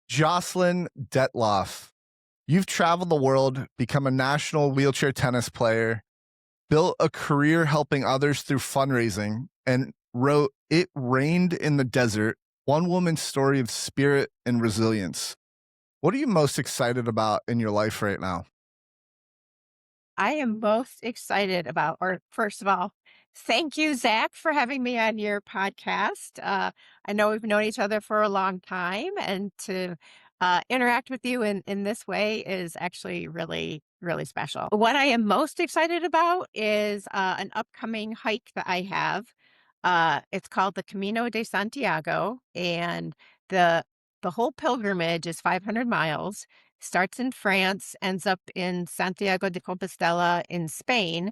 Jocelyn Dettloff. You've traveled the world, become a national wheelchair tennis player, built a career helping others through fundraising, and wrote It Rained in the Desert, one woman's story of spirit and resilience. What are you most excited about in your life right now? I am most excited about, or first of all, thank you, Zach, for having me on your podcast. I know we've known each other for a long time, and to interact with you in this way is actually really, really special. What I am most excited about is an upcoming hike that I have. It's called the Camino de Santiago, and the the whole pilgrimage is 500 miles. Starts in France, ends up in Santiago de Compostela in Spain,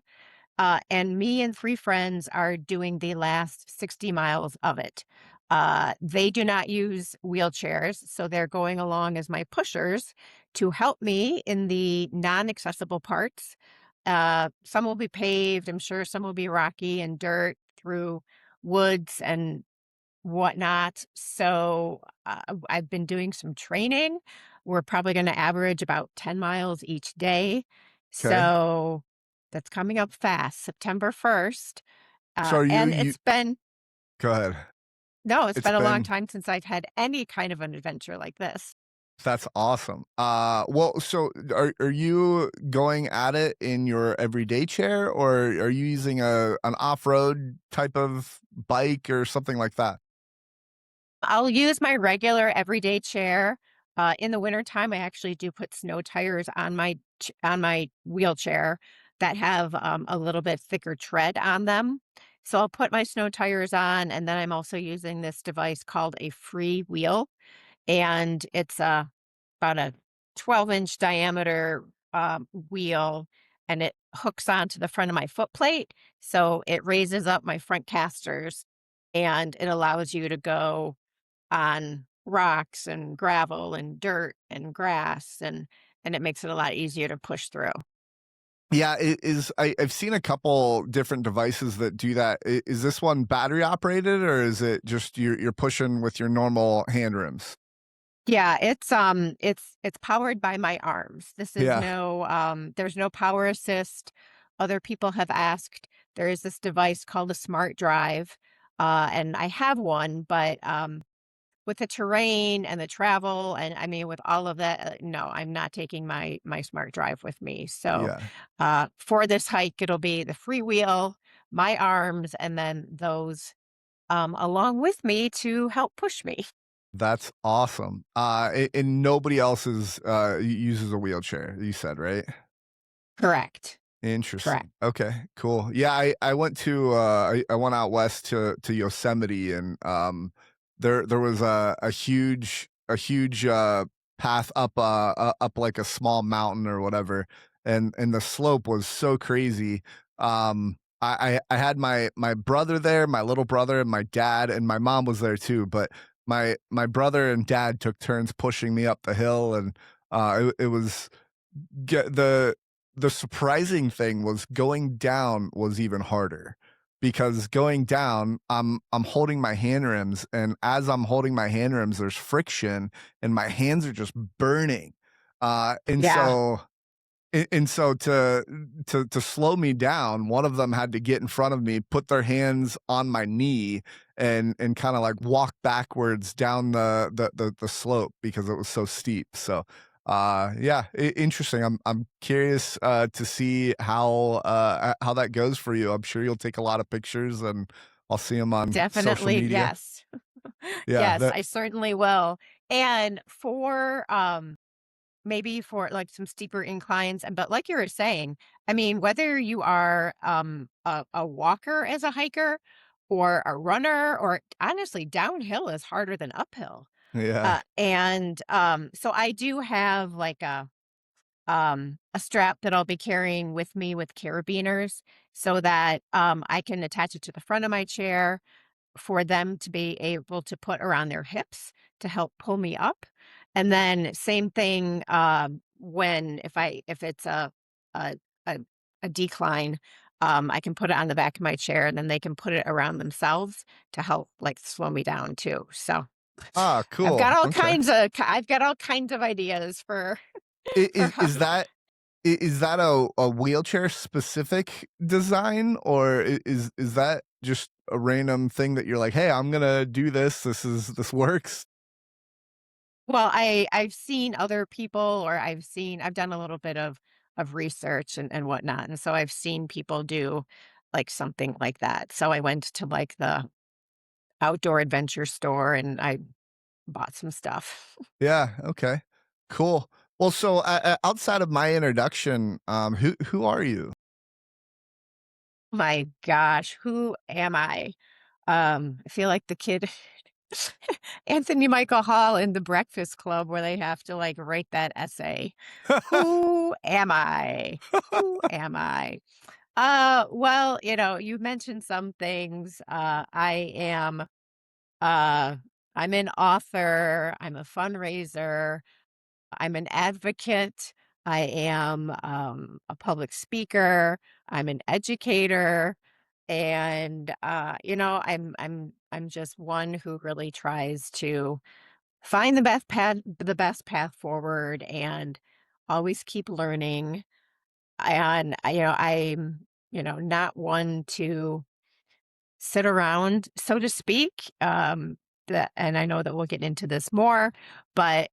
and me and 3 friends are doing the last 60 miles of it. They do not use wheelchairs, so they're going along as my pushers to help me in the non-accessible parts. Some will be paved, I'm sure some will be rocky and dirt through woods and whatnot. So, I've been doing some training. We're probably gonna average about 10 miles each day. Okay. So, that's coming up fast, September 1st. So are you And you it's been go ahead. no, it's It's been a long been time since I've had any kind of an adventure like this. That's awesome. Well, so are you going at it in your everyday chair, or are you using an off-road type of bike or something like that? I'll use my regular everyday chair. In the wintertime, I actually do put snow tires on my wheelchair that have a little bit thicker tread on them. So I'll put my snow tires on, and then I'm also using this device called a free wheel, and it's about a 12-inch diameter wheel, and it hooks onto the front of my foot plate, so it raises up my front casters, and it allows you to go on rocks and gravel and dirt and grass, and it makes it a lot easier to push through. Yeah, it is. I've seen a couple different devices that do that. Is this one battery operated, or is it just you're pushing with your normal hand rims? Yeah, it's powered by my arms. This is Yeah. no there's no power assist. Other people have asked. There is this device called a smart drive, and I have one, but with the terrain and the travel, and I mean, with all of that, no, I'm not taking my smart drive with me. So, Yeah. for this hike, it'll be the free wheel, my arms, and then those along with me to help push me. That's awesome. And nobody else uses a wheelchair, you said, right? Correct. Correct. Interesting. Okay, cool. Yeah, I went to I went out west to Yosemite, and there was a huge path up like a small mountain or whatever, and the slope was so crazy. I had my brother there, my little brother, and my dad, and my mom was there too, but my brother and dad took turns pushing me up the hill, and it was Get the surprising thing was going down was even harder, because going down, I'm holding my hand rims, and as I'm holding my hand rims, there's friction, and my hands are just burning. And Yeah. so to slow me down, one of them had to get in front of me, put their hands on my knee, and kinda, like, walk backwards down the slope because it was so steep. So, yeah, interesting. I'm curious, to see how that goes for you. I'm sure you'll take a lot of pictures, and I'll see them on social Definitely, media. yes. Yeah, Yes, that I certainly will. And for maybe for like some steeper inclines, and but like you were saying, I mean, whether you are a walker as a hiker or a runner, or honestly, downhill is harder than uphill. yeah. And so I do have like a strap that I'll be carrying with me with carabiners so that I can attach it to the front of my chair for them to be able to put around their hips to help pull me up. And then same thing, when if it's a a, a decline, I can put it on the back of my chair, and then they can put it around themselves to help like slow me down too. So Ah, I've cool. got all Okay. kinds of I've got all kinds of ideas for for how. Is that is that a wheelchair specific design, or is that just a random thing that you're like, "Hey, I'm gonna do this. This works." Well, I've seen other people, or I've done a little bit of research and whatnot, and so I've seen people do like something like that. So I went to like the outdoor adventure store and I bought some stuff. Yeah, okay. Cool. Well, so, outside of my introduction, who are you? My gosh, who am I? I feel like the kid Anthony Michael Hall in The Breakfast Club where they have to like write that essay. Who am I? Who am I? Well, you mentioned some things. Uh I'm an author, I'm a fundraiser, I'm an advocate, I am a public speaker, I'm an educator, and I'm just one who really tries to find the best path forward and always keep learning. And I'm not one to sit around, so to speak. And I know that we'll get into this more, but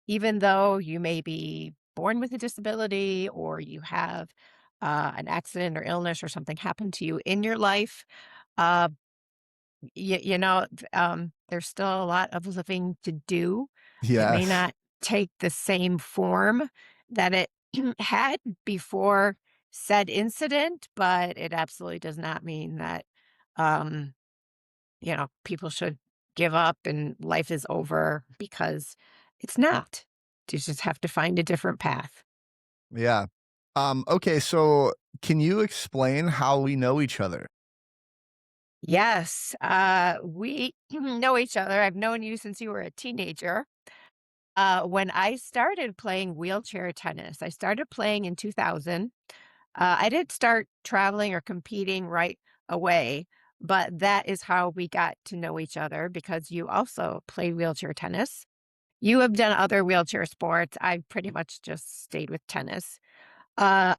even though you may be born with a disability or you have an accident or illness or something happen to you in your life, uh, there's still a lot of living to do. It may Yes. not take the same form that it had before said incident, but it absolutely does not mean that, um, people should give up and life is over because it's not. You just have to find a different path. Yeah. Okay, so can you explain how we know each other? Yes, we know each other. I've known you since you were a teenager. When I started playing wheelchair tennis, I started playing in 2000. I didn't start traveling or competing right away, but that is how we got to know each other because you also play wheelchair tennis. You have done other wheelchair sports. I pretty much just stayed with tennis. Uh,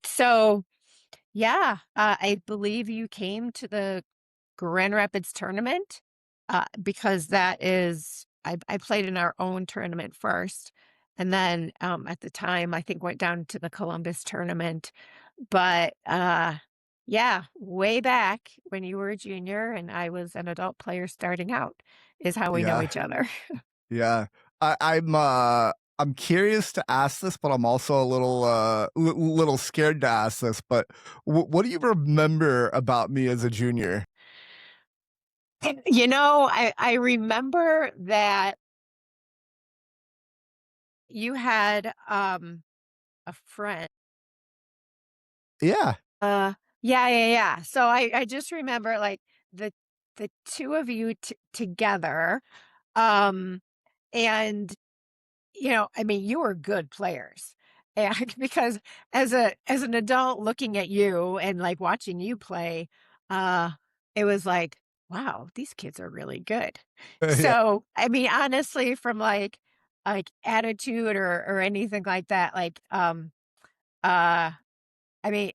so yeah, I believe you came to the Grand Rapids tournament, because that is I played in our own tournament first, and then, at the time, I think went down to the Columbus tournament, but, yeah, way back when you were a junior and I was an adult player starting out is how we know Yeah. each other. Yeah. I'm curious to ask this, but I'm also a little, little scared to ask this, but what do you remember about me as a junior? I remember that you had, a friend. Yeah. Yeah, yeah, yeah. So I just remember, like, the the 2 of you together, um, and, I mean, you were good players, and because as an adult looking at you and, like, watching you play, uh, it was like, "Wow, these kids are really good." Yeah. So, I mean, honestly, from, like, attitude or anything like that, like, uh I mean,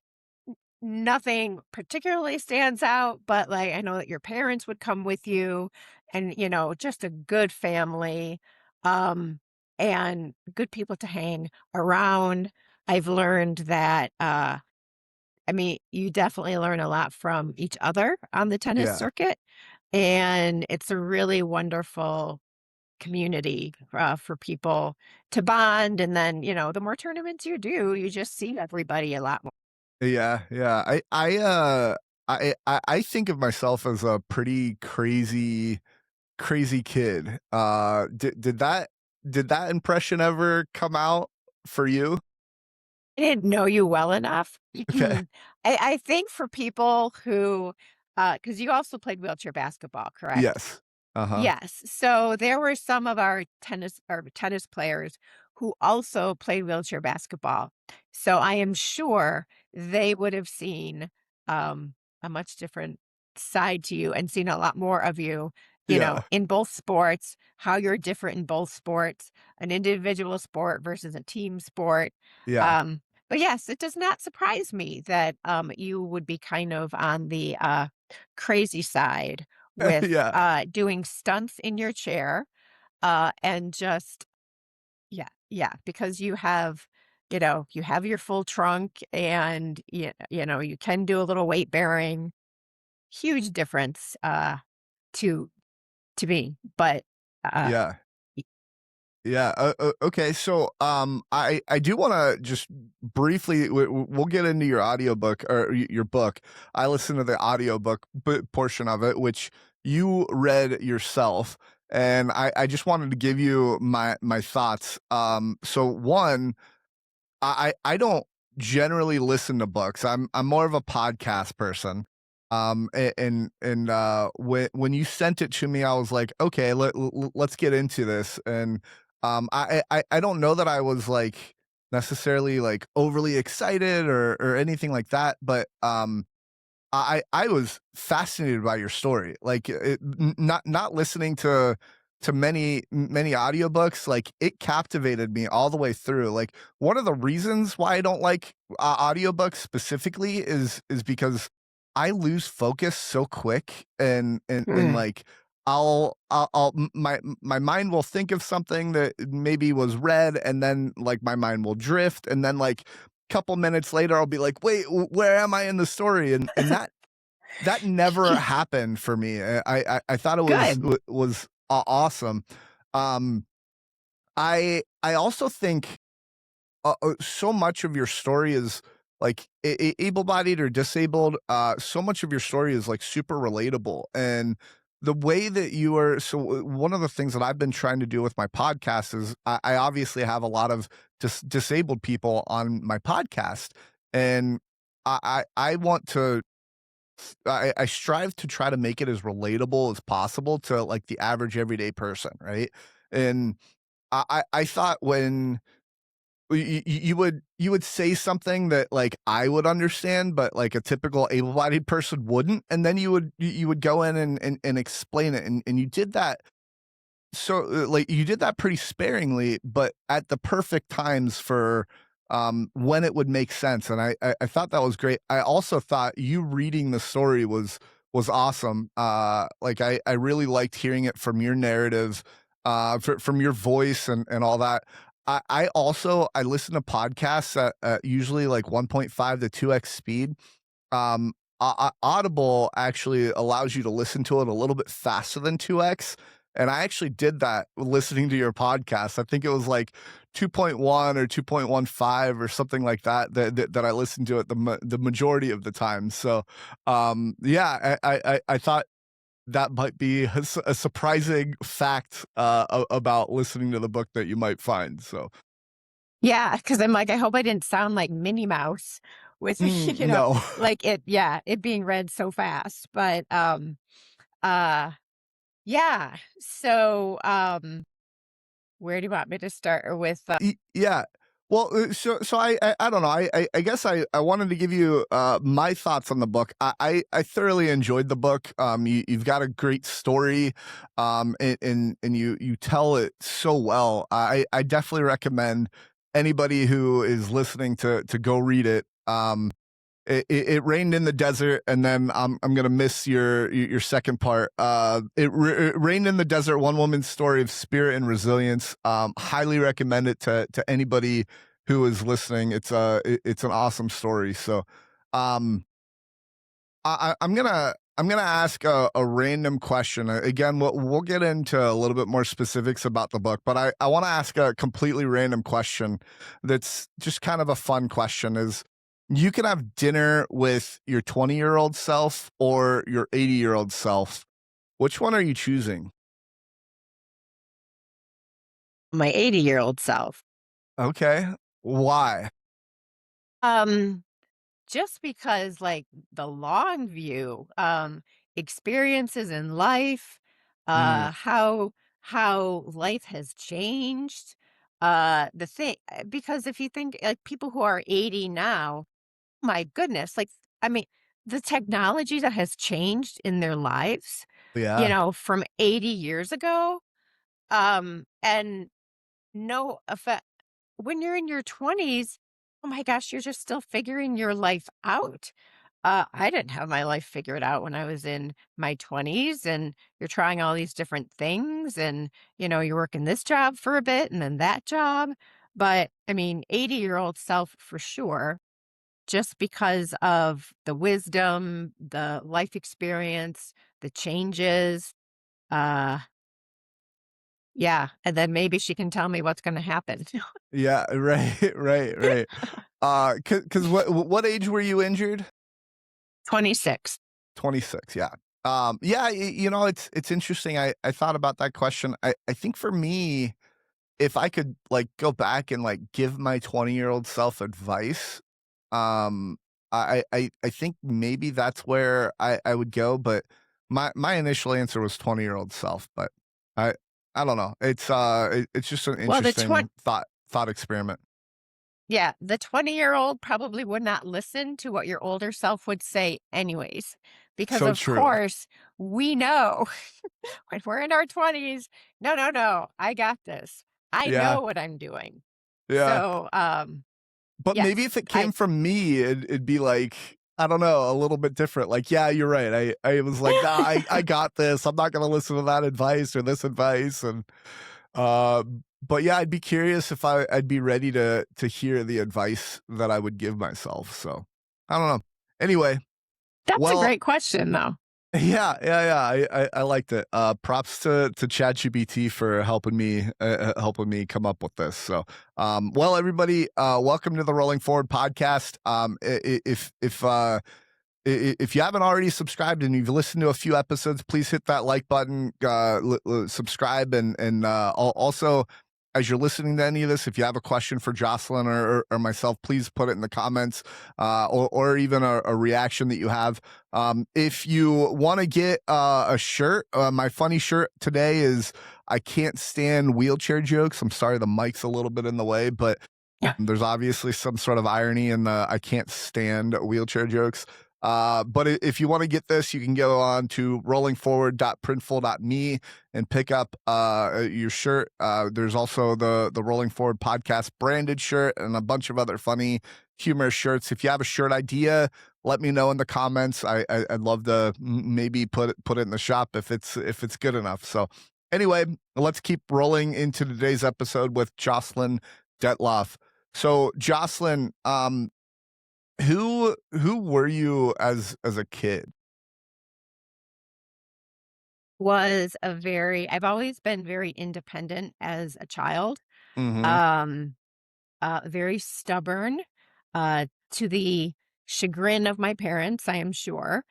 nothing particularly stands out, but, like, I know that your parents would come with you and, just a good family, um, and good people to hang around. I've learned that, I mean, you definitely learn a lot from each other on the tennis Yeah. circuit, and it's a really wonderful community, for people to bond, and then, the more tournaments you do, you just see everybody a lot more. Yeah, yeah. I think of myself as a pretty crazy kid. Did that impression ever come out for you? I didn't know you well enough. Okay. I think for people who, because you also played wheelchair basketball, correct? Yes. Uh-huh. Yes. So there were some of our tennis players who also played wheelchair basketball. So I am sure they would have seen, a much different side to you and seen a lot more of you Yeah. in both sports, how you're different in both sports, an individual sport versus a team sport. Yeah. Um, but yes, it does not surprise me that you would be kind of on the crazy side with Yeah. doing stunts in your chair and just, yeah, yeah, because you have your full trunk and you can do a little weight bearing. Huge difference to to me, but, uh, Yeah. y Yeah. Okay. So, I do want to just briefly, we'll get into your audiobook or your book. I listened to the audiobook portion of it, which you read yourself. And I just wanted to give you my thoughts. So one, I don't generally listen to books. I'm more of a podcast person. When you sent it to me, I was like, okay, let's get into this. And I don't know that I was like necessarily like overly excited or anything like that, but I was fascinated by your story. Like not listening to many audiobooks, like it captivated me all the way through. Like one of the reasons why I don't like audiobooks specifically is because I lose focus so quick and Mm. like my mind will think of something that maybe was read and then like my mind will drift and then like couple minutes later I'll be like, "Wait, where am I in the story?" And that never happened for me. I thought it Good. was awesome. Um, I also think so much of your story is like able-bodied or disabled. So much of your story is like super relatable, and the way that you are. So one of the things that I've been trying to do with my podcast is I obviously have a lot of disabled people on my podcast, and I want to I strive to try to make it as relatable as possible to like the average everyday person, right? And I thought when you would say something that like I would understand, but like a typical able-bodied person wouldn't, and then you would go in and explain it, and you did that so, like, you did that pretty sparingly, but at the perfect times for, when it would make sense, and I thought that was great. I also thought you reading the story was awesome. Like, I really liked hearing it from your narrative, from your voice and all that. I also I listen to podcasts at usually, like, 1.5 to 2x speed. Audible actually allows you to listen to it a little bit faster than 2x, and I actually did that listening to your podcast. I think it was like 2.1 or 2.15 or something like that I listened to it the majority of the time. So, yeah, I thought that might be a surprising fact, about listening to the book that you might find, so Yeah, because 'cause I'm like, I hope I didn't sound like Minnie Mouse with, no. like it being read so fast, but, uh, yeah. So, where do you want me to start with, Yeah. Well, so I don't know. I guess I wanted to give you my thoughts on the book. I thoroughly enjoyed the book. You've got a great story, and you tell it so well. I definitely recommend anybody who is listening to go read it. It rained in the desert, and then I'm gonna miss your second part. It rained in the desert. One woman's story of spirit and resilience. Highly recommend it to anybody who is listening. It's an awesome story. So, um, I'm gonna ask a random question. Again, we'll get into a little bit more specifics about the book, but I want to ask a completely random question. That's just kind of a fun question. Is you can have dinner with your 20-year-old self or your 80-year-old self. Which one are you choosing? my 80-year-old self? Okay, why? Um, just because, like, the long view, experiences in life, Mm, how life has changed, the thing because if you think, like, people who are 80 now, my goodness, like, I mean, the technology that has changed in their lives. Yeah. from 80 years ago. And no effect when you're in your 20s, oh my gosh, you're just still figuring your life out. I didn't have my life figured out when I was in my 20s, and you're trying all these different things, and you're working this job for a bit and then that job. But I mean, 80-year-old self for sure, just because of the wisdom, the life experience, the changes. Uh, yeah. And then maybe she can tell me what's going to happen. Yeah, right, right. 'Cause what age were you injured? 26. 26, yeah. Yeah, it's interesting. I thought about that question. I think for me, if I could, like, go back and, like, give my 20-year-old self advice, um, I think maybe that's where I would go, but my initial answer was 20-year-old self, but I I don't know. It's just an Well, the 20, interesting thought experiment. yeah, the 20-year-old probably would not listen to what your older self would say anyways, because So of true. course we know when we're in our 20s, no, no, no, I got this. I Yeah, know what I'm doing. yeah. So, But maybe yes, if it came from me, it'd be like, I don't know, a little bit different. Like, yeah, you're right. I was like, "Nah, I got this. I'm not gonna listen to that advice or this advice," and, but yeah, I'd be curious if I'd be ready to hear the advice that I would give myself, so, I don't know. Anyway, that's a well, great question though. yeah, I liked it. Props to ChatGPT for helping me come up with this. So, well, everybody, welcome to the Rolling Forward podcast. If you haven't already subscribed and you've listened to a few episodes, please hit that like button, subscribe, and also, as you're listening to any of this, if you have a question for Jocelyn or myself, please put it in the comments, or even a reaction that you have. If you want to get a shirt, my funny shirt today is "I can't stand wheelchair jokes." I'm sorry, the mic's a little bit in the way, but there's obviously some sort of irony in the "I can't stand wheelchair jokes." But if you want to get this, you can go on to rollingforward.printful.me and pick up your shirt. There's also the Rolling Forward podcast branded shirt and a bunch of other funny, humorous shirts. If you have a shirt idea, let me know in the comments. I'd love to maybe put it in the shop if it's good enough. So anyway, let's keep rolling into today's episode with Jocelyn Dettloff. So Jocelyn, who were you as a kid? I've always been very independent as a child. Mhm. Um, very stubborn, to the chagrin of my parents, I am sure.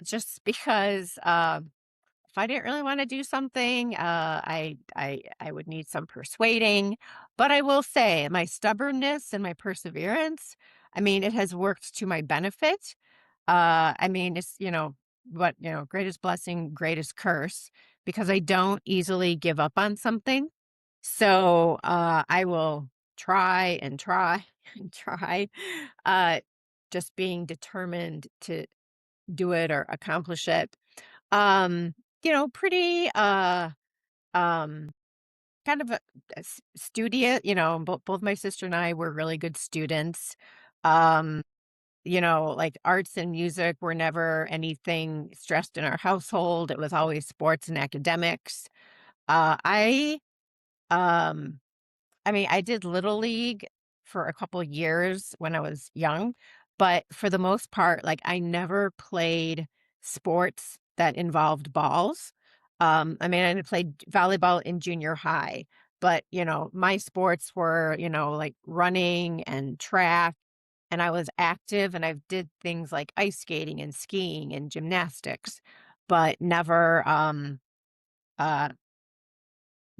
Just because, if I didn't really wanna do something, I would need some persuading, but I will say my stubbornness and my perseverance, I mean, it has worked to my benefit. I mean, it's, greatest blessing, greatest curse, because I don't easily give up on something. So, I will try and try and try, uh, just being determined to do it or accomplish it. Pretty, um, kind of a studious, both my sister and I were really good students. Um, like arts and music were never anything stressed in our household. It was always sports and academics. Uh, I, um, I mean, I did little league for a couple years when I was young, but for the most part, like I never played sports that involved balls. I mean, I played volleyball in junior high, but my sports were, like running and track, and I was active and I did things like ice skating and skiing and gymnastics, but never uh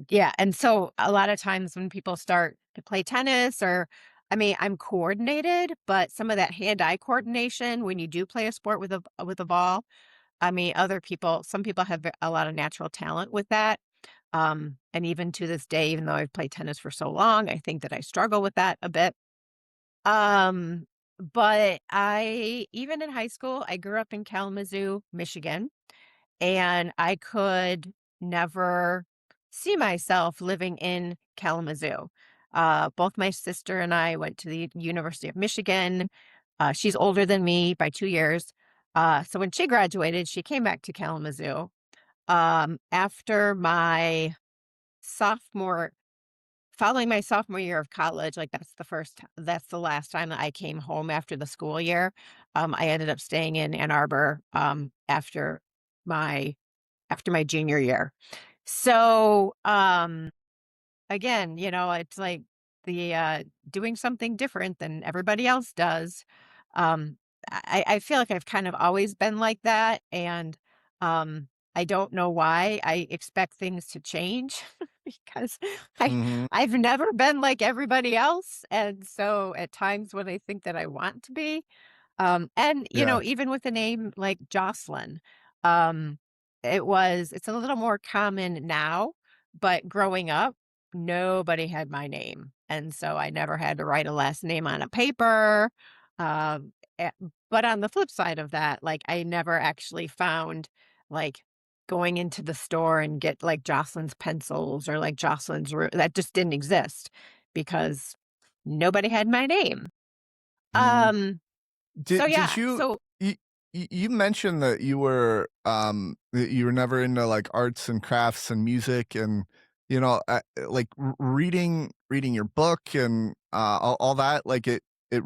yeah, and so a lot of times when people start to play tennis or I mean, I'm coordinated, but some of that hand-eye coordination when you do play a sport with a ball, I mean, some people have a lot of natural talent with that. And even to this day, even though I've played tennis for so long, I think that I struggle with that a bit. Um, but even in high school, I grew up in Kalamazoo, Michigan, and I could never see myself living in Kalamazoo. Both my sister and I went to the University of Michigan. She's older than me by 2 years. So when she graduated, she came back to Kalamazoo. After my sophomore Following my sophomore year of college, like, that's the last time that I came home after the school year. I ended up staying in Ann Arbor, my after my junior year. So, again, it's like doing something different than everybody else does. Um, I feel like I've kind of always been like that, and I don't know why I expect things to change because I Mhm. I've never been like everybody else, and so at times when I think that I want to be, and, Yeah. even with a name like Jocelyn, um, it's a little more common now, but growing up, nobody had my name. And so I never had to write a last name on a paper. Um, eh, but on the flip side of that, like I never actually found like going into the store and get like Jocelyn's pencils or like that just didn't exist because nobody had my name. Mhm. Um, so Did yeah, you so you you mentioned that you were never into, like, arts and crafts and music and, like, reading your book and, all that, like, it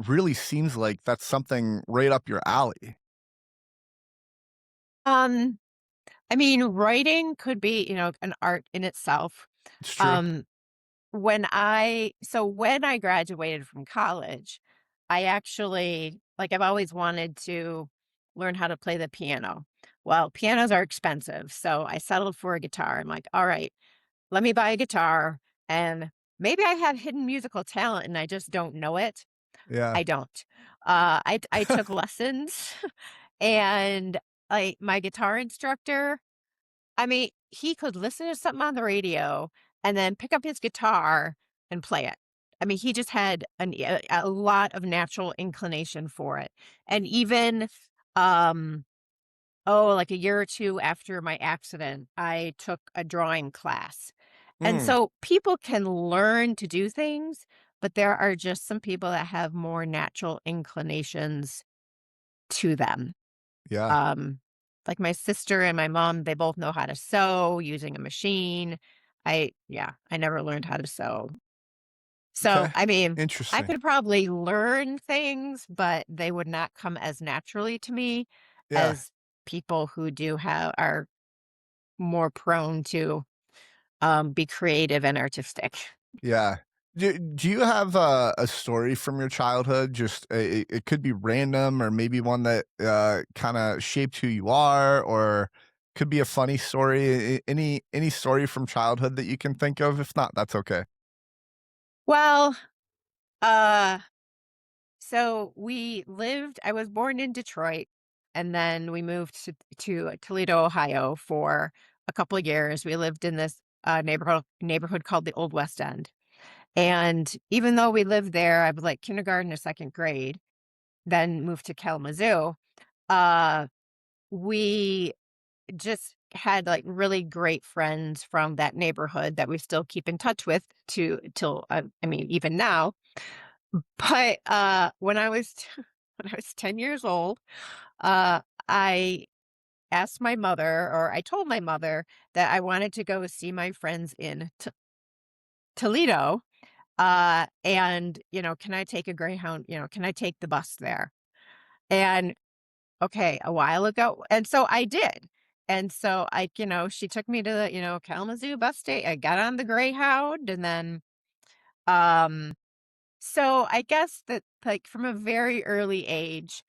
really seems like that's something right up your alley. um I mean, writing could be, an art in itself. It's true. Um when I graduated from college, I actually like I've always wanted to learn how to play the piano. Well, pianos are expensive, so I settled for a guitar. I'm like, "All right, let me buy a guitar and maybe I have hidden musical talent and I just don't know it." Yeah. I don't. I took lessons and my guitar instructor, I mean, he could listen to something on the radio and then pick up his guitar and play it. I mean, he just had a lot of natural inclination for it. And even, um, like a year or two after my accident, I took a drawing class. And Mm, so people can learn to do things, but there are just some people that have more natural inclinations to them. yeah. Um, like my sister and my mom, they both know how to sew using a machine. I never learned how to sew. So, Okay. I mean, I Interesting. could probably learn things, but they would not come as naturally to me Yeah. as people who are more prone to be creative and artistic. Yeah. Do you have a story from your childhood? Just it could be random, or maybe one that kind of shaped who you are, or could be a funny story. Any story from childhood that you can think of? If not, that's okay. Well, uh I was born in Detroit, and then we moved to Toledo, Ohio for a couple of years. We lived in this neighborhood called the Old West End. And even though we lived there, I was like kindergarten to second grade, then moved to Kalamazoo. Uh, we just had like really great friends from that neighborhood that we still keep in touch with I mean, even now. But, when I was when I was 10 years old, uh, I I told my mother that I wanted to go see my friends in Toledo, and, "Can I take a Greyhound?" "Can I take the bus there?" And, okay, a while ago and so I did. And so she took me to the, Kalamazoo bus station. I got on the Greyhound, and then, um so I guess that like from a very early age,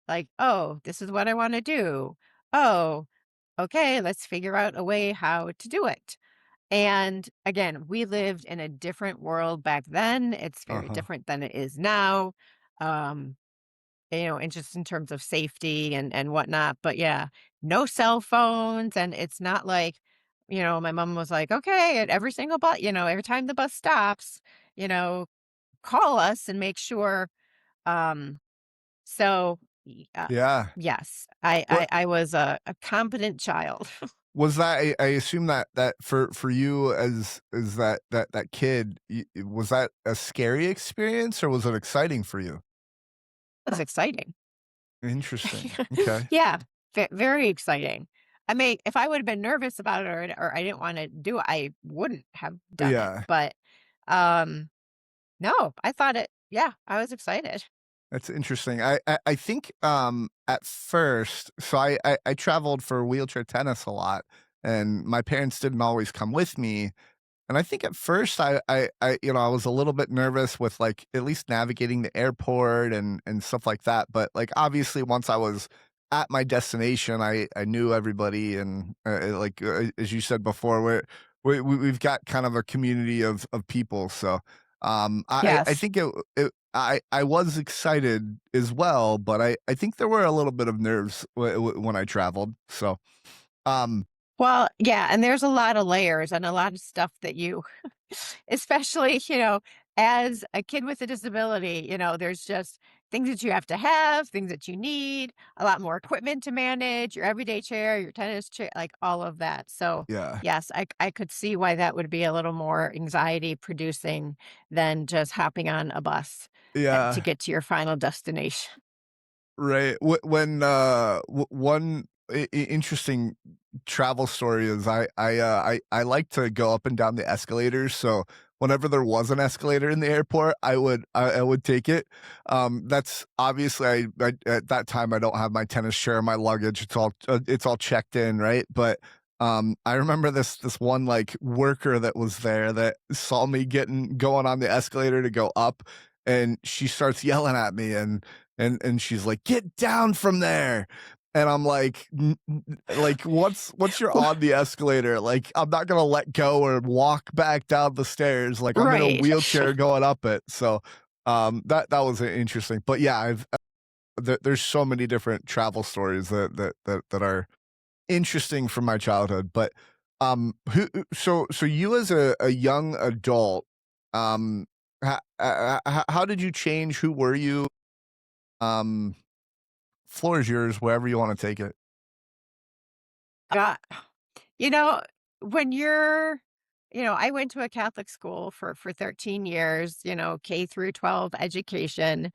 like, oh, this is what I want to do. Oh, okay, let's figure out a way how to do it. And again, we lived in a different world back then. It's Uh very huh. different than it is now. Um, and just in terms of safety and whatnot. But yeah, no cell phones, and it's not like, my mom was like, okay, at every single bus, every time the bus stops, you know, call us and make sure. Um, so Yeah. Yes, I What I I was a competent child. was that I assume that for you as that kid, was that a scary experience or was it exciting for you? It was exciting. Interesting. Okay. Yeah, very exciting. I mean, if I would have been nervous about it or I didn't wanna do it, I wouldn't have done it, Yeah. but, um, no, I thought it yeah, I was excited. That's interesting. I think, at first so I traveled for wheelchair tennis a lot, and my parents didn't always come with me, and I think at first I was a little bit nervous with, like, at least navigating the airport and stuff like that, but, like, obviously, once I was at my destination, I knew everybody and, as you said before, we've got kind of a community of people, so, I Yes. think I was excited as well, but I think there were a little bit of nerves when I traveled, so, um Well, yeah, and there's a lot of layers and a lot of stuff that you especially, as a kid with a disability, there's just things that you have, things that you need, a lot more equipment to manage, your everyday chair, your tennis chair, like all of that. So, yeah. yes, I could see why that would be a little more anxiety producing than just hopping on a bus to Yeah. get to your final destination. Right. When one interesting travel story is I like to go up and down the escalators. So whenever there was an escalator in the airport, I would take it. That's obviously I at that time I don't have my tennis chair, my luggage. It's all checked in, right? But I remember this one like worker that was there that saw me going on the escalator to go up, and she starts yelling at me and she's like, "Get down from there." And I'm like, like, once you're on the escalator, like, I'm not gonna let go or walk back down the stairs, like, I'm in a Right. wheelchair going up it." So, that was interesting. But yeah, there's so many different travel stories that are interesting from my childhood. But, so you as a young adult, how did you change? Who were you? Um Floor is yours wherever you wanna take it. God, you know, when you're I went to a Catholic school for 13 years, K through 12 education.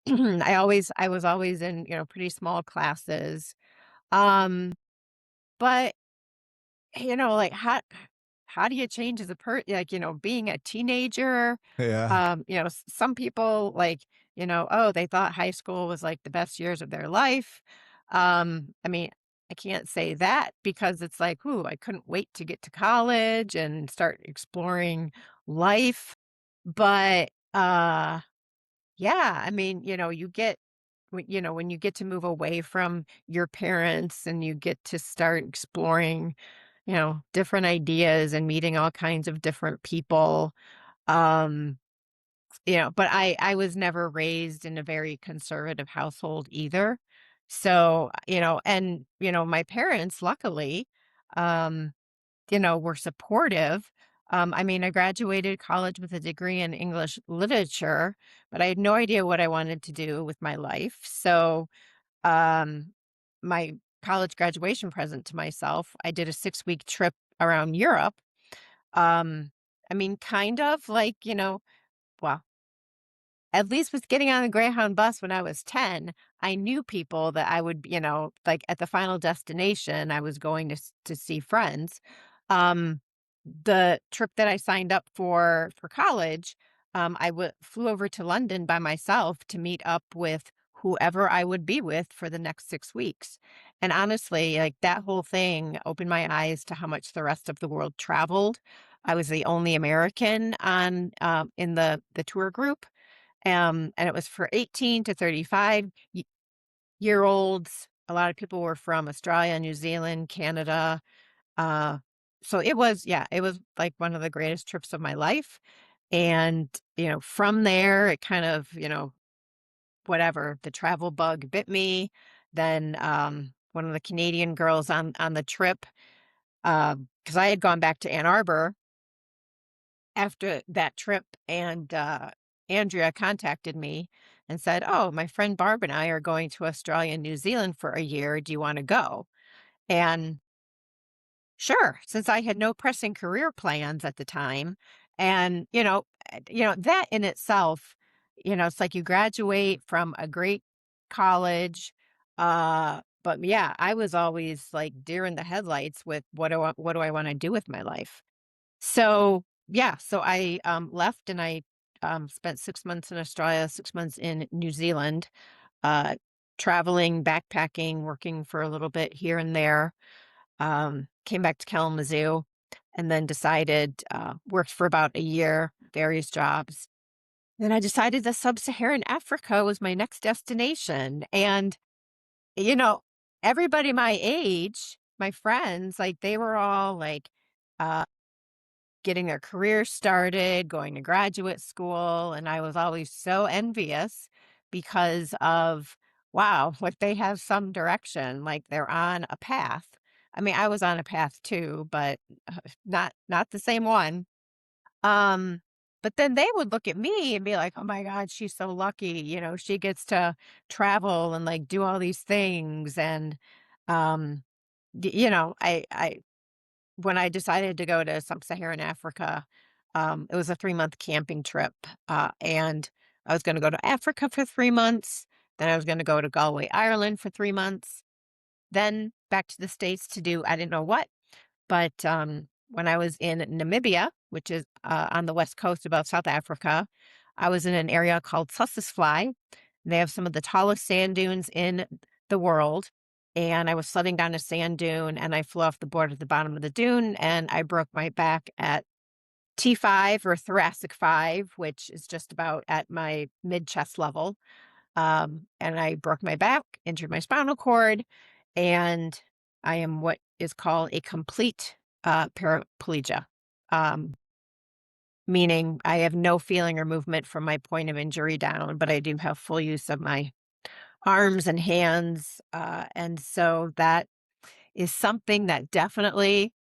I was always in, pretty small classes. Um, but like how do you change as a like, being a teenager? Yeah, Some people like, oh, they thought high school was like the best years of their life. I mean, I can't say that because it's like, ooh, I couldn't wait to get to college and start exploring life. But yeah, I mean, when you get to move away from your parents and you get to start exploring, different ideas and meeting all kinds of different people. Um, but I was never raised in a very conservative household either. So, my parents, luckily, um, were supportive. I mean, I graduated college with a degree in English literature, but I had no idea what I wanted to do with my life. So, my college graduation present to myself, I did a 6-week trip around Europe. Um, I mean, kind of like, well, at least with getting on the Greyhound bus when I was 10, I knew people that I would, like at the final destination, I was going to see friends. Um, the trip that I signed up for college, flew over to London by myself to meet up with whoever I would be with for the next 6 weeks. And honestly, like that whole thing opened my eyes to how much the rest of the world traveled. I was the only American on in the tour group, and it was for 18 to 35 year olds. A lot of people were from Australia, New Zealand, Canada. Uh, so it was like one of the greatest trips of my life. And, from there, it kind of, whatever, the travel bug bit me. Then one of the Canadian girls on the trip, because I had gone back to Ann Arbor after that trip, and Andrea contacted me and said, "Oh, my friend Barb and I are going to Australia and New Zealand for a year. Do you want to go?" And sure, since I had no pressing career plans at the time, and that in itself, it's like you graduate from a great college, but yeah, I was always like deer in the headlights with what do I want to do with my life? So yeah, so I left and I spent 6 months in Australia, 6 months in New Zealand, uh, traveling, backpacking, working for a little bit here and there. Came back to Kalamazoo and then decided, worked for about a year, various jobs. Then I decided that sub-Saharan Africa was my next destination. And, you know, everybody my age, my friends, like they were all like, uh, getting their career started, going to graduate school, and I was always so envious because of, wow, what they have some direction, like they're on a path. I mean, I was on a path too, but not the same one. Um, but then they would look at me and be like, "Oh my God, she's so lucky, she gets to travel and like do all these things." And um, I when I decided to go to sub-Saharan Africa, it was a 3-month camping trip, and I was gonna go to Africa for 3 months, then I was gonna go to Galway, Ireland for 3 months, then back to the States to do I didn't know what, but, when I was in Namibia, which is, on the west coast above South Africa, I was in an area called Fly. They have some of the tallest sand dunes in the world, and I was sledding down a sand dune, and I flew off the board at the bottom of the dune, and I broke my back at T5 or thoracic 5, which is just about at my mid-chest level, and I broke my back, injured my spinal cord, and I am what is called a complete, paraplegia, um, meaning I have no feeling or movement from my point of injury down, but I do have full use of my arms and hands, and so that is something that definitely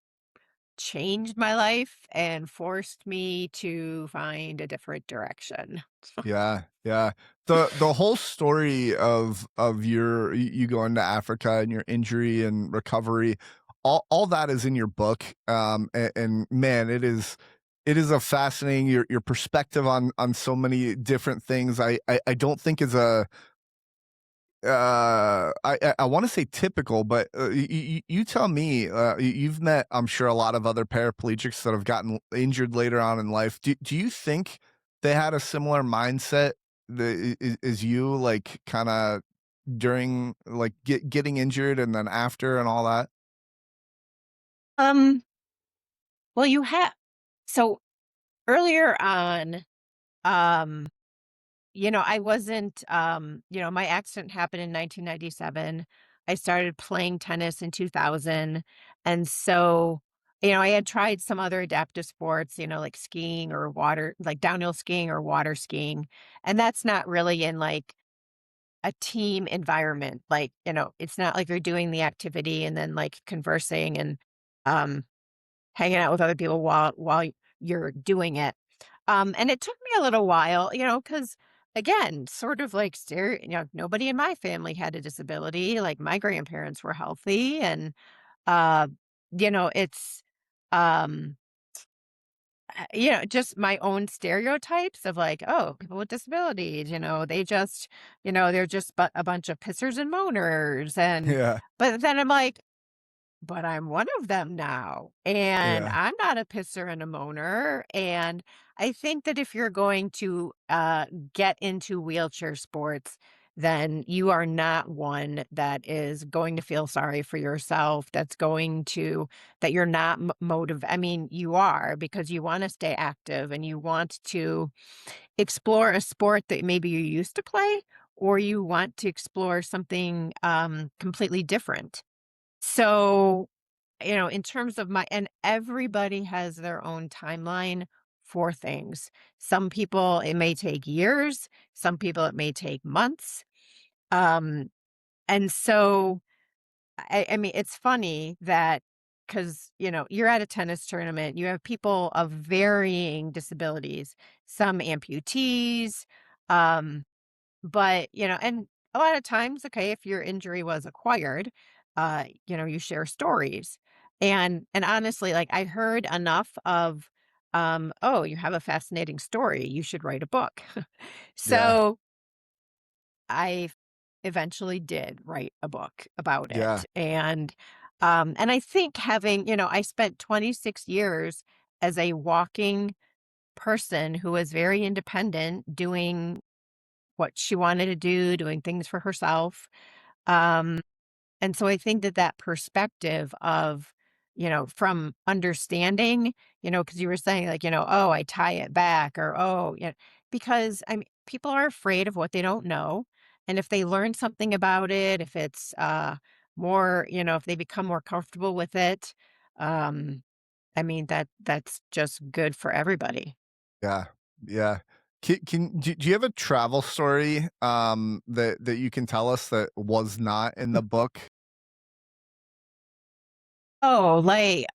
changed my life and forced me to find a different direction. Yeah, yeah. The whole story of you going to Africa and your injury and recovery, all that is in your book. And man, it is a fascinating your perspective on so many different things. I don't think is a I wanna say typical, but, you tell me, you've met, I'm sure, a lot of other paraplegics that have gotten injured later on in life. Do you think they had a similar mindset the as you, like, kinda during, like, getting injured and then after and all that? Um, well, you have so earlier on, um, I wasn't, my accident happened in 1997. I started playing tennis in 2000. And so, I had tried some other adaptive sports, like skiing or water, like downhill skiing or water skiing. And that's not really in like a team environment. Like, it's not like you're doing the activity and then like conversing and um, hanging out with other people while you're doing it. And it took me a little while, because again, sort of like nobody in my family had a disability. Like my grandparents were healthy, and uh, it's um, just my own stereotypes of like, oh, people with disabilities, they just, they're just a bunch of pissers and moaners, and Yeah, but then I'm like, but I'm one of them now, and yeah, I'm not a pisser and a moaner, and I think that if you're going to, get into wheelchair sports, then you are not one that is going to feel sorry for yourself, that you're not I mean, you are because you wanna stay active and you want to explore a sport that maybe you used to play, or you want to explore something, completely different. So, in terms of and everybody has their own timeline for things. Some people, it may take years. Some people, it may take months. Um, and so, I mean, it's funny that because, you're at a tennis tournament, you have people of varying disabilities, some amputees, um, But, and a lot of times, okay, if your injury was acquired, you share stories. And honestly, like I heard enough of, oh, you have a fascinating story. You should write a book. Yeah. So I eventually did write a book about Yeah. it. And I think I spent 26 years as a walking person who was very independent, doing what she wanted to do, doing things for herself. Um, and so I think that that perspective of, from understanding, because you were saying like, oh, I tie it back or, oh, because I mean, people are afraid of what they don't know. And if they learn something about it, if it's more, if they become more comfortable with it, um, I mean, that's just good for everybody. Yeah. Yeah. Do you have a travel story, that you can tell us that was not in the book? Oh, like,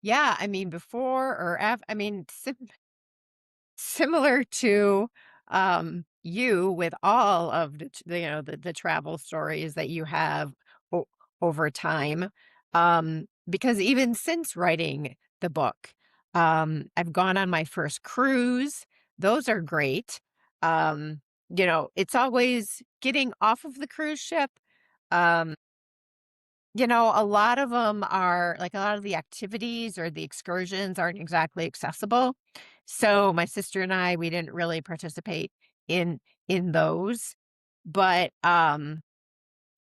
yeah, I mean, before or I mean, similar to you with all of the travel stories that you have o- over time. Because even since writing the book, I've gone on my first cruise. Those are great. Um, it's always getting off of the cruise ship. Um, a lot of them are like a lot of the activities or the excursions aren't exactly accessible. So my sister and I, we didn't really participate in those. But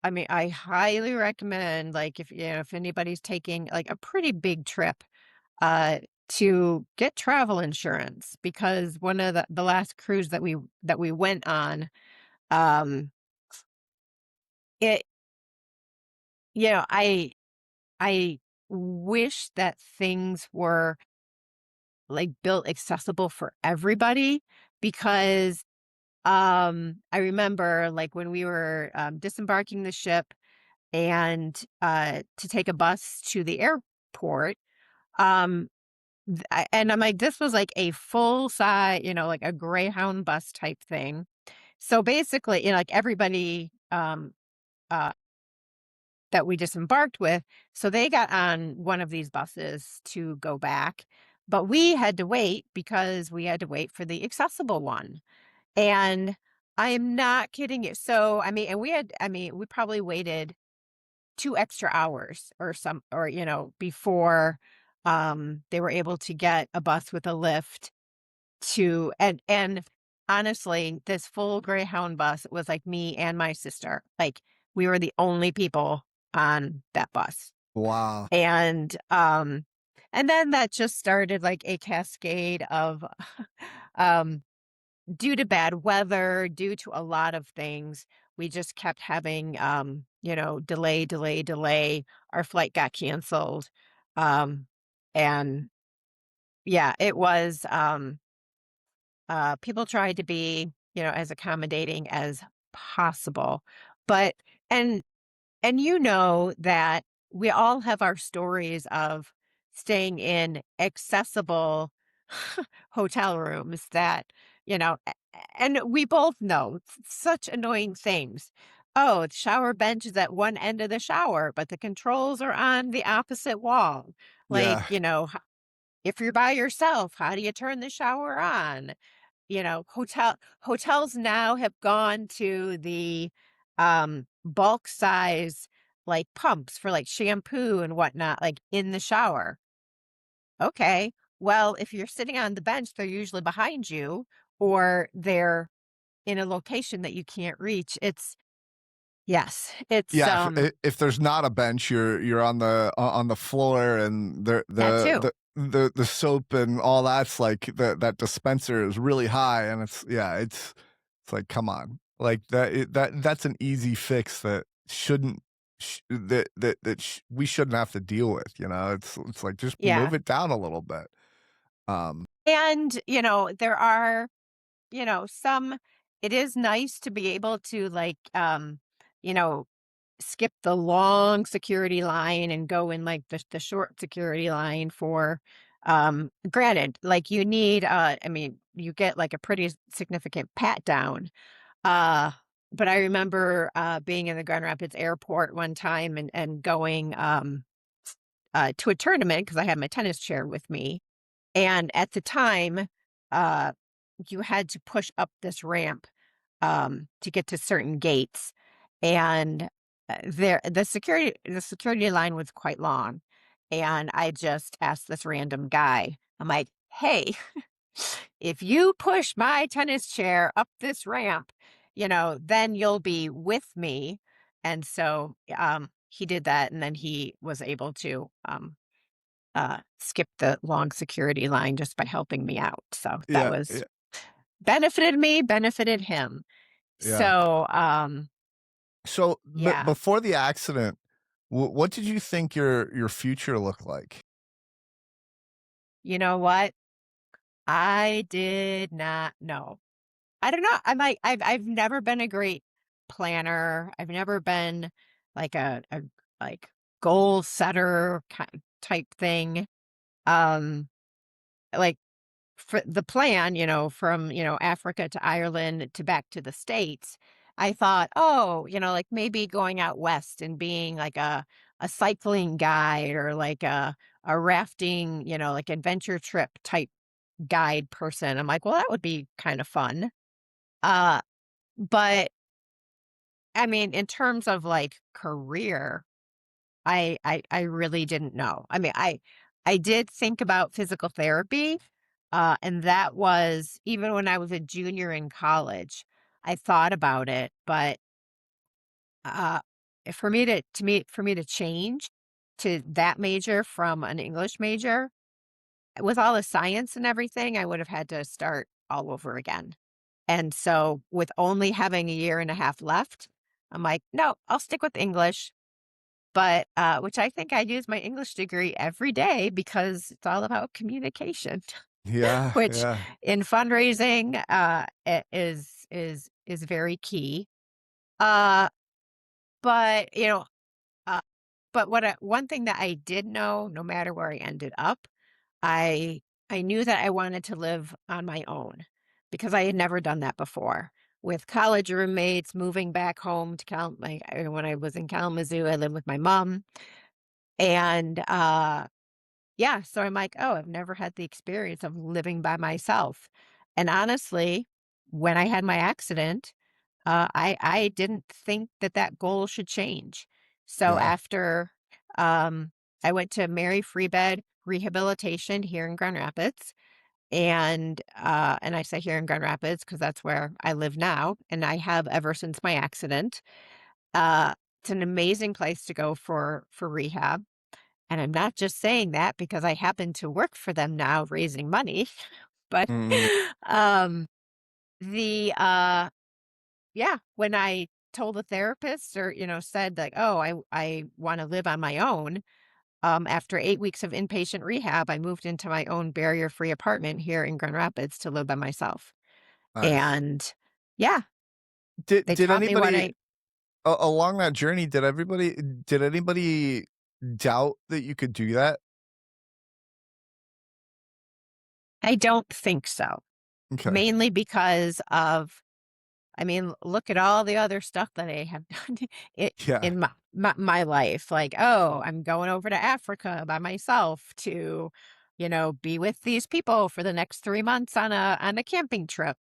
I mean, I highly recommend like if anybody's taking like a pretty big trip uh to get travel insurance because one of the last cruise that we went on, um it I wish that things were, like, built accessible for everybody because, I remember, like, when we were, disembarking the ship and, to take a bus to the airport, um, and I'm like, this was like a full size, like a Greyhound bus type thing. So, basically, like, everybody, uh that we disembarked with. So they got on one of these buses to go back, but we had to wait because we had to wait for the accessible one. And I am not kidding you. So, we probably waited 2 extra hours before they were able to get a bus with a lift and honestly, this full Greyhound bus was like me and my sister. Like we were the only people on that bus. Wow. And then that just started like a cascade of um due to bad weather, due to a lot of things, we just kept having delay, delay, delay. Our flight got canceled. Um and yeah, it was people tried to be, as accommodating as possible. But and that we all have our stories of staying in accessible hotel rooms that, and we both know such annoying things. Oh, the shower bench is at one end of the shower, but the controls are on the opposite wall. Like, Yeah. if you're by yourself, how do you turn the shower on? Hotels now have gone to the bulk size like pumps for like shampoo and whatnot, like in the shower. Okay. Well, if you're sitting on the bench, they're usually behind you or they're in a location that you can't reach. Yes, it's Yeah, if there's not a bench, you're on the floor, and that too. the soap and all that's like that dispenser is really high, and it's like, come on. Like, that's an easy fix that shouldn't we shouldn't have to deal with, you know? It's like, just move Yeah. it down a little bit. Um, And, there are some it is nice to be able to like you know skip the long security line and go in like the short security line for granted like you need you get like a pretty significant pat down Uh, but I remember, being in the Grand Rapids airport one time and going, to a tournament because I had my tennis chair with me, and at the time, uh, you had to push up this ramp, to get to certain gates, and, the security line was quite long, and I just asked this random guy, I'm like, "Hey, if you push my tennis chair up this ramp, then you'll be with me." And so, he did that, and then he was able to, skip the long security line just by helping me out. So that Yeah, was yeah, benefited me, benefited him. yeah. So, So, yeah, before the accident, what did you think your future looked like? you know what? I did not know. I don't know. I've never been a great planner. I've never been like a like goal setter type thing. Um, like for the plan, from, Africa to Ireland to back to the States, I thought, oh, like maybe going out west and being like a cycling guide or like a rafting, like adventure trip type guide person. I'm like, well, that would be kind of fun. Uh, but I mean, in terms of like career, I really didn't know. I mean, I did think about physical therapy, and that was even when I was a junior in college, I thought about it, but uh, for me to change to that major from an English major with all the science and everything, I would have had to start all over again. And so, with only having a year and a half left, I'm like, no, I'll stick with English. But, which I think I use my English degree every day because it's all about communication, Yeah, which yeah, in fundraising, is very key. Uh, but, uh, but one thing that I did know, no matter where I ended up, I I knew that I wanted to live on my own because I had never done that before. With college roommates, moving back home to when I was in Kalamazoo, I lived with my mom, and, yeah, so I'm like, "Oh, I've never had the experience of living by myself." And honestly, when I had my accident, I didn't think that that goal should change. So yeah. after, um, I went to Mary Free Bed Rehabilitation here in Grand Rapids, and I say here in Grand Rapids because that's where I live now, and I have ever since my accident. It's an amazing place to go for rehab. And I'm not just saying that because I happen to work for them now raising money, but, Mm, um, the, yeah, when I told the therapist or, said like, "Oh, I wanna live on my own," after 8 weeks of inpatient rehab, I moved into my own barrier-free apartment here in Grand Rapids to live by myself. nice. And, yeah, they Did taught me what anybody I along that journey, did anybody doubt that you could do that? I don't think so, Okay. mainly because of I mean, look at all the other stuff that I have done Yeah, in my life. Like, oh, I'm going over to Africa by myself to, be with these people for the next 3 months on a camping trip.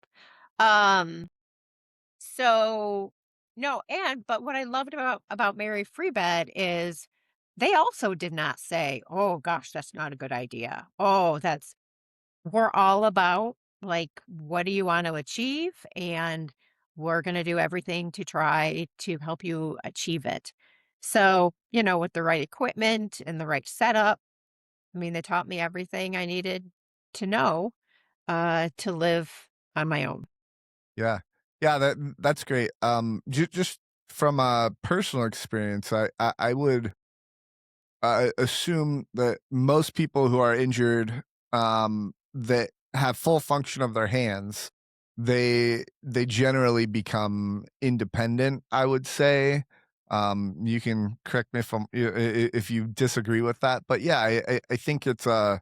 Um, so no, but what I loved about Mary Free Bed is they also did not say, "Oh gosh, that's not a good idea. Oh, that's we're all about, like, what do you want to achieve? And we're going to do everything to try to help you achieve it." So, with the right equipment and the right setup, I mean, they taught me everything I needed to know to live on my own. yeah. Yeah, that's great. Just from a personal experience, I would assume that most people who are injured, that have full function of their hands, they generally become independent, I would say. You can correct me if you disagree with that, but yeah, I think it's a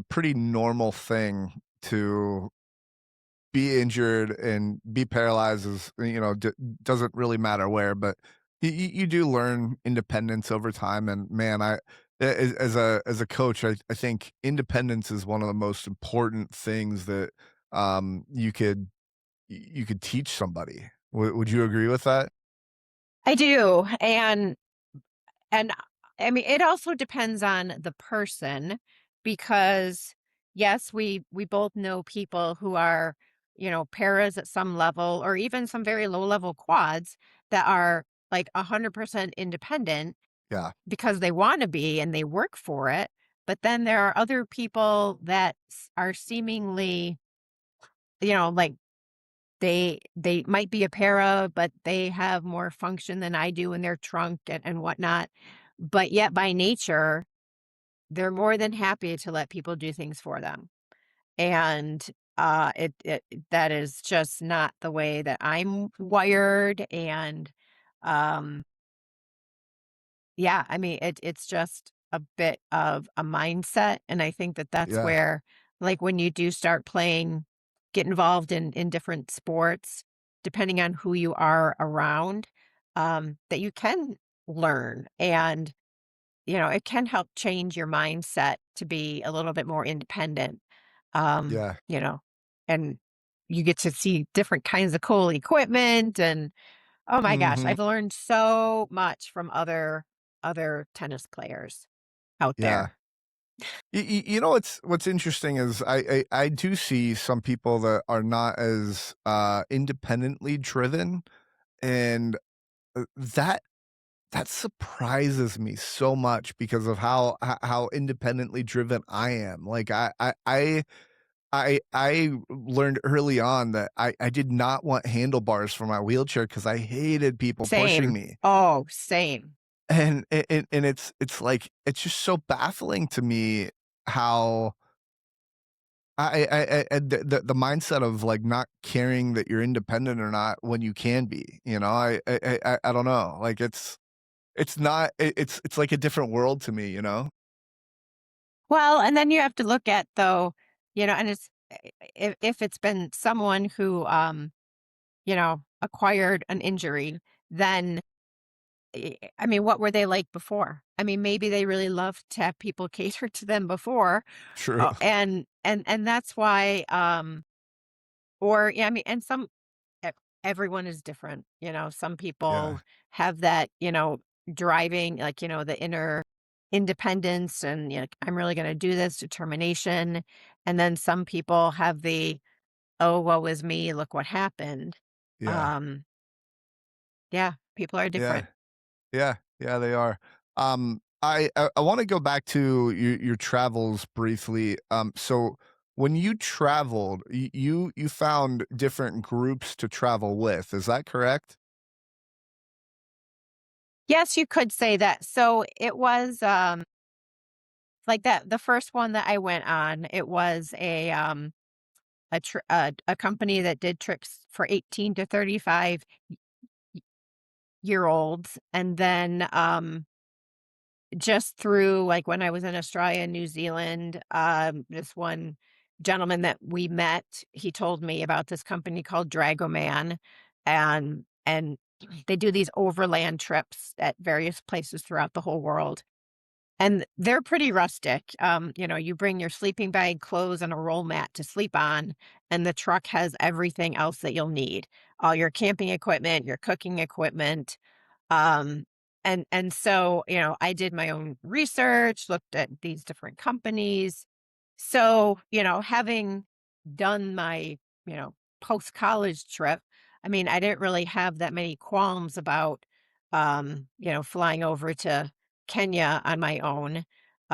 pretty normal thing to be injured and be paralyzed is, doesn't really matter where, but you do learn independence over time. And man, as a coach, I think independence is one of the most important things that you could teach somebody. Would you agree with that? I do, and I mean, it also depends on the person because yes, we both know people who are, paras at some level or even some very low level quads that are like 100% independent Yeah, because they want to be and they work for it. But then there are other people that are seemingly, like they might be a para, but they have more function than I do in their trunk and whatnot. But yet by nature, they're more than happy to let people do things for them. And it that is just not the way that I'm wired. And um yeah, I mean it's just a bit of a mindset. And I think that that's yeah, where, like, when you do start playing, get involved in different sports, depending on who you are around, that you can learn. And it can help change your mindset to be a little bit more independent. Um, yeah. you know, and you get to see different kinds of cool equipment. And oh my gosh, Mhm. I've learned so much from other tennis players out Yeah. there. You know what's interesting is I do see some people that are not as, independently driven, and, that surprises me so much because of how independently driven I am. Like, I learned early on that I did not want handlebars for my wheelchair because I hated people pushing Same. me. Oh, same. And it's like it's just so baffling to me how the mindset of, like, not caring that you're independent or not when you can be, I don't know, like, it's not it's like a different world to me, you know? Well, and then you have to look at, though, and it's if it's been someone who acquired an injury, then I mean, what were they like before? I mean, maybe they really loved to have people cater to them before, True. and that's why, or yeah, I mean, and e everyone is different. Some Yeah, people have that, driving, like, the inner independence and, I'm really gonna do this, determination. And then some people have the, "Oh, woe is me, look what happened." yeah, Um, yeah, people are yeah, different. yeah, yeah, they are. I wanna go back to your travels briefly. So when you traveled, you found different groups to travel with, is that correct? Yes, you could say that. So it was, like that the first one that I went on, it was a company that did trips for 18 to 35 year olds. And then just through, like, when I was in Australia and New Zealand, this one gentleman that we met, he told me about this company called Dragoman. And they do these overland trips at various places throughout the whole world. And they're pretty rustic. You bring your sleeping bag, clothes, and a roll mat to sleep on, and the truck has everything else that you'll need. All your camping equipment, your cooking equipment. And so, I did my own research, looked at these different companies. So, having done my, post-college trip, I mean, I didn't really have that many qualms about, flying over to Kenya on my own,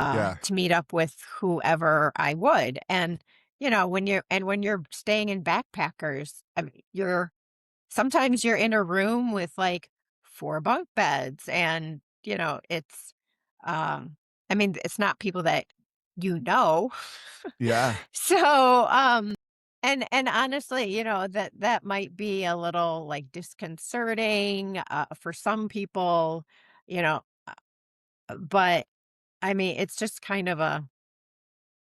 Yeah, to meet up with whoever I would. And, when you're staying in backpackers, I mean, sometimes you're in a room with, like, 4 bunk beds and, um I mean, it's not people that you know. yeah, So, and honestly, that might be a little, like, disconcerting, for some people, you know, but, I mean, it's just kind of a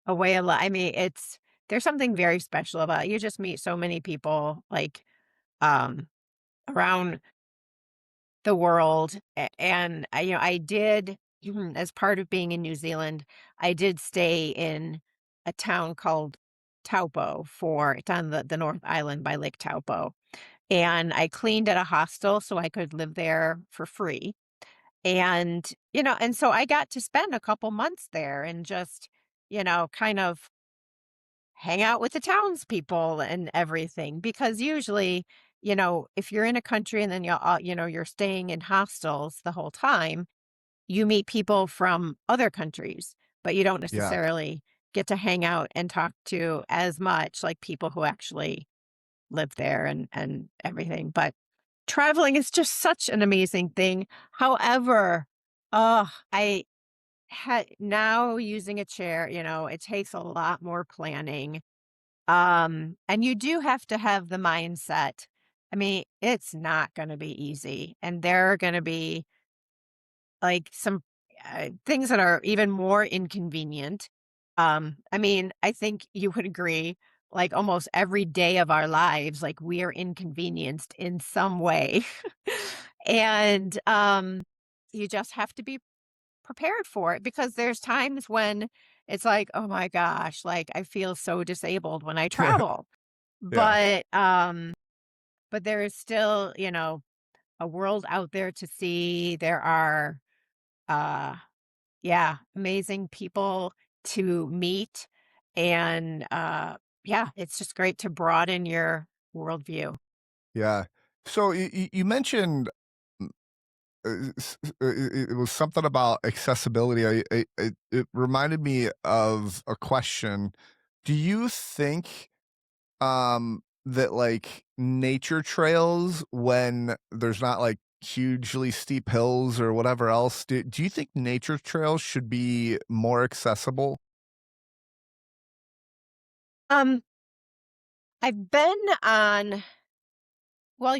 way of I mean, there's something very special about it. You just meet so many people, like, um, around the world, and I did as part of being in New Zealand, I did stay in a town called Taupo for it's on the North Island by Lake Taupo, and I cleaned at a hostel so I could live there for free, and so I got to spend a couple months there and just, kind of hang out with the townspeople and everything because usually, if you're in a country and then you're staying in hostels the whole time, you meet people from other countries, but you don't Yeah. necessarily get to hang out and talk to as much like people who actually live there and everything. But traveling is just such an amazing thing. However, I had now using a chair, it takes a lot more planning, and you do have to have the mindset. I mean, it's not gonna be easy, and there are gonna be, like, some, things that are even more inconvenient. I mean, I think you would agree, like, almost every day of our lives, like, we are inconvenienced in some way. And, you just have to be prepared for it because there's times when it's like, "Oh my gosh," like, I feel so disabled when I travel. Yeah. But there is still, a world out there to see. There are, uh, yeah, amazing people to meet. And yeah, it's just great to broaden your worldview. Yeah. So you mentioned it was something about accessibility. It reminded me of a question. Do you think that like nature trails when there's not like hugely steep hills or whatever else, do you think nature trails should be more accessible? Um, I've been on, well,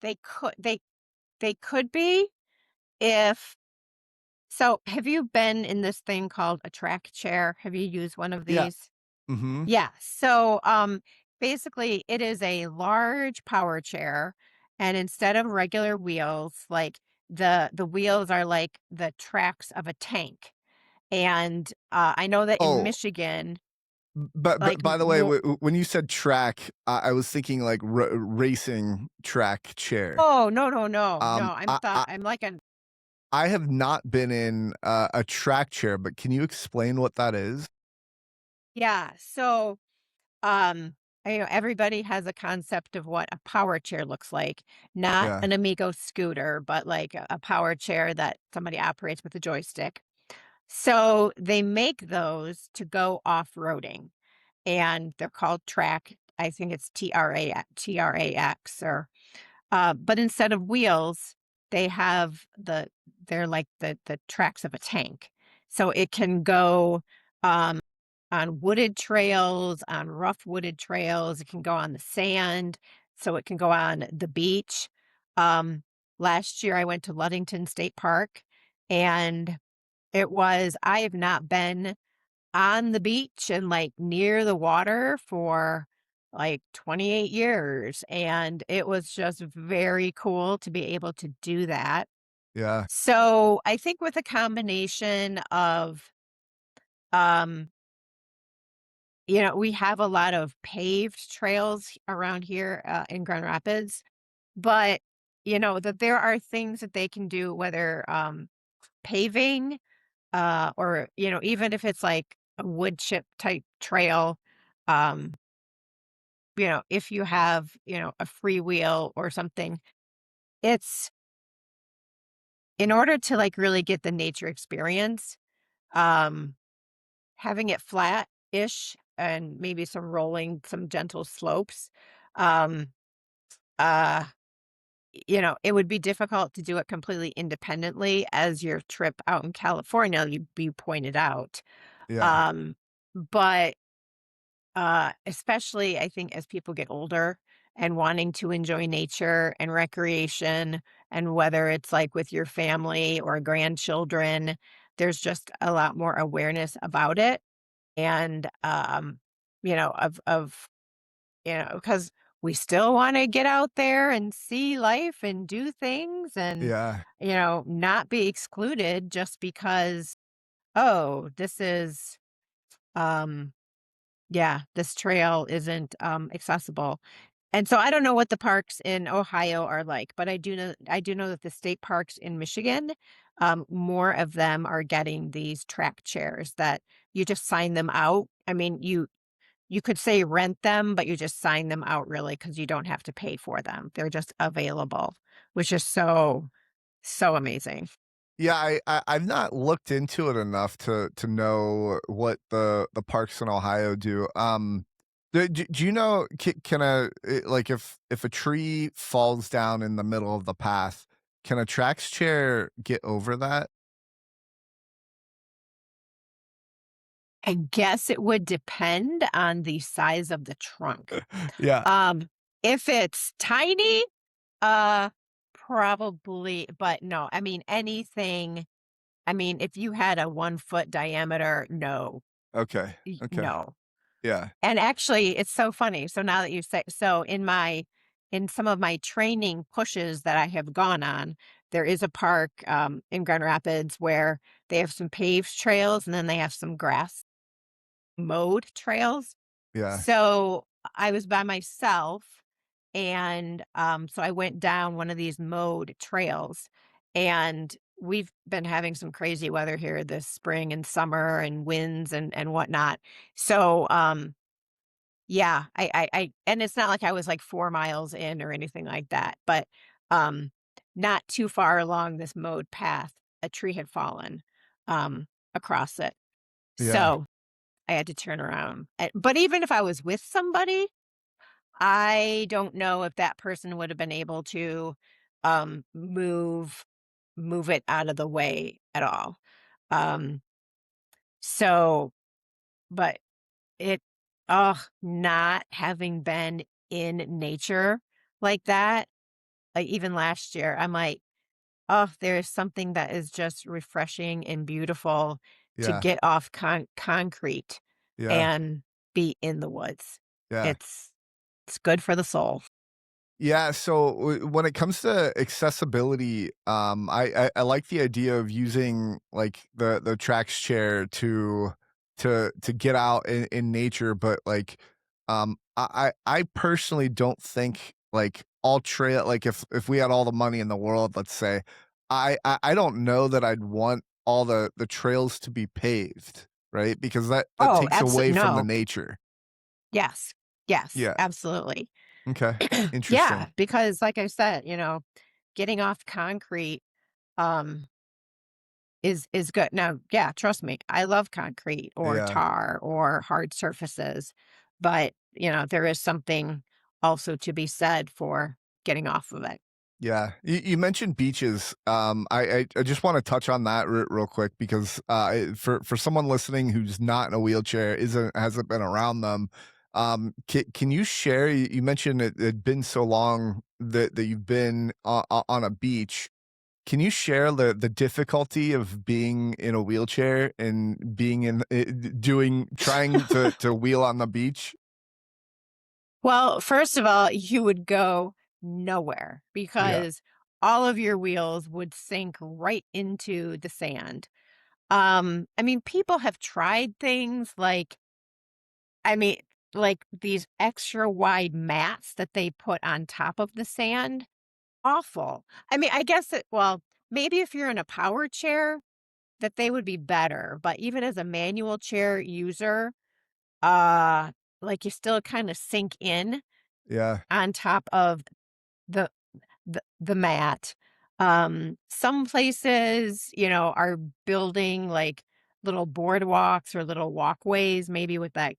they could be if so. Have you been in this thing called a track chair? Have you used one of Yeah. these? Mhm. Yeah. So, basically, it is a large power chair, and instead of regular wheels, like the wheels are like the tracks of a tank. And I know that in Oh, Michigan, but like by the way, more. when you said track, I was thinking like racing track chair. Oh, no, no, no, no. Um, I, I I'm like an I have not been in a track chair, but can you explain what that is? yeah. So, everybody has a concept of what a power chair looks like, not Yeah. an Amigo scooter, but like a power chair that somebody operates with a joystick. So they make those to go off-roading, and they're called track. I think it's TRAX, or but instead of wheels, they have they're like the tracks of a tank. So it can go um on wooded trails, on rough wooded trails, it can go on the sand, so it can go on the beach. Um Last year I went to Ludington State Park, and I have not been on the beach and, like, near the water for, like, 28 years, and it was just very cool to be able to do that. Yeah. So, I think with a combination of, um, we have a lot of paved trails around here, in Grand Rapids, but, that there are things that they can do, whether, paving, or, even if it's like a wood chip type trail, um, if you have, a free wheel or something, it's in order to like really get the nature experience, um, having it flat ish and maybe some rolling, some gentle slopes, um, uh, it would be difficult to do it completely independently as your trip out in California, you pointed out. Yeah. Um, but especially I think as people get older and wanting to enjoy nature and recreation, and whether it's like with your family or grandchildren, there's just a lot more awareness about it. and, because we still wanna get out there and see life and do things and, Yeah. not be excluded just because, "Oh, this is, um yeah, this trail isn't, accessible." And so I don't know what the parks in Ohio are like, but I do know that the state parks in Michigan, more of them are getting these track chairs that you just sign them out. I mean, you could say rent them, but you just sign them out really because you don't have to pay for them. They're just available, which is so, so amazing. Yeah, I've not looked into it enough to know what the parks in Ohio do. Do you know, can like, if a tree falls down in the middle of the path, can a tracks chair get over that? I guess it would depend on the size of the trunk. Yeah, Um, if it's tiny, uh, probably, but no, I mean, if you had a 1-foot diameter, no, okay, okay, no. yeah, And actually, it's so funny. So now that you say, so in some of my training pushes that I have gone on, there is a park, in Grand Rapids where they have some paved trails and then they have some grass mowed trails. yeah, So I was by myself and so I went down one of these mowed trails and we've been having some crazy weather here this spring and summer and winds and whatnot. So yeah, I and it's not like I was like 4 miles in or anything like that, but um not too far along this mowed path, a tree had fallen across it. yeah, So I had to turn around. But even if I was with somebody, I don't know if that person would have been able to move it out of the way at all. Um so but it not having been in nature like that, like even last year, I'm like, oh, there is something that is just refreshing and beautiful to yeah, get off concrete yeah, and be in the woods. yeah. It's it's good for the soul. Yeah, so when it comes to accessibility, I like the idea of using like the tracks chair to get out in nature, but like I personally don't think like all trail like if we had all the money in the world, let's say, I don't know that I'd want all the trails to be paved, right? Because that Oh, takes away absolutely from the no. nature. Yes. Yes, Yeah. absolutely. Okay. Yeah, Interesting. because like I said, getting off concrete um is good. Now, yeah, trust me, I love concrete or Yeah. tar or hard surfaces, but there is something also to be said for getting off of it. Yeah, you mentioned beaches. I just want to touch on that real quick because for someone listening who's not in a wheelchair, hasn't been around them, can you share? You mentioned it had been so long that you've been on a beach. Can you share the difficulty of being in a wheelchair and being in doing trying to wheel on the beach? Well, first of all, you would go nowhere Yeah, because all of your wheels would sink right into the sand. I mean, people have tried things like, I mean, like these extra wide mats that they put on top of the sand. Awful. I mean, I guess well, maybe if you're in a power chair, that they would be better, but even as a manual chair user, uh, like you still kind of sink in yeah, on top of the the mat. Some places, are building like little boardwalks or little walkways, maybe with that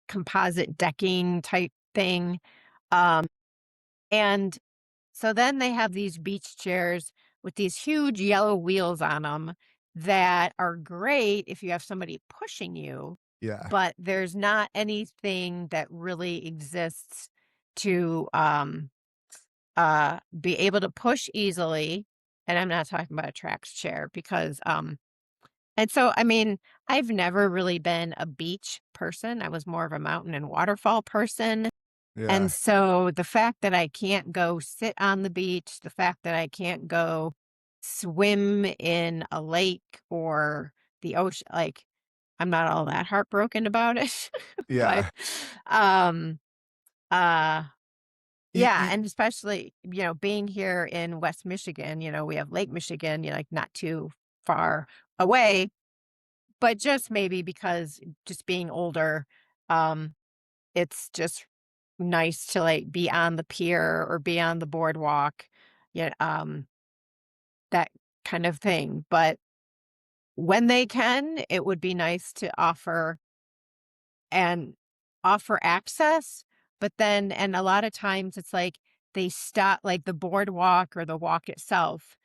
composite decking type thing. Um, and so then they have these beach chairs with these huge yellow wheels on them that are great if you have somebody pushing you, yeah, but there's not anything that really exists to be able to push easily. And I'm not talking about a tracks chair because And so, I mean, I've never really been a beach person. I was more of a mountain and waterfall person. And Yeah, so the fact that I can't go sit on the beach, the fact that I can't go swim in a lake or the ocean, like, I'm not all that heartbroken about it. But yeah. um uh Y yeah, y and especially, being here in West Michigan, we have Lake Michigan, like not too far away, but just maybe because just being older, um, it's just nice to like be on the pier or be on the boardwalk, yeah, that kind of thing. But when they can, it would be nice to and offer access. But then, and a lot of times it's like they stop, like the boardwalk or the walk itself.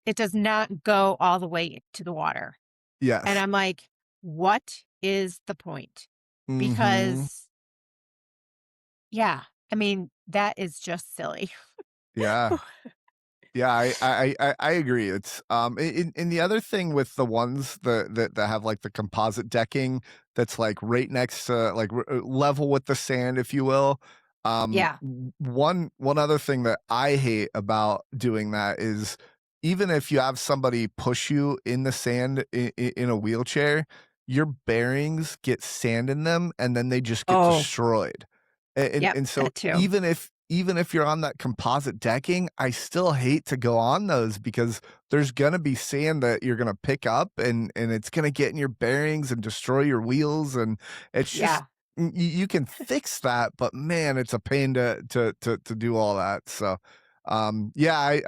It does not go all the way to the water. And yes. I'm like, "What is the point?" Mhm. Because yeah, I mean, that is just silly. Yeah. Yeah, I agree. It's and the other thing with the ones that have like the composite decking that's like right next to like level with the sand, if you will. Yeah. One other thing that I hate about doing that is even if you have somebody push you in the sand in a wheelchair, your bearings get sand in them and then they just get Oh, destroyed. yep, And so that too. even if you're on that composite decking, I still hate to go on those because there's gonna be sand that you're gonna pick up and it's gonna get in your bearings and destroy your wheels, and it's just Yeah. you can fix that, but man, it's a pain to do all that. So, yeah,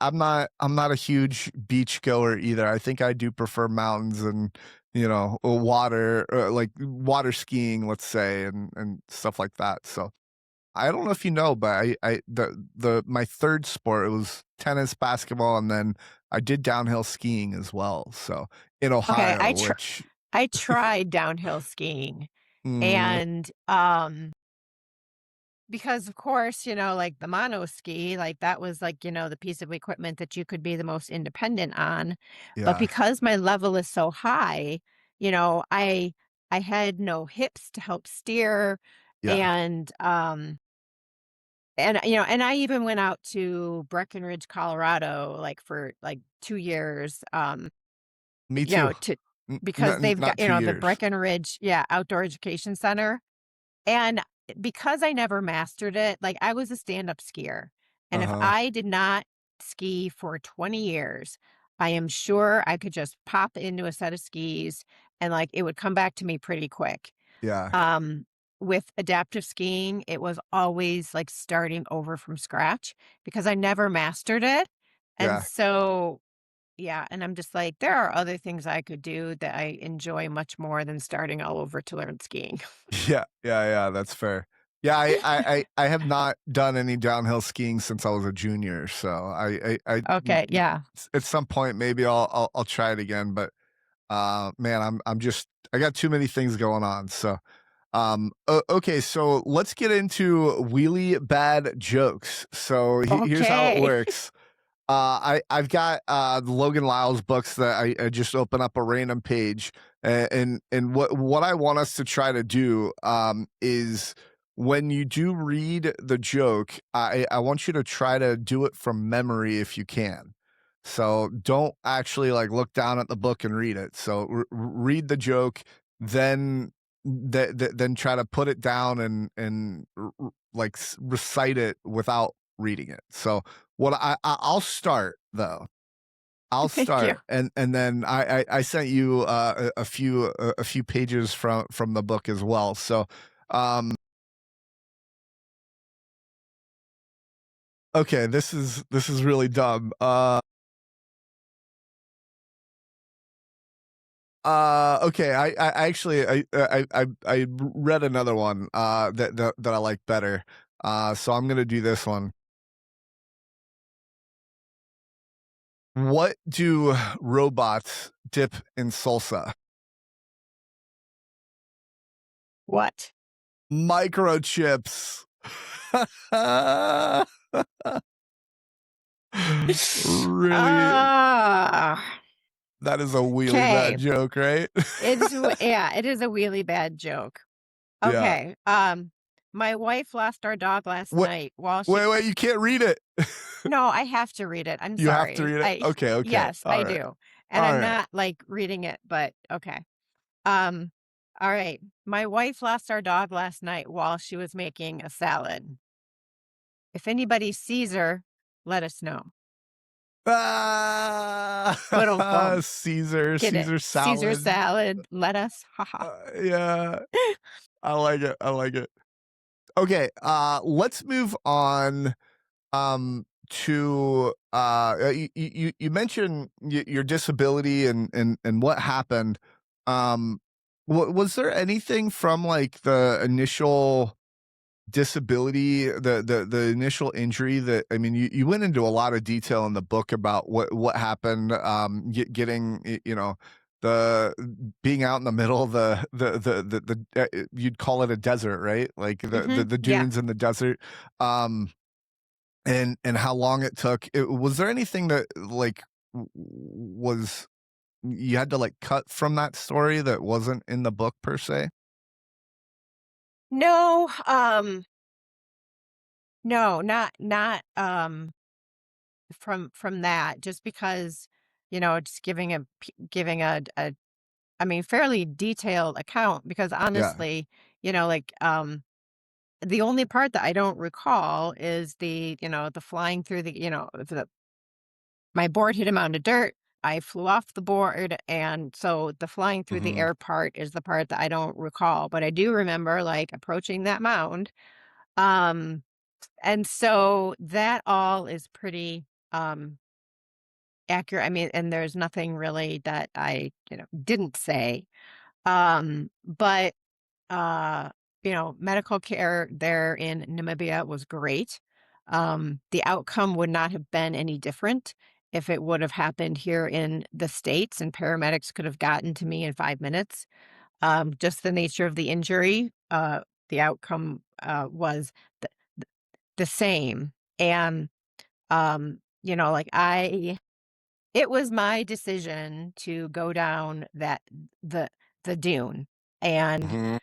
I'm not a huge beach goer either. I think I do prefer mountains and water, like water skiing, let's say, and stuff like that. So I don't know if you know, but the my 3rd sport, it was tennis, basketball, and then I did downhill skiing as well, so in Okay, Ohio, which I tried downhill skiing, mm, and, because of course, like the mono ski, like that was like, the piece of equipment that you could be the most independent on. But yeah, because my level is so high, you know, I I had no hips to help steer, yeah, and I even went out to Breckenridge, Colorado, like for like 2 years, me too. to N because n they've got, not 2 the years. Breckenridge, yeah, Outdoor Education Center. And because I never mastered it, like I was a stand-up skier. And if Uh-huh, I did not ski for 20 years, I am sure I could just pop into a set of skis and like it would come back to me pretty quick. yeah, Um, with adaptive skiing, it was always like starting over from scratch because I never mastered it. And yeah. so, yeah, and I'm just like, there are other things I could do that I enjoy much more than starting all over to learn skiing. Yeah, yeah, that's fair. Yeah, I have not done any downhill skiing since I was a junior, so Okay, yeah. at some point, maybe I'll try it again, but, man, I'm just I got too many things going on, so, o okay, so let's get into really bad jokes. So here's how it Okay. works. I've got Logan Lyle's books that I just open up a random page, and what I want us to try to do is when you do read the joke, I want you to try to do it from memory if you can. So don't actually like look down at the book and read it. So read the joke, then then try to put it down and like recite it without reading it. So what I'll start though. I'll Thank you. start, and then I sent you a few pages from the book as well. So, okay, this is really dumb. Okay, I actually I read another one that I like better. So I'm gonna do this one. What do robots dip in salsa? What? Microchips. Really Ah. That is a really bad Okay. joke, right? Yeah, it is a really bad joke. Yeah. Okay, my wife lost our dog last Wait, night while she wait, you can't read it. No, I have to read it, I'm You have to sorry. read it? Okay, okay. Yes, I Alright. do, and I'm Alright. not, like, reading it, but okay. Um, alright. My wife lost our dog last night while she was making a salad. If anybody sees her, let us know. Ah! Ba-dum-bum. Get it? Caesar Caesar salad. salad, lettuce, haha. Yeah. I like it, I like it. Okay, let's move on, to, you mentioned your disability and what happened. Was there anything from, like, the initial disability, the initial injury that I mean, you went into a lot of detail in the book about what happened, getting, the being out in the middle of you'd call it a desert, right? Like, Mhm, the yeah. dunes in the desert, um, and how long it took. Was there anything that, like, was you had to, like, cut from that story that wasn't in the book per se? No, no, not from that, just because, just giving a I mean, fairly detailed account because Yeah. honestly, like, the only part that I don't recall is the flying through the my board hit a mound of dirt. I flew off the board, and so the flying through the Mhm. air part is the part that I don't recall, but I do remember, like, approaching that mound. Um, and so that all is pretty, accurate. I mean, and there's nothing really that I, didn't say. But medical care there in Namibia was great. The outcome would not have been any different if it would have happened here in the States, and paramedics could have gotten to me in 5 minutes. Just the nature of the injury, the outcome was the, the same. And, like it was my decision to go down the, the dune. And Mhm.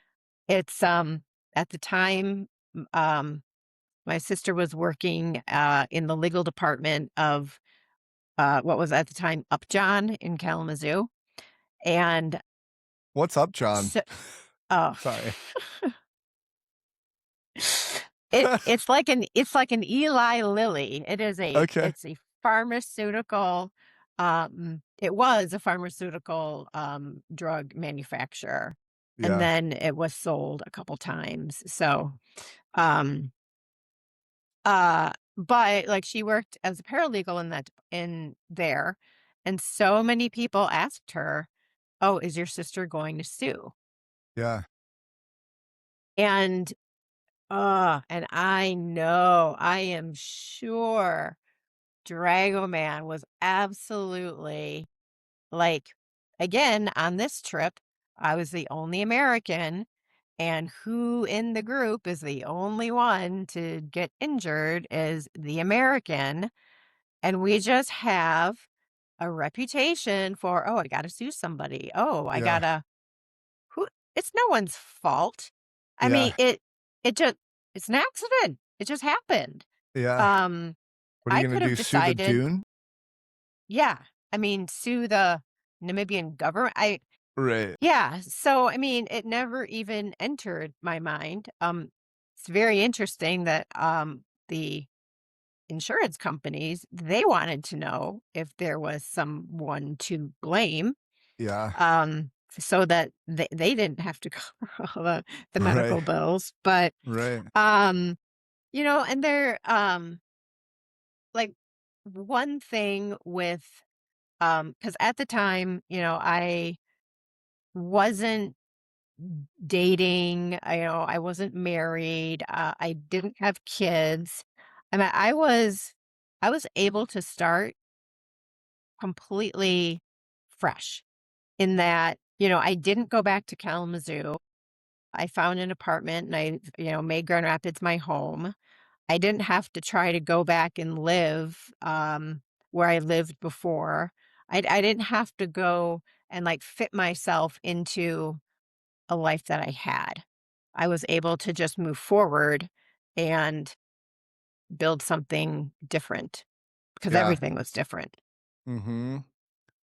it's, at the time, my sister was working, in the legal department of, what was at the time Upjohn in Kalamazoo, and What's up, John? so oh, Sorry. it's like an Eli Lilly. Okay. It's a pharmaceutical, it was a pharmaceutical, drug manufacturer, and Yeah. then it was sold a couple times, so, um but, like, she worked as a paralegal in there, and so many people asked her, "Oh, is your sister going to sue?" Yeah. And, and I know, I am sure Dragoman was absolutely like, again, on this trip, I was the only American, and who in the group is the only one to get injured is the American. And we just have a reputation for, "Oh, I gotta sue somebody. Oh, I Yeah. gotta" who it's no one's fault. I mean, Yeah. it just it's an accident. It just happened. Yeah. Um, What are you I gonna could have do, sue the decided, dune? yeah, I mean, sue the Namibian government. Right. Yeah, so, I mean, it never even entered my mind. It's very interesting that, the insurance companies, they wanted to know if there was someone to blame, Yeah. so that they didn't have to cover all the Right. medical bills. But, Right. um, and they're, like, one thing with, because at the time, I wasn't dating, I wasn't married, I didn't have kids. I mean, I was able to start completely fresh in that, I didn't go back to Kalamazoo. I found an apartment and I, made Grand Rapids my home. I didn't have to try to go back and live, where I lived before. I didn't have to go and, like, fit myself into a life that I had. I was able to just move forward and build something different because Yeah. everything was different. Mhm.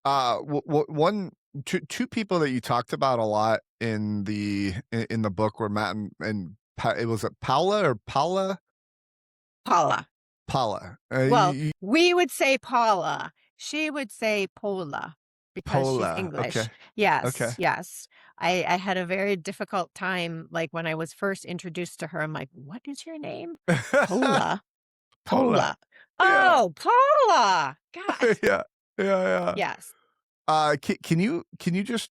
One, two people that you talked about a lot in the book were Matt it was it Paula or Paula? Paula. Paula. Well, we would say Paula. She would say Paula because she's Paula. English. Okay. Yes, Okay. yes. I had a very difficult time, like, when I was first introduced to her, I'm like, "What is your name?" "Paula." Paula. "Paula." Yeah. "Oh, Paula." God. Yeah. Yeah, yeah. Yes. Can you just,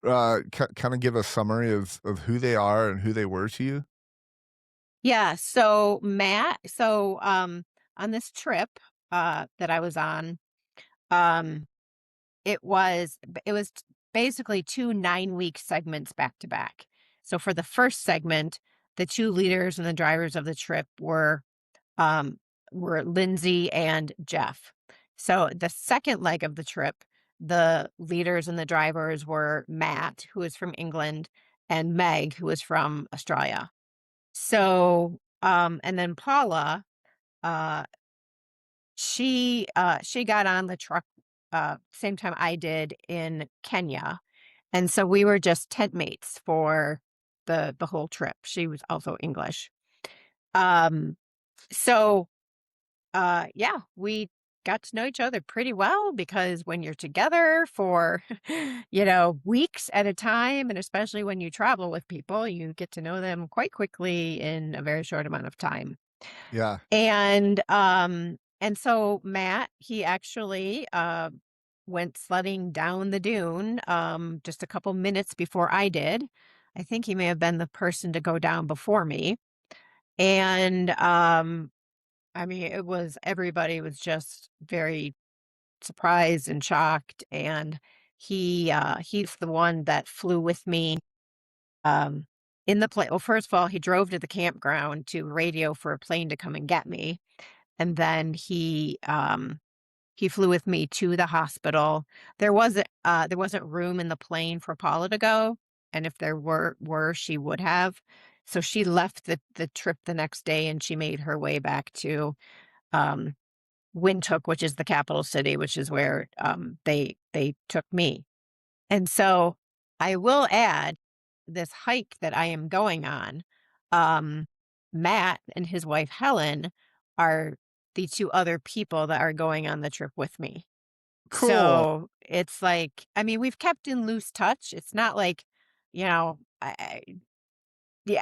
kinda give a summary of who they are and who they were to you? Yeah, on this trip, that I was on, um it was basically 2 9-week segments back to back. So for the first segment, the 2 leaders and the drivers of the trip um, were Lindsay and Jeff. So the second leg of the trip, the leaders and the drivers were Matt, who is from England, and Meg, who is from Australia. So, and then Paula, uh, she got on the truck, same time I did in Kenya, and so we were just tent mates for the whole trip. She was also English. Um, so, yeah, we got to know each other pretty well because when you're together for, weeks at a time, and especially when you travel with people, you get to know them quite quickly in a very short amount of time. Yeah. And so Matt, he actually, went sledding down the dune, just a couple minutes before I did. I think he may have been the person to go down before me. And, I mean, everybody was just very surprised and shocked, and he's the one that flew with me, um, in the plane. Well, first of all, he drove to the campground to radio for a plane to come and get me. And then he flew with me to the hospital. There wasn't room in the plane for Paula to go, and if there were, she would have. So she left the trip the next day, and she made her way back to, um, Windhoek, which is the capital city, which is where, they took me. And so I will add this hike that I am going on. Um, Matt and his wife Helen are the 2 other people that are going on the trip with me. Cool. So it's like, I mean, we've kept in loose touch. It's not like, yeah.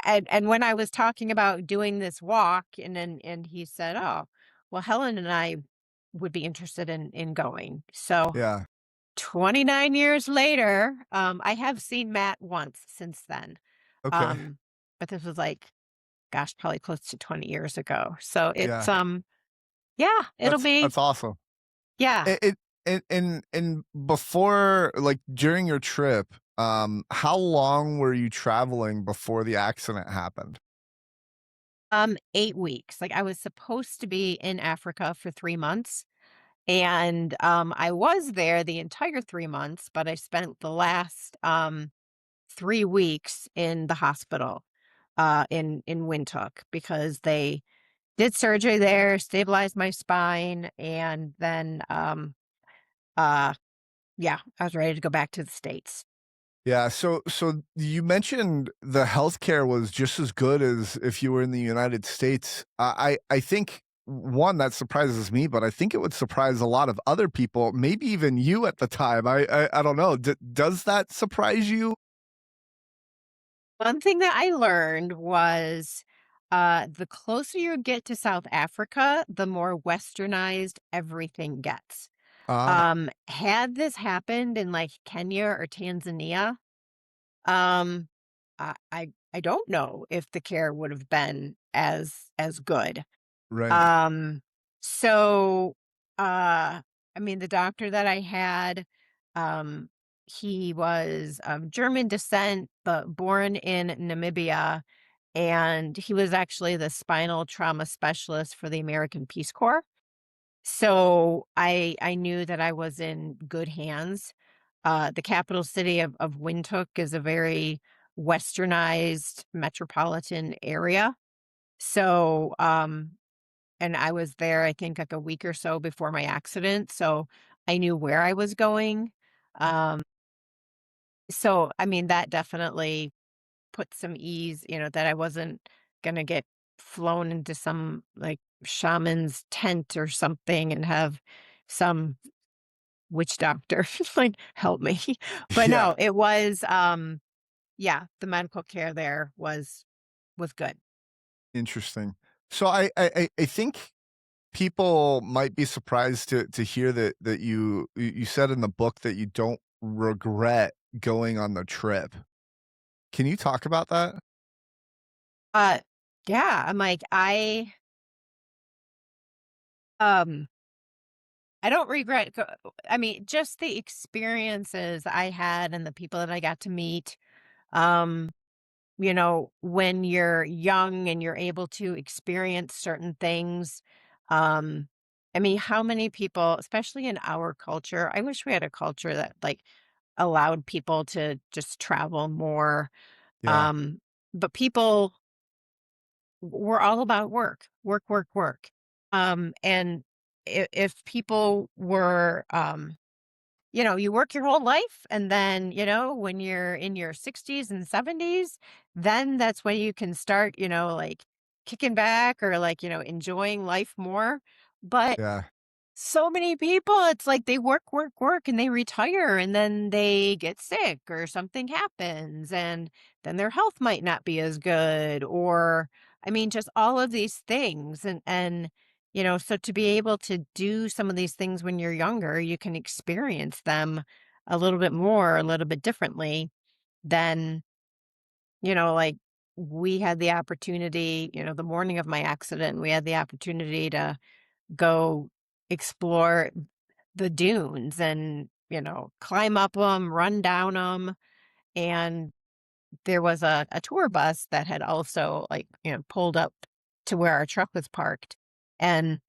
And when I was talking about doing this walk, and he said, "Oh, well, Helen and I would be interested in going." So Yeah. 29 years later, I have seen Matt once since then. Okay. Um, but this was like, gosh, probably close to 20 years ago. So Yeah. yeah, it'll be, That's awesome. yeah. And before, like, during your trip, how long were you traveling before the accident happened? 8 weeks. Like, I was supposed to be in Africa for 3 months, and, I was there the entire 3 months, but I spent the last, 3 weeks in the hospital, in Windhoek because they did surgery there, stabilized my spine, and then, uh, yeah, I was ready to go back to the States. Yeah, so you mentioned the healthcare was just as good as if you were in the United States. I think, one, that surprises me, but I think it would surprise a lot of other people, maybe even you at the time. I don't know. Does that surprise you? One thing that I learned was, the closer you get to South Africa, the more westernized everything gets. Ah, Had this happened in, like, Kenya or Tanzania, um, I don't know if the care would have been as good. right. Um, so, I mean, the doctor that I had, um, he was of German descent, but born in Namibia, and he was actually the spinal trauma specialist for the American Peace Corps. So I knew that I was in good hands. The capital city of Windhoek is a very westernized metropolitan area. So, and I was there, I think, like a week or so before my accident. So I knew where I was going. Um, so I mean, that definitely put some ease, that I wasn't gonna get flown into some like shaman's tent or something and have some witch doctor like help me. But Yeah, no, it was yeah, the medical care there was good. interesting. So I think people might be surprised to hear that you said in the book that you don't regret going on the trip. Can you talk about that? Uh yeah, I'm like um I don't regret I mean, just the experiences I had and the people that I got to meet. Um when you're young and you're able to experience certain things. Um, I mean, how many people, especially in our culture, I wish we had a culture that like allowed people to just travel more. Yeah, Um, but people were all about work, work, work, work. And if people were, you work your whole life and then, when you're in your 60s and 70s, then that's when you can start, like kicking back or like, enjoying life more. But yeah, so many people, it's like they work, work, work, and they retire and then they get sick or something happens and then their health might not be as good or I mean just all of these things and so to be able to do some of these things when you're younger, you can experience them a little bit more, a little bit differently than, like we had the opportunity, the morning of my accident, we had the opportunity to go explore the dunes and, climb up them, run down them. And there was a tour bus that had also like, pulled up to where our truck was parked. And,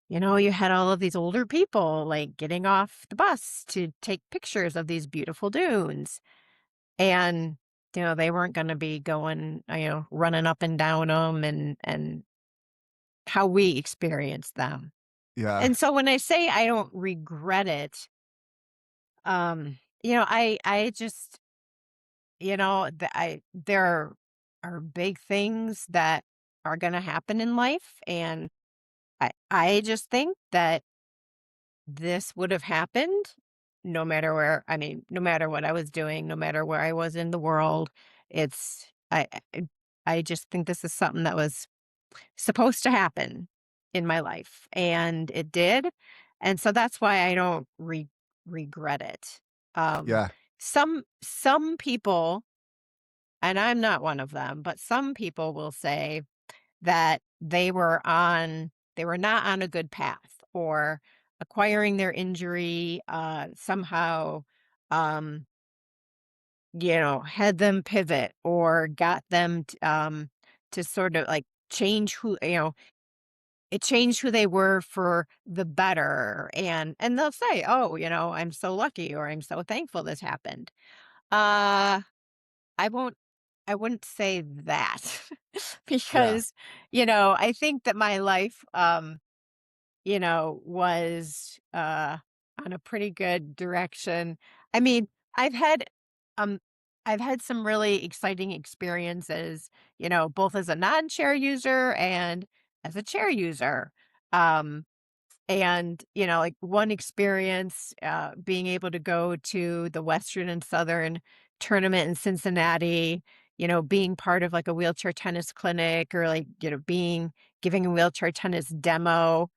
you had all of these older people like getting off the bus to take pictures of these beautiful dunes. And, they weren't going to be going, running up and down them and how we experienced them. yeah, And so when I say I don't regret it, I just, there are big things that are going to happen in life and I just think that this would have happened no matter where, I mean, no matter what I was doing, no matter where I was in the world. It's I just think this is something that was supposed to happen in my life, and it did, and so that's why I don't regret it. Um, yeah, some people, and I'm not one of them, but some people will say that they were not on a good path, or acquiring their injury, somehow, um, had them pivot or got them to sort of like change who, it changed who they were for the better, and they'll say, "Oh, I'm so lucky," or "I'm so thankful this happened." Uh, I won't I wouldn't say that yeah, because, I think that my life, was, on a pretty good direction. I mean, I've had, um I've had some really exciting experiences, both as a non-chair user and as a chair user. Um, and, like one experience, being able to go to the Western and Southern tournament in Cincinnati, being part of like a wheelchair tennis clinic or like, giving a wheelchair tennis demo.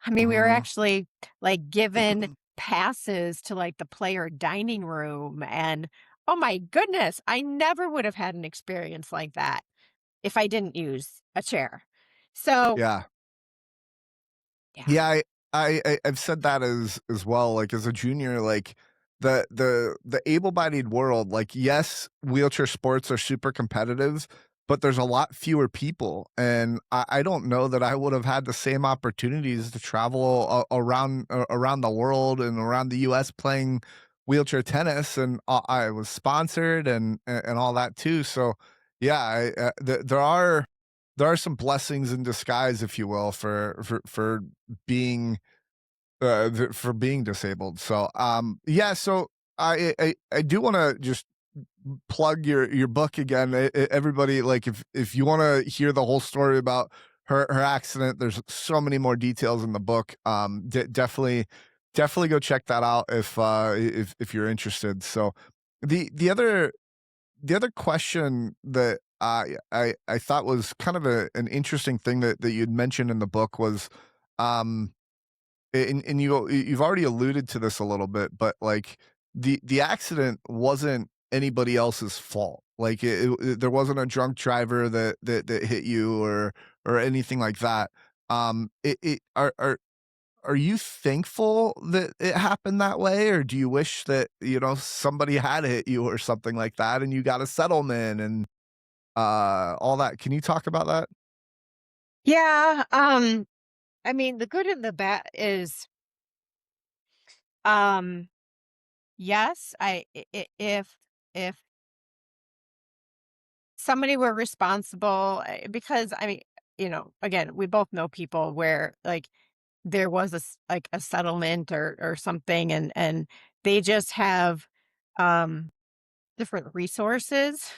I mean, we were uh-huh. actually, like, given passes to, like, the player dining room, and, oh my goodness, I never would have had an experience like that if I didn't use a chair. So, Yeah. yeah. Yeah, I've said that as well, like, as a junior, like, the able-bodied world, like, yes, wheelchair sports are super competitive, but there's a lot fewer people, and I don't know that I would have had the same opportunities to travel around the world and around the US playing wheelchair tennis, and I was sponsored and all that too, so, yeah, there are some blessings in disguise, if you will, for being for being disabled. So, yeah, so I do want to just plug your book again. Everybody, like, if you want to hear the whole story about her accident, there's so many more details in the book. Definitely go check that out if you're interested. So, the other question that I thought was kind of an interesting thing that you'd mentioned in the book was, um and you've already alluded to this a little bit, but, like, the accident wasn't anybody else's fault. Like, there wasn't a drunk driver that hit you or anything like that. It are you thankful that it happened that way, or do you wish that, somebody had hit you or something like that and you got a settlement and, all that? Can you talk about that? Yeah, I mean, the good and the bad is, um, yes, if somebody were responsible, because I mean, again, we both know people where like there was like a settlement or something, and they just have um different resources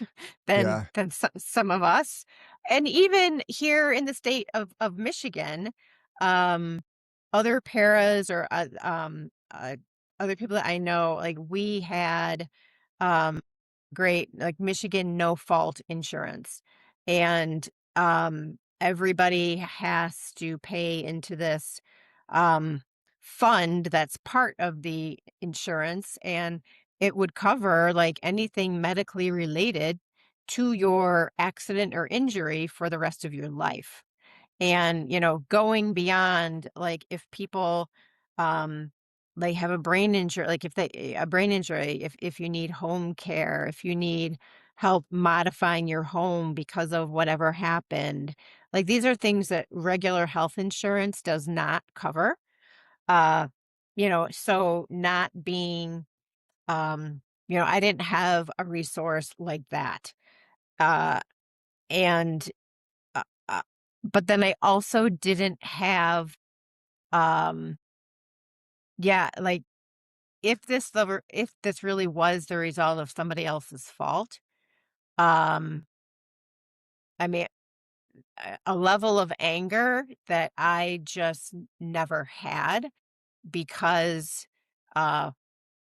Yeah, than some of us. And even here in the state of Michigan, um, other paras or other people that I know, like we had um, great like Michigan no fault insurance, and everybody has to pay into this um, fund that's part of the insurance, and it would cover like anything medically related to your accident or injury for the rest of your life. And, going beyond, like, if people, um, like, have a brain injury, like, if they a brain injury, if you need home care, if you need help modifying your home because of whatever happened, like, these are things that regular health insurance does not cover. Uh, so not being, I didn't have a resource like that. Uh, and, uh, uh, but then I also didn't have, um, yeah, like if this really was the result of somebody else's fault, um, I mean, a level of anger that I just never had because, uh,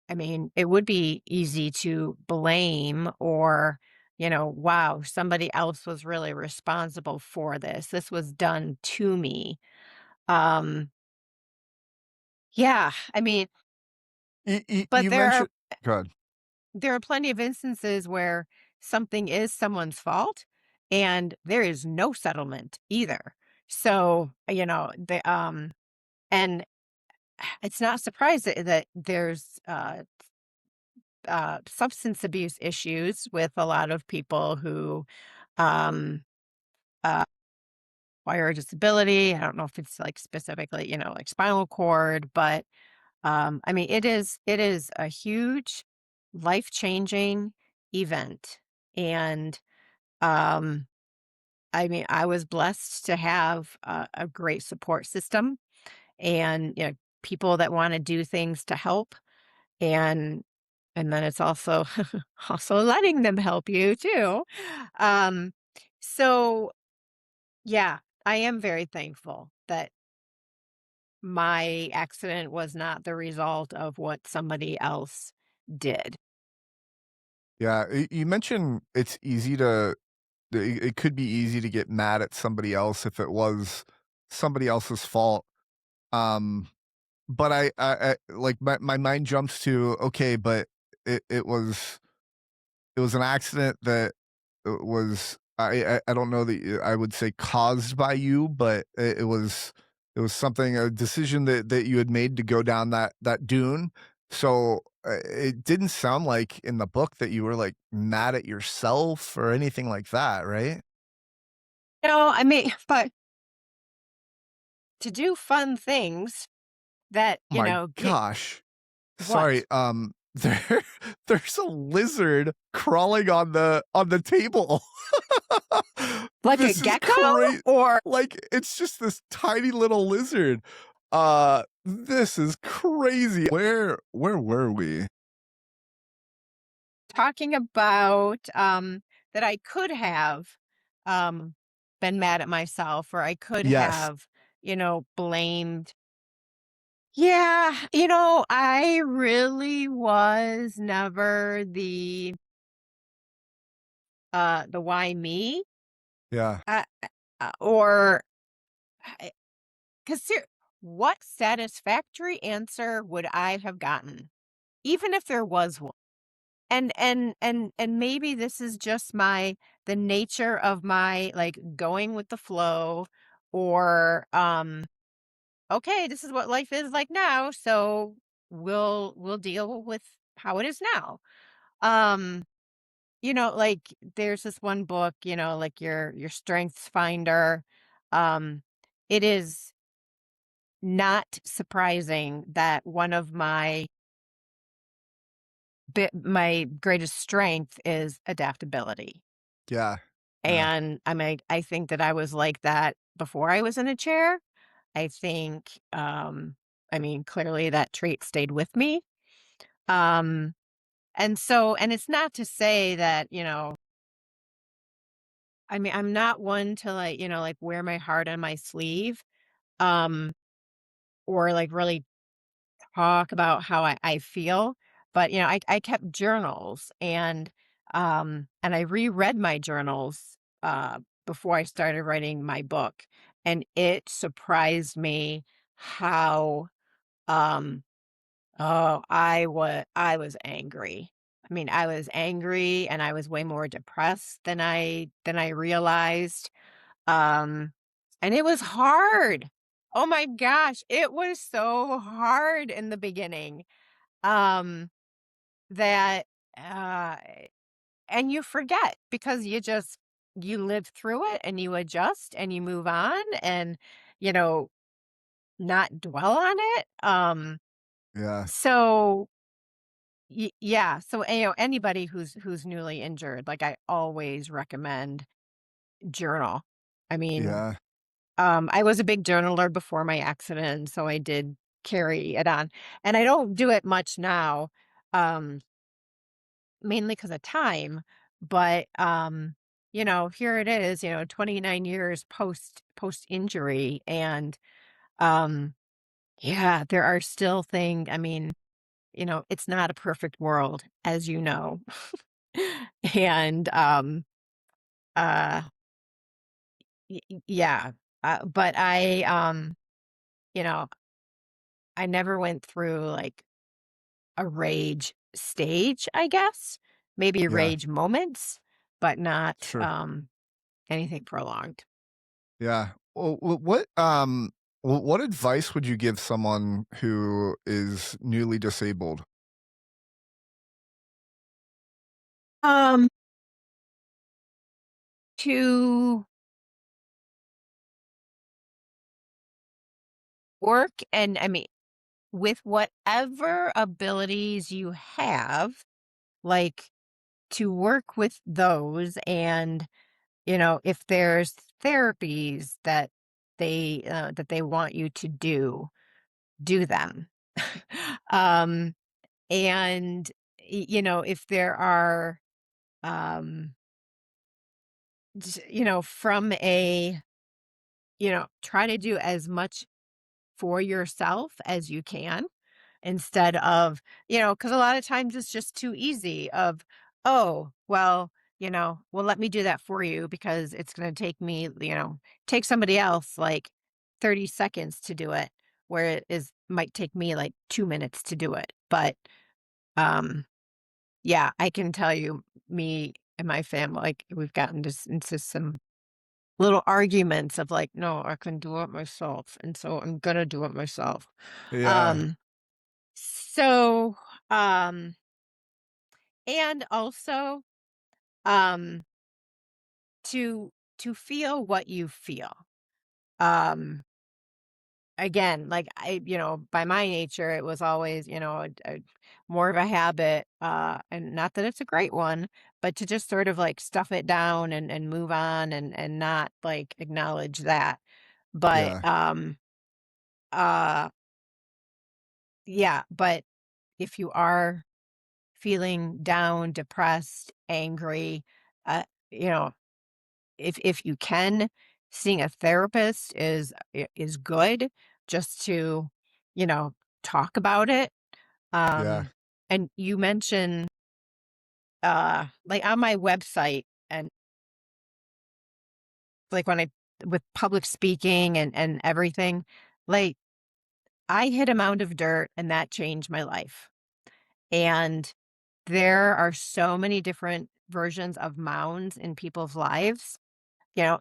I mean, it would be easy to blame or, wow, somebody else was really responsible for this. This was done to me. Um, yeah, I mean, but you mentioned. Good. there are plenty of instances where something is someone's fault and there is no settlement either. So, and it's not surprising that there's substance abuse issues with a lot of people who um, uh, acquire a disability. I don't know if it's like specifically, like spinal cord, but I mean, it is a huge life changing event, and um, I mean, I was blessed to have a great support system, and people that want to do things to help, and then it's also also letting them help you too. Um, so yeah, I am very thankful that my accident was not the result of what somebody else did. Yeah, you mentioned it's easy to it could be easy to get mad at somebody else if it was somebody else's fault. Um, but I like my mind jumps to, okay, but it was an accident that was I don't know that I would say caused by you, but it was something, a decision that you had made to go down that dune. So, it didn't sound like in the book that you were, like, mad at yourself or anything like that, right? No, I mean, but to do fun things that, My get gosh. Sorry, what? there's a lizard crawling on the table. Like a This is gecko? crazy. Or Like, it's just this tiny little lizard. This is crazy. Where were we? talking about, that I could have, um, been mad at myself, or I could Yes. have, blamed. Yeah, I really was never the why me, Yeah. uh, or because what satisfactory answer would I have gotten, even if there was one? And maybe this is just the nature of my, like, going with the flow, or okay, this is what life is like now, so we'll deal with how it is now. Um, like, there's this one book, like your strengths finder. Um, it is not surprising that one of my greatest strength is adaptability. Yeah. Yeah. And I think that I was like that before I was in a chair. I think, clearly that trait stayed with me. Um, and it's not to say that, I'm not one to, like, like, wear my heart on my sleeve, um, or, like, really talk about how I feel. But, I kept journals, and I reread my journals, before I started writing my book, and it surprised me how, um oh, I was angry. I was angry, and I was way more depressed than I realized. Um, and it was hard. Oh my gosh, it was so hard in the beginning. Um, that uh and you forget, because you live through it, and you adjust, and you move on, and you know, not dwell on it. Yeah. So yeah, so anybody who's newly injured, like, I always recommend journal. I mean, Yeah. I was a big journaler before my accident, so I did carry it on. And I don't do it much now, um, mainly because of time. But here it is, 29 years post injury, and um, yeah, there are still things. It's not a perfect world, as you know. And uh, yeah, but you know, I never went through, like, a rage stage, I guess. Maybe Yeah. rage moments, but not, Sure. anything prolonged. Yeah. Well, what advice would you give someone who is newly disabled? Um, to work, and with whatever abilities you have, like, to work with those, and, if there's therapies that they want you to do them. Um, and, if there are, um, from try to do as much for yourself as you can, instead of, because a lot of times it's just too easy of, oh, well, let me do that for you, because it's going to take somebody else like 30 seconds to do it, where might take me like 2 minutes to do it. But, um, yeah, I can tell you, me and my family, like, we've gotten into some little arguments of, like, no, I can do it myself. And so I'm going to do it myself. Yeah. Um, so, um, and also, um, to to feel what you feel. Um, Again, like by my nature, it was always, more of a habit, and not that it's a great one, but to just sort of like stuff it down and move on and not like acknowledge that. But Yeah. uh yeah, but if you are feeling down, depressed, angry, uh, you know, if you can, seeing a therapist is good just to, you know, talk about it. Yeah. And you mentioned like on my website and like when I with public speaking and everything, like I hit a mound of dirt and that changed my life. And there are so many different versions of mounds in people's lives.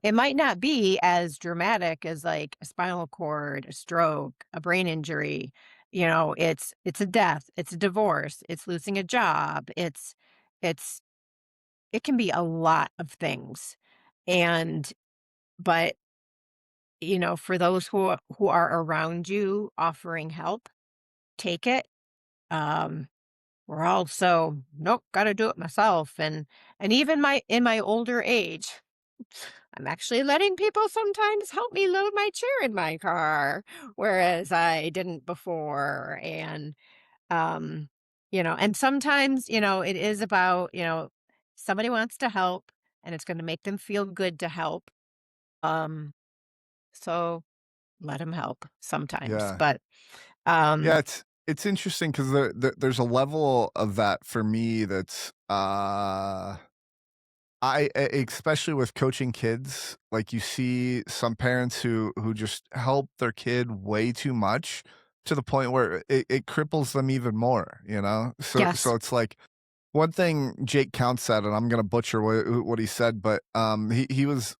It might not be as dramatic as like a spinal cord, a stroke, a brain injury. It's a death, it's a divorce, it's losing a job, it's it can be a lot of things. And but for those who are around you offering help, take it. Um we're also nope, got to do it myself. And even my in my older age, I'm actually letting people sometimes help me load my chair in my car, whereas I didn't before. And sometimes, it is about, somebody wants to help and it's going to make them feel good to help. Um, so let them help sometimes. Yeah. But, Yeah, um, it's interesting 'cause there's a level of that for me that's, especially with coaching kids, like, you see some parents who just help their kid way too much to the point where it cripples them even more, you know? So yes. it's like one thing Jake Count said, and I'm gonna butcher what he said, but, he was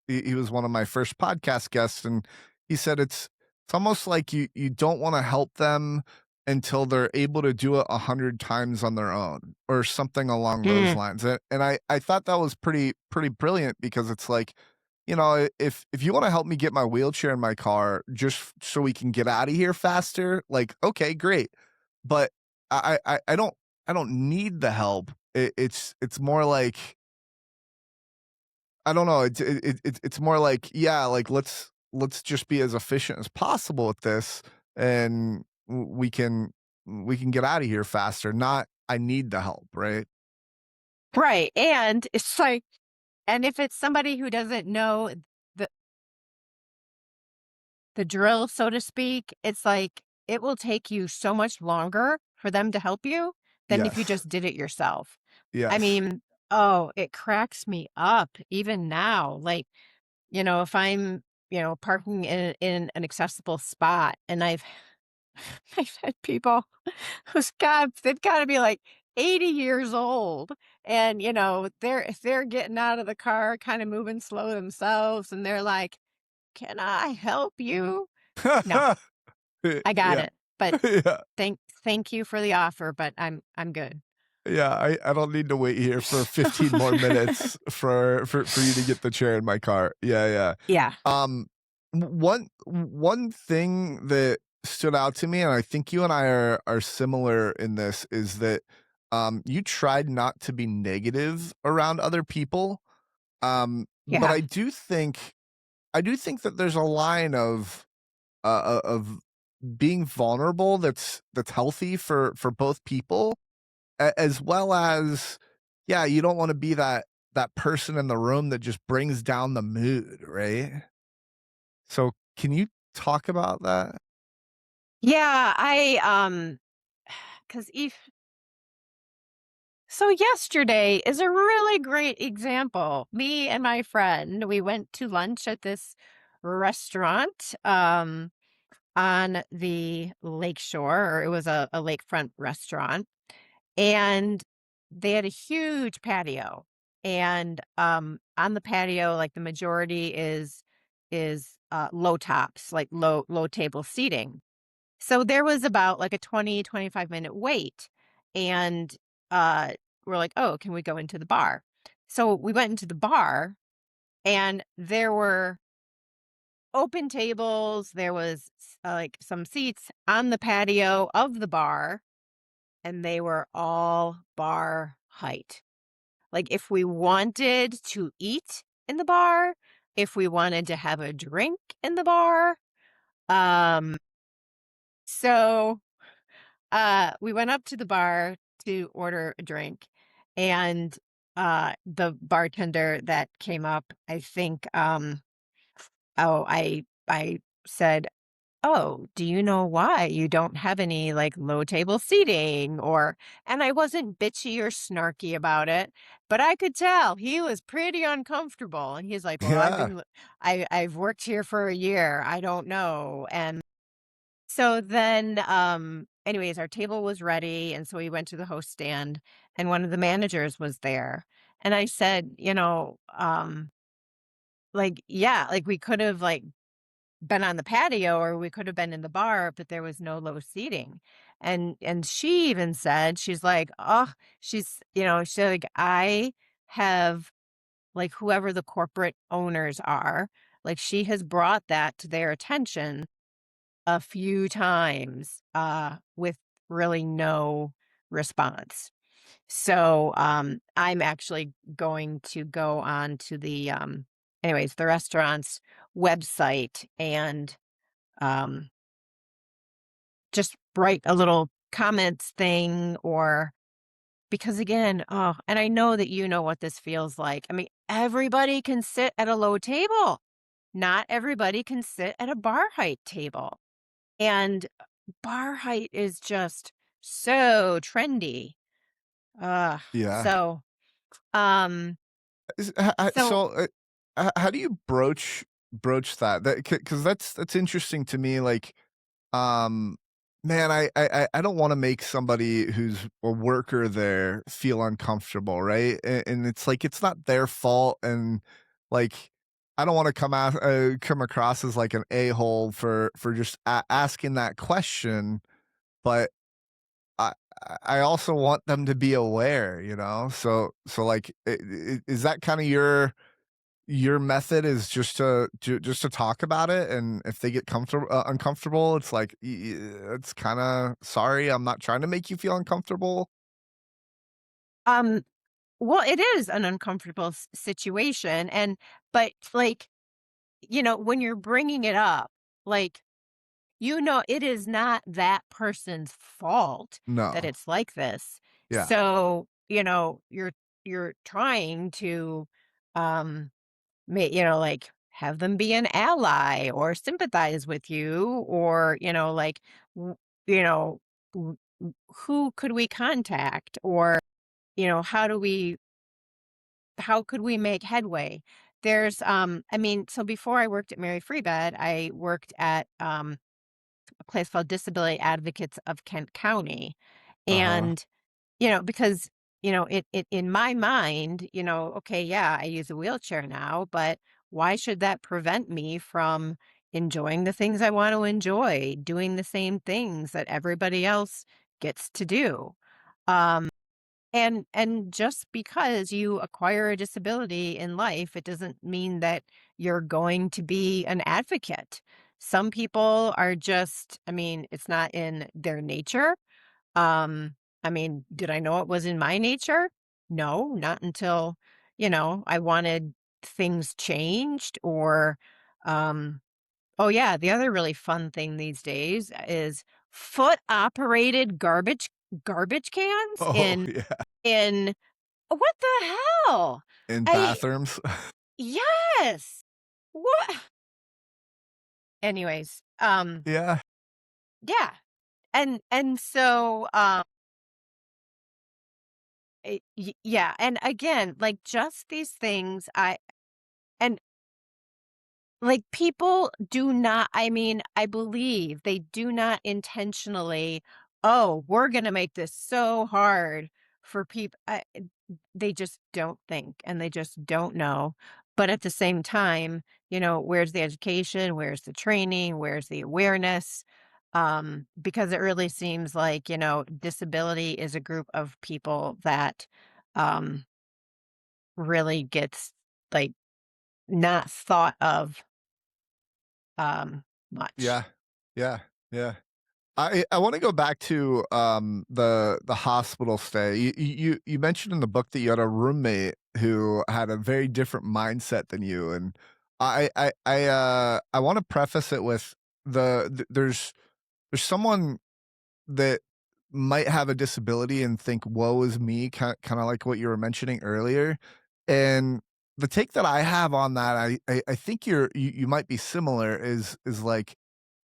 one of my first podcast guests, and he said it's almost like you don't wanna help them until they're able to do it 100 times on their own or something along those Mm, lines, and I thought that was pretty brilliant because it's like, if you wanna help me get my wheelchair in my car just so we can get out of here faster, like, okay, great, but I don't need the help. It's more like I don't know, it's more like, yeah, like, let's just be as efficient as possible with this, and we can get out of here faster, not, "I need the help," right? right. And it's like, and if it's somebody who doesn't know the the drill, so to speak, it's like it will take you so much longer for them to help you than if you Yes. just did it yourself. I Yes. mean, oh, it cracks me up even now. Like, if I'm, parking in an accessible spot and I've had people they've got to be like 80 years old and they're getting out of the car kind of moving slow themselves and they're like, "Can I help you?" No, I got Yeah. it. But Yeah. thank you for the offer, but I'm good. Yeah, I don't need to wait here for 15 more minutes for you to get the chair in my car. Yeah, yeah. Yeah. Um, one thing that stood out to me, and I think you and I are similar in this, is that, you tried not to be negative around other people, but Yeah. I do think that there's a line of being vulnerable that's healthy for both people as well as, yeah, you don't wanna be that person in the room that just brings down the mood, right? So, can you talk about that? Yeah, cuz if so yesterday is a really great example. Me and my friend, we went to lunch at this restaurant on the lakeshore, or it was a lakefront restaurant, and they had a huge patio. And on the patio, like the majority is low tops, like low table seating. So there was about like a 20-25 minute wait. And uh we're like, "Oh, can we go into the bar?" So we went into the bar and there were open tables, there was like some seats on the patio of the bar, and they were all bar height. Like, if we wanted to eat in the bar, if we wanted to have a drink in the bar, um, so, we went up to the bar to order a drink, and, the bartender that came up, I think, I said, "Oh, do you know why you don't have any, like, low table seating?" Or and I wasn't bitchy or snarky about it, but I could tell he was pretty uncomfortable, and he's like, "Well, Yeah. I've worked here for a year, I don't know," and so then, anyways, our table was ready, and so we went to the host stand, and one of the managers was there, and I said, like, "Yeah, like, we could have, like, been on the patio or we could have been in the bar, but there was no low seating." And she even said, she's like, "Oh," she's like, "I have like whoever the corporate owners are, like she has brought that to their attention a few times with really no response." So I'm actually going to go on to the restaurant's website and um, just write a little comments thing or because again, oh, and I know that you know what this feels like. I mean, everybody can sit at a low table. Not everybody can sit at a bar height table. And bar height is just so trendy. Yeah. So um so So, how do you broach that? Because that's interesting to me, like, um, man, I don't wanna make somebody who's a worker there feel uncomfortable, right? And it's like, it's not their fault, and, like, I don't wanna come across as, like, an a-hole for just asking that question, but I I also want them to be aware, you know? So, like, is that kinda your method is just to talk about it, and if they get uncomfortable, it's like, it's kinda sorry, I'm not trying to make you feel uncomfortable. um well, it is an uncomfortable situation and but like, when you're bringing it up, like it is not that person's fault that No. it's like this. Yeah. So, you're trying to um like have them be an ally or sympathize with you or, like w- you know who could we contact or, how could we make headway? So before I worked at Mary Free Bed, I worked at a place called Disability Advocates of Kent County. Uh-huh. And, because, it in my mind, okay, yeah, I use a wheelchair now, but why should that prevent me from enjoying the things I want to enjoy, doing the same things that everybody else gets to do? Um, and just because you acquire a disability in life, it doesn't mean that you're going to be an advocate. Some people are just, I mean, it's not in their nature. I mean, did I know it was in my nature? No, not until, I wanted things changed or oh yeah, the other really fun thing these days is foot operated garbage cans Oh, in yeah. in what the hell? In I bathrooms. yes. What? Anyways, Yeah. yeah. And so yeah, and again, like just these things and like, people do not I mean, I believe they do not intentionally, "Oh, we're gonna make this so hard for people." They just don't think, and they just don't know, but at the same time, where's the education? Where's the training? Where's the awareness? Because it really seems like, disability is a group of people that, um, really gets, like not thought of, much. Yeah. Yeah. Yeah. I wanna go back to, the hospital stay. You mentioned in the book that you had a roommate who had a very different mindset than you, and I wanna preface it with there's someone that might have a disability and think, "Woe is me," kinda like what you were mentioning earlier, and the take that I have on that, I think you might be similar is like,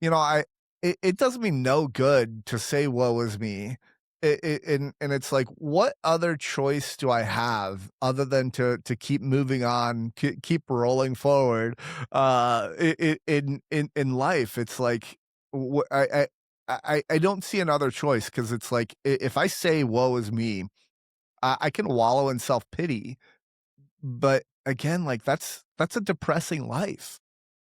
you know, it does me no good to say, "Woe is me." And it's like, what other choice do I have other than to keep moving on, keep rolling forward, in life? It's like, wh I don't see another choice because it's like if I say "woe is me," I can wallow in self-pity, but again, like, that's a depressing life.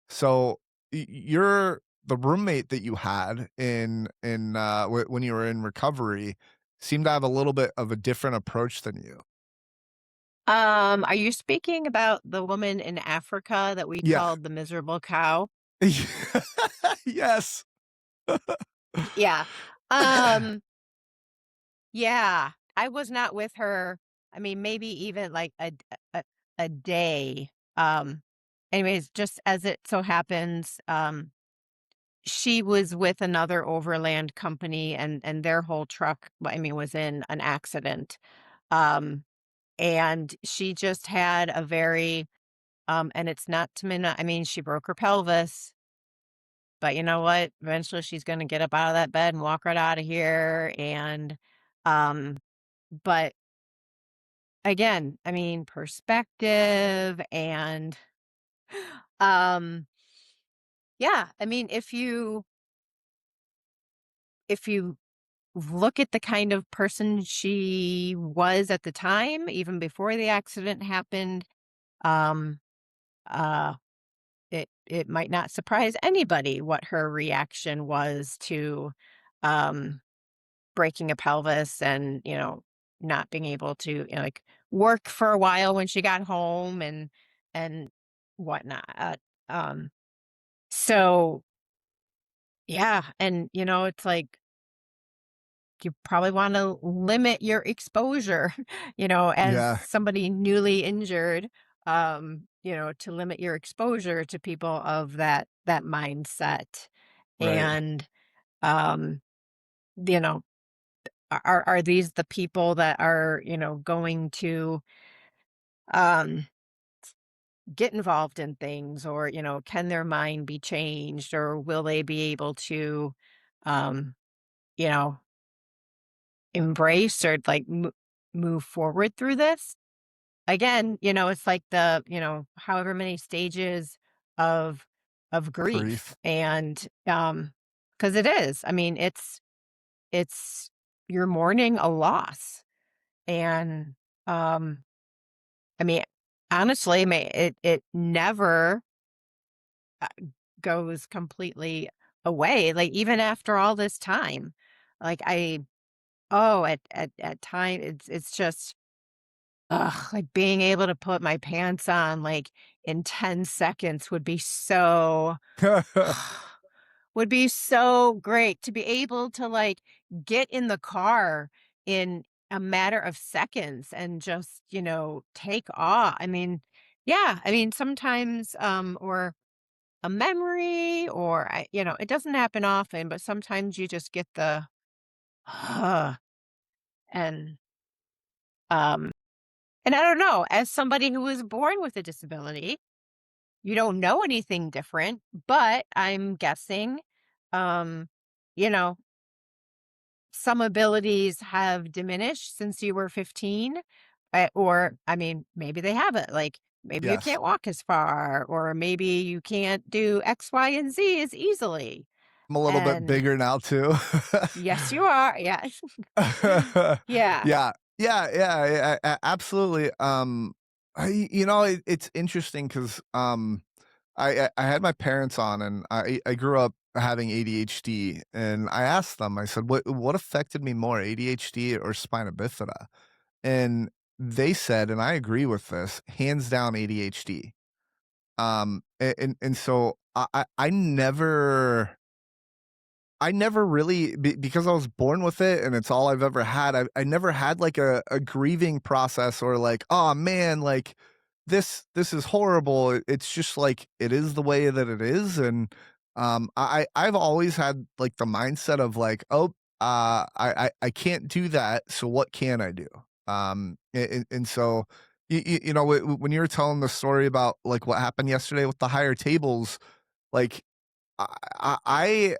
So, you're the roommate that you had when you were in recovery seemed to have a little bit of a different approach than you. Are you speaking about the woman in Africa that we Yeah. called the miserable cow? Yes. Yeah. Um, yeah, I was not with her. I mean, maybe even like a a day. Anyways, just as it so happens, she was with another overland company and their whole truck, I mean, was in an accident. Um, and she just had a very and it's not to I mean, she broke her pelvis, but you know what? Eventually she's gonna get up out of that bed and walk right out of here. And um, but again, I mean, perspective and um, yeah, I mean, if you look at the kind of person she was at the time, even before the accident happened, um, uh, it might not surprise anybody what her reaction was to um, breaking a pelvis and not being able to like work for a while when she got home and whatnot. Um, so yeah, and it's like you probably want to limit your exposure, as Yeah, somebody newly injured, to limit your exposure to people of that mindset. right. And um, you know, are these the people that are, going to um get involved in things, or, can their mind be changed, or will they be able to um, you know, embrace or like move forward through this? Again, it's like the, however many stages of grief. Grief. And because it is. I mean, it's you're mourning a loss. And um I mean, honestly, it never uh, goes completely away. Like even after all this time, like at time it's just like being able to put my pants on like in 10 seconds would be so great to be able to like get in the car in a matter of seconds and just, take off. I mean, yeah, I mean sometimes or a memory or it doesn't happen often, but sometimes you just get the and um and I don't know, as somebody who was born with a disability, you don't know anything different, but I'm guessing, um, you know, some abilities have diminished since you were 15. Or, I mean, maybe they haven't. Like, maybe you Yes. can't walk as far, or maybe you can't do X, Y, and Z as easily. I'm a little bit And bigger now too. yes, you are. Yeah. Yeah. Yeah. Yeah, yeah, absolutely, it's interesting 'cause, I had my parents on, and I grew up having ADHD, and I asked them, I said, "What affected me more, ADHD or spina bifida?" And they said, and I agree with this, hands down ADHD. And so I never really because I was born with it and it's all I've ever had. I never had like a grieving process or like, oh man, like this is horrible. It's just like it is the way that it is, and I've always had like the mindset of like, oh, I can't do that. So what can I do? And so you know when you were telling the story about like what happened yesterday with the higher tables, like I I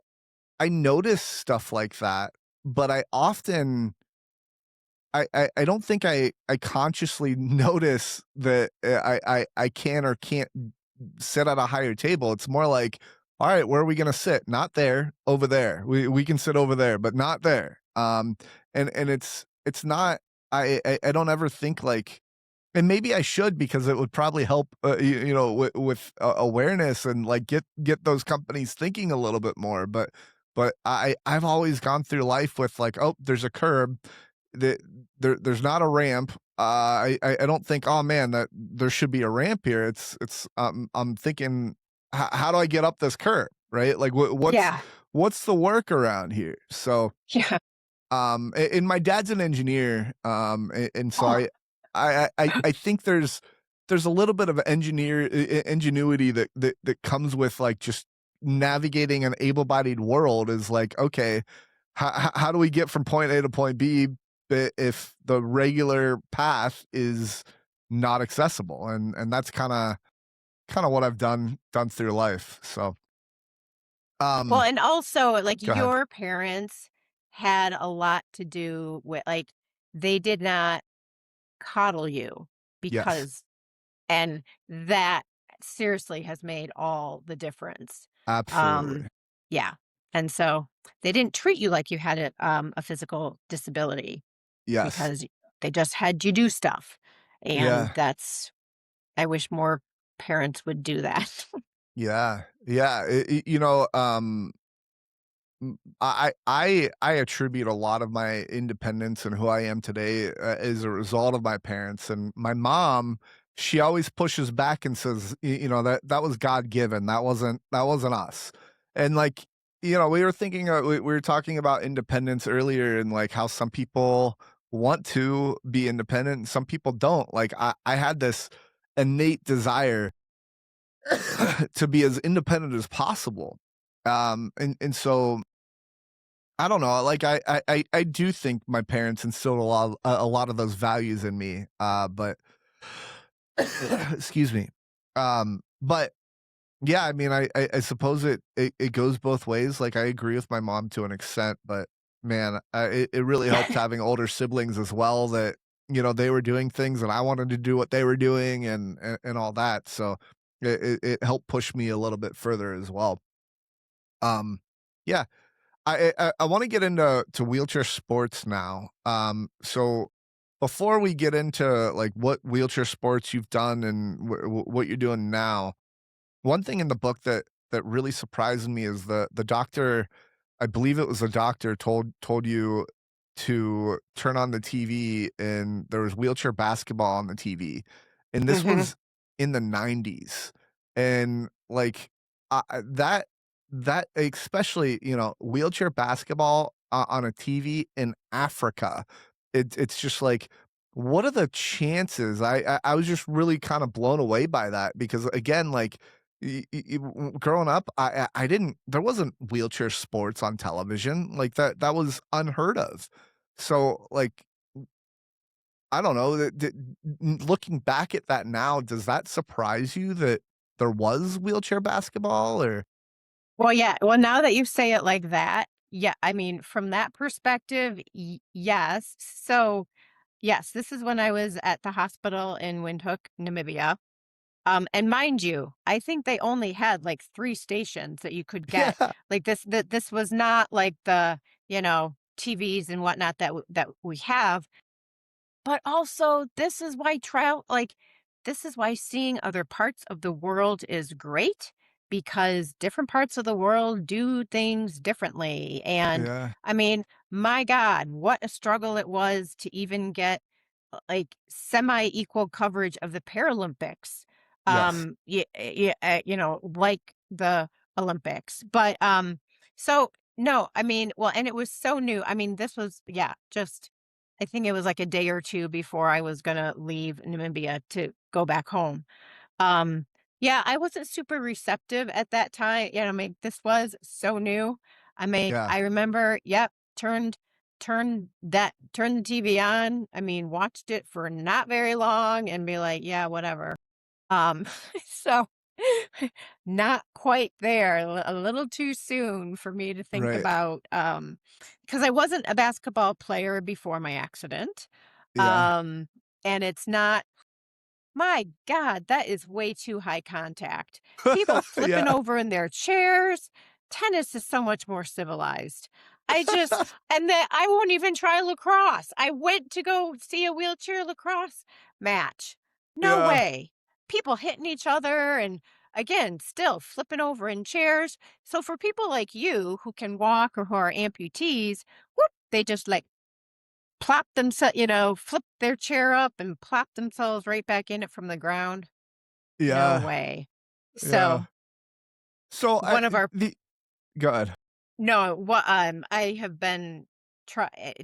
I notice stuff like that, but I don't think I consciously notice that, I can or can't sit at a higher table. It's more like, "All right, where are we gonna sit? Not there, over there. We can sit over there, but not there." And it's not I don't ever think like and maybe I should because it would probably help, you know, with awareness and like get those companies thinking a little bit more. But I've always gone through life with like, oh, there's a curb, that there's not a ramp. I don't think, oh man, that there should be a ramp here. I'm thinking, how do I get up this curb, right? Like Yeah. what's the workaround here? So Yeah. and my dad's an engineer, and so Oh, I think there's a little bit of ingenuity that comes with, like, just navigating an able-bodied world is like, "Okay, how do we get from point A to point B if the regular path is not accessible?" And that's kinda what I've done through life, so, well, um and also, like, go ahead. your parents had a lot to do with, like, they did not coddle you Yes, because and that seriously has made all the difference. absolutely. Um, yeah, and so they didn't treat you like you had a physical disability Yes. because they just had you do stuff, and Yeah. that's I wish more parents would do that. Yeah, yeah, you know, I attribute a lot of my independence and who I am today, as a result of my parents, and my mom, she always pushes back and says, you know, that was God given, that wasn't us, and like, you know, we were talking about independence earlier and like how some people want to be independent and some people don't. Like I had this innate desire to be as independent as possible. And so I don't know, like I do think my parents instilled a lot of those values in me. But excuse me. But yeah, I mean, I suppose it goes both ways. Like I agree with my mom to an extent, but man, it really helped having older siblings as well. That you know they were doing things and I wanted to do what they were doing and all that. So it helped push me a little bit further as well. Um, yeah, I want to get into wheelchair sports now. So before we get into like what wheelchair sports you've done and what you're doing now, one thing in the book that really surprised me is the doctor, I believe it was the doctor told you to turn on the TV and there was wheelchair basketball on the TV. And this Mhm. was in the '90s. And like that especially, you know, wheelchair basketball on a TV in Africa. It's just like what are the chances? I was just really kind of blown away by that because again, like growing up, I didn't there wasn't wheelchair sports on television, like, that was unheard of. So, like, I don't know, looking back at that now, does that surprise you that there was wheelchair basketball or Well, yeah. Well, now that you say it like that, yeah, I mean, from that perspective, yes. So, yes, this is when I was at the hospital in Windhoek, Namibia. And mind you, I think they only had like 3 stations that you could get. Yeah, Like this was not like the, TVs and whatnot that we have. But also, this is why seeing other parts of the world is great because different parts of the world do things differently. And yeah, I mean, my God, what a struggle it was to even get like semi equal coverage of the Paralympics. Yes. like the Olympics. But so no, I mean, well, and it was so new. I mean, this was, yeah, just I think it was like a day or two before I was gonna leave Namibia to go back home. Um, yeah, I wasn't super receptive at that time. I mean, this was so new. I mean, Yeah. I remember, yep, turned the TV on. I mean, watched it for not very long and be like, yeah, whatever. Um, so not quite there, a little too soon for me to think Right. about, because I wasn't a basketball player before my accident. Yeah. Um, and it's not, my God, that is way too high contact. People flipping Yeah. over in their chairs. Tennis is so much more civilized. I just, and then I won't even try lacrosse. I went to go see a wheelchair lacrosse match. No Yeah. way. People hitting each other and again, still flipping over in chairs. So for people like you who can walk or who are amputees, whoop, they just like plop themselves, flip their chair up and plop themselves right back in it from the ground. No Yeah. way. Yeah. So, So I one of our the go ahead. no, what, I have been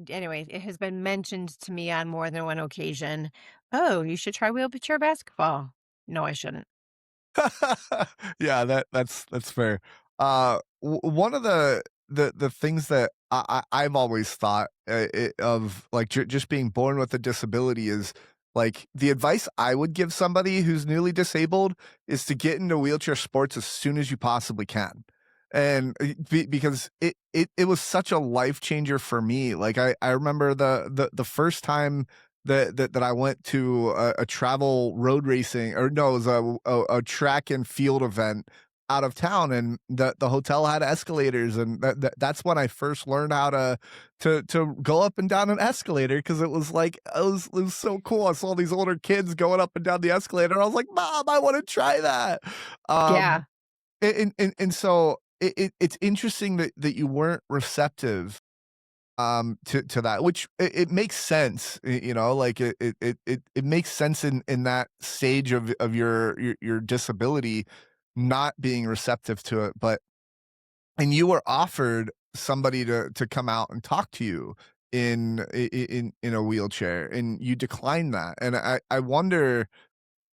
anyway, it has been mentioned to me on more than one occasion. "Oh, you should try wheelchair basketball." No, I shouldn't. Yeah, that's fair. One of the things that I've always thought of like just being born with a disability is like the advice I would give somebody who's newly disabled is to get into wheelchair sports as soon as you possibly can. And because it was such a life changer for me. Like I remember the first time that I went to a travel road racing, or no, it was a track and field event out of town, and the hotel had escalators, and that's when I first learned how to go up and down an escalator, because it was like it was so cool. I saw these older kids going up and down the escalator. I was like, "Mom, I want to try that." Yeah, Um, and so it's interesting that you weren't receptive to that, which it makes sense, like it makes sense in that stage of your disability not being receptive to it. But and you were offered somebody to come out and talk to you in a wheelchair, and you declined that. And I wonder,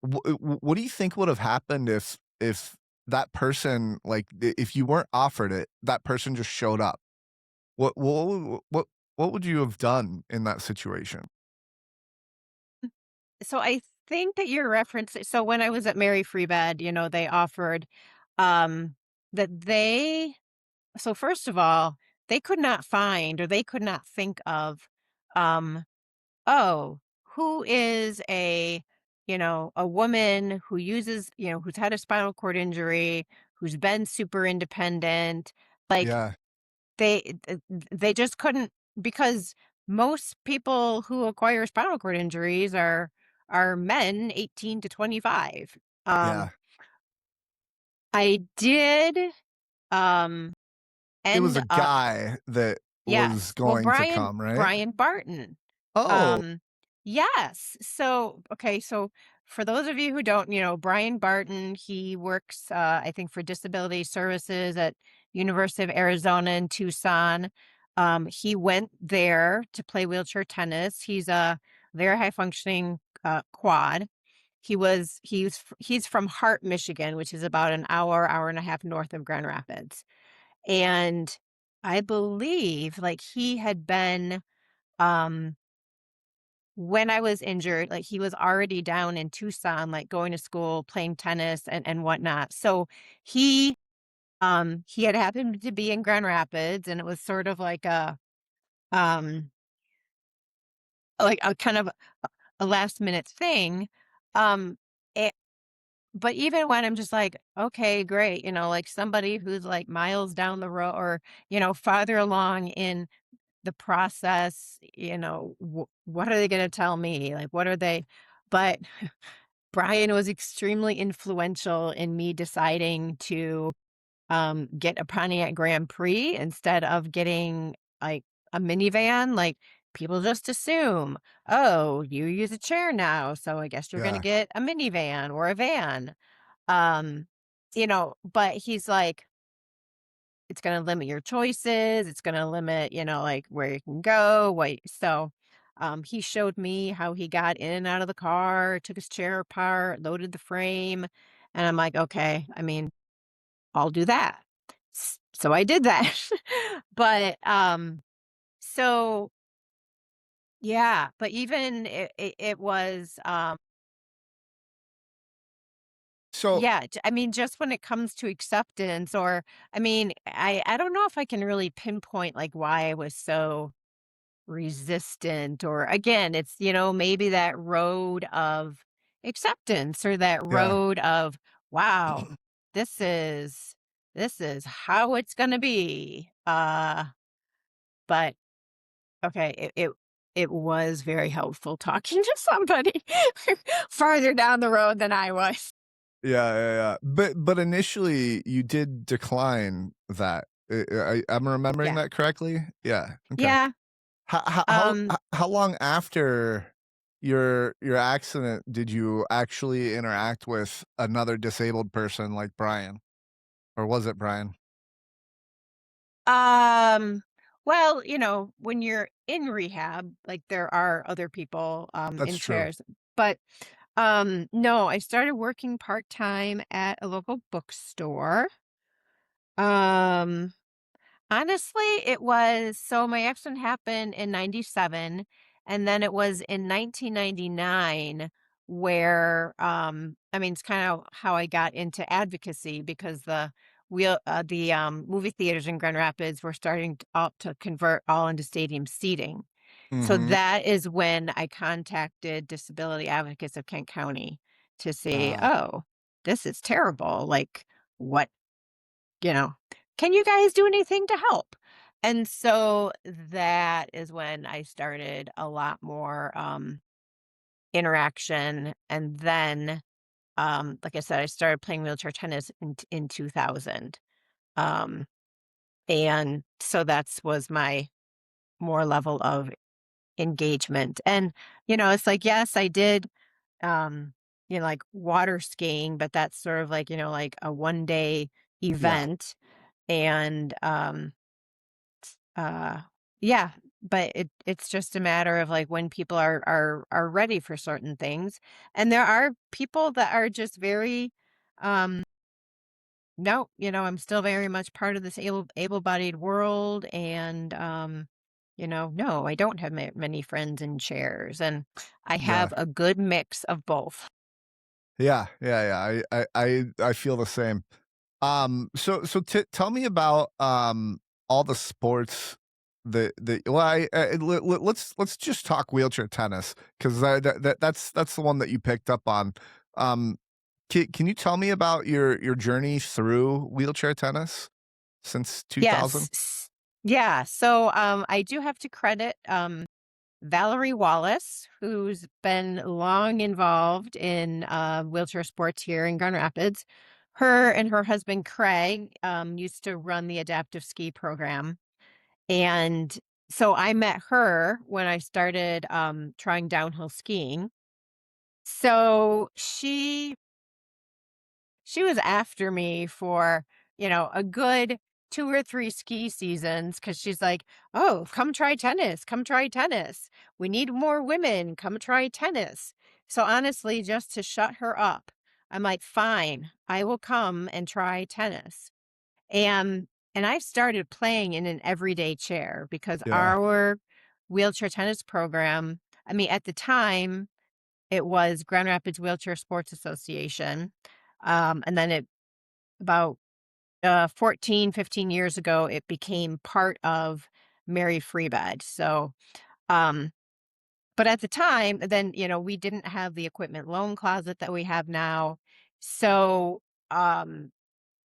what do you think would have happened if that person, like, if you weren't offered it, that person just showed up? What would you have done in that situation? so I think that you're referencing, so when I was at Mary Free Bed, they offered, um, that so first of all, they could not find or they could not think of, um oh, who is a woman who uses, who's had a spinal cord injury, who's been super independent. Like Yeah, they just couldn't, because most people who acquire spinal cord injuries are men 18 to 25. Um yeah. I did um It was end a up, guy that was yes. Well, going to Brian come, right? Brian Barton. Oh, Um, yes. So, okay, so for those of you who don't, Brian Barton, he works, I think, for Disability Services at University of Arizona in Tucson. He went there to play wheelchair tennis. He's a very high functioning quad. He's from Hart, Michigan, which is about an hour and a half north of Grand Rapids. And I believe, like, he had been, um when I was injured, like, he was already down in Tucson, like, going to school, playing tennis and whatnot. So he had happened to be in Grand Rapids, and it was sort of um, like a kind of a last minute thing. Um, eh, but even when I'm just like, "Okay, great," like, somebody who's, like, miles down the road or, farther along in the process, what are they gonna tell me? Like, what are they, but Brian was extremely influential in me deciding to, get a Pontiac Grand Prix instead of getting, like, a minivan, like, people just assume, oh, you use a chair now, so I guess you're going to Yeah. get a minivan or a van. Um, but he's like, it's going to limit your choices. It's going to limit, like where you can go. He showed me how he got in and out of the car, took his chair apart, loaded the frame. And I'm like, okay, I mean, I'll do that. So I did that. but, so yeah, but even it was, So yeah, I mean, just when it comes to acceptance, or, I mean, I don't know if I can really pinpoint like why I was so resistant, or again, it's, maybe that road of acceptance, or that yeah. road of, wow, this is this is how it's going to be. But okay, it was very helpful talking to somebody farther down the road than I was. Yeah, yeah, yeah. But initially you did decline that. I'm remembering Yeah. that correctly? Yeah, okay. Yeah. Um How long after your accident did you actually interact with another disabled person like Brian? Or was it Brian? um well, when you're in rehab, like there are other people That's in true. chairs. But no, I started working part-time at a local bookstore. Um Honestly, it was, so my accident happened in '97, and then it was in 1999 where, I mean, it's kind of how I got into advocacy, because the movie theaters in Grand Rapids were starting to convert all into stadium seating. So Mhm. that is when I contacted Disability Advocates of Kent County to see, Ah, "Oh, this is terrible. Like, what you know, "Can you guys do anything to help?" And so that is when I started a lot more, interaction, and then, like I said, I started playing wheelchair tennis in 2000, um, and so that's was my more level of engagement. And, it's like, yes, I did, um, like water skiing, but that's sort of like, like a one-day yeah, event. And, Uh, yeah, but it's just a matter of like when people are ready for certain things. And there are people that are just very um no, I'm still very much part of this able-bodied world. And no, I don't have many friends in chairs, and I yeah. have a good mix of both. Yeah, yeah, yeah. I feel the same. Tell me about all the sports that well, let's just talk wheelchair tennis because that's the one that you picked up on. Um, can you tell me about your journey through wheelchair tennis since 2000? Yes. Yeah, so I do have to credit Valerie Wallace, who's been long involved in wheelchair sports here in Grand Rapids. Her and her husband Craig used to run the adaptive ski program. And so I met her when I started trying downhill skiing. So she was after me for, a good 2 or 3 ski seasons, because she's like, "Oh, come try tennis, come try tennis. We need more women, come try tennis." So, honestly, just to shut her up, I'm like, "Fine, I will come and try tennis." And I started playing in an everyday chair, because Yeah. our wheelchair tennis program, I mean, at the time, it was Grand Rapids Wheelchair Sports Association, and then about 14, 15 years ago, it became part of Mary Free Bed. So, um, but at the time, then, we didn't have the equipment loan closet that we have now. So, um,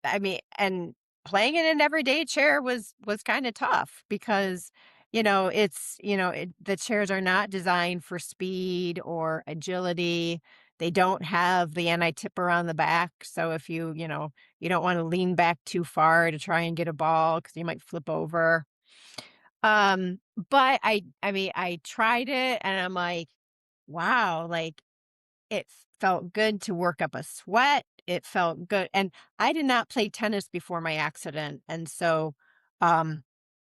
I mean, and playing in an everyday chair was kind of tough, because, the chairs are not designed for speed or agility. They don't have the anti-tipper on the back. So if you don't want to lean back too far to try and get a ball, because you might flip over. But I mean, I tried it and I'm like, wow, like it felt good to work up a sweat. It felt good. And I did not play tennis before my accident. And so um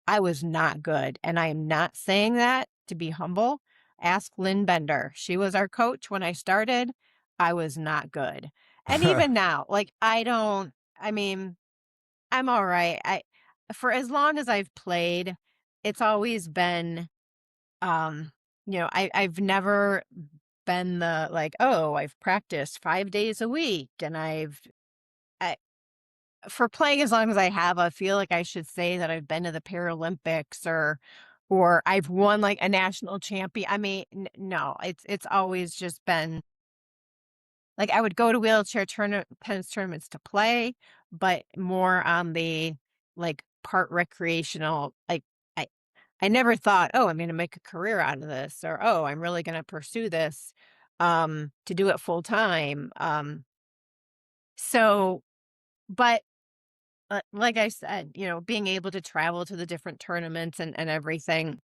I was not good. And I am not saying that to be humble. Ask Lynn Bender. She was our coach when I started. I was not good. And even now, like I mean, I'm all right. For as long as I've played, it's always been I've never been the like, oh, I've practiced 5 days a week and I for playing as long as I have, I feel like I should say that I've been to the Paralympics or I've won like a national champion. I mean, no, it's always just been like I would go to wheelchair tennis tournaments to play, but more on the like part recreational. Like I, I never thought, oh, I'm going to make a career out of this, or oh, I'm really going to pursue this, to do it full time. So, but like I said, being able to travel to the different tournaments and everything,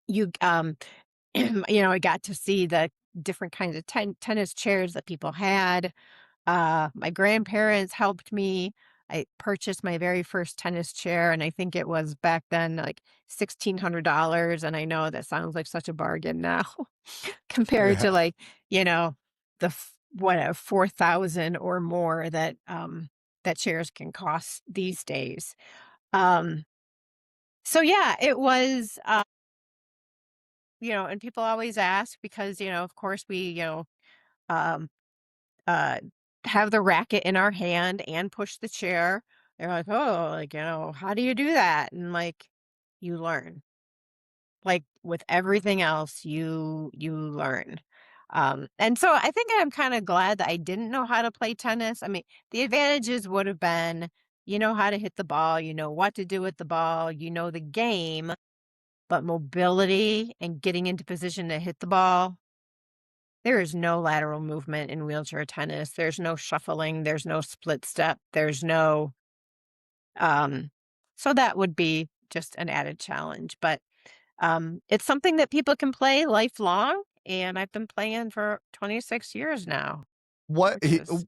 you I got to see the different kinds of tennis chairs that people had. My grandparents helped me. I purchased my very first tennis chair, and I think it was back then like $1,600. And I know that sounds like such a bargain now compared to Yeah. like, you know, whatever 4,000 or more that chairs can cost these days. Um, so yeah, it was, and people always ask because, of course we, um, uh, have the racket in our hand and push the chair. They're like, "Oh, like, how do you do that?" And like, you learn. Like with everything else, you learn. And so I think I'm kind of glad that I didn't know how to play tennis. I mean, the advantages would have been, you know how to hit the ball, you know what to do with the ball, you know the game, but mobility and getting into position to hit the ball, there is no lateral movement in wheelchair tennis. There's no shuffling, there's no split step, there's no um so that would be just an added challenge, but it's something that people can play lifelong and I've been playing for 26 years now, What which is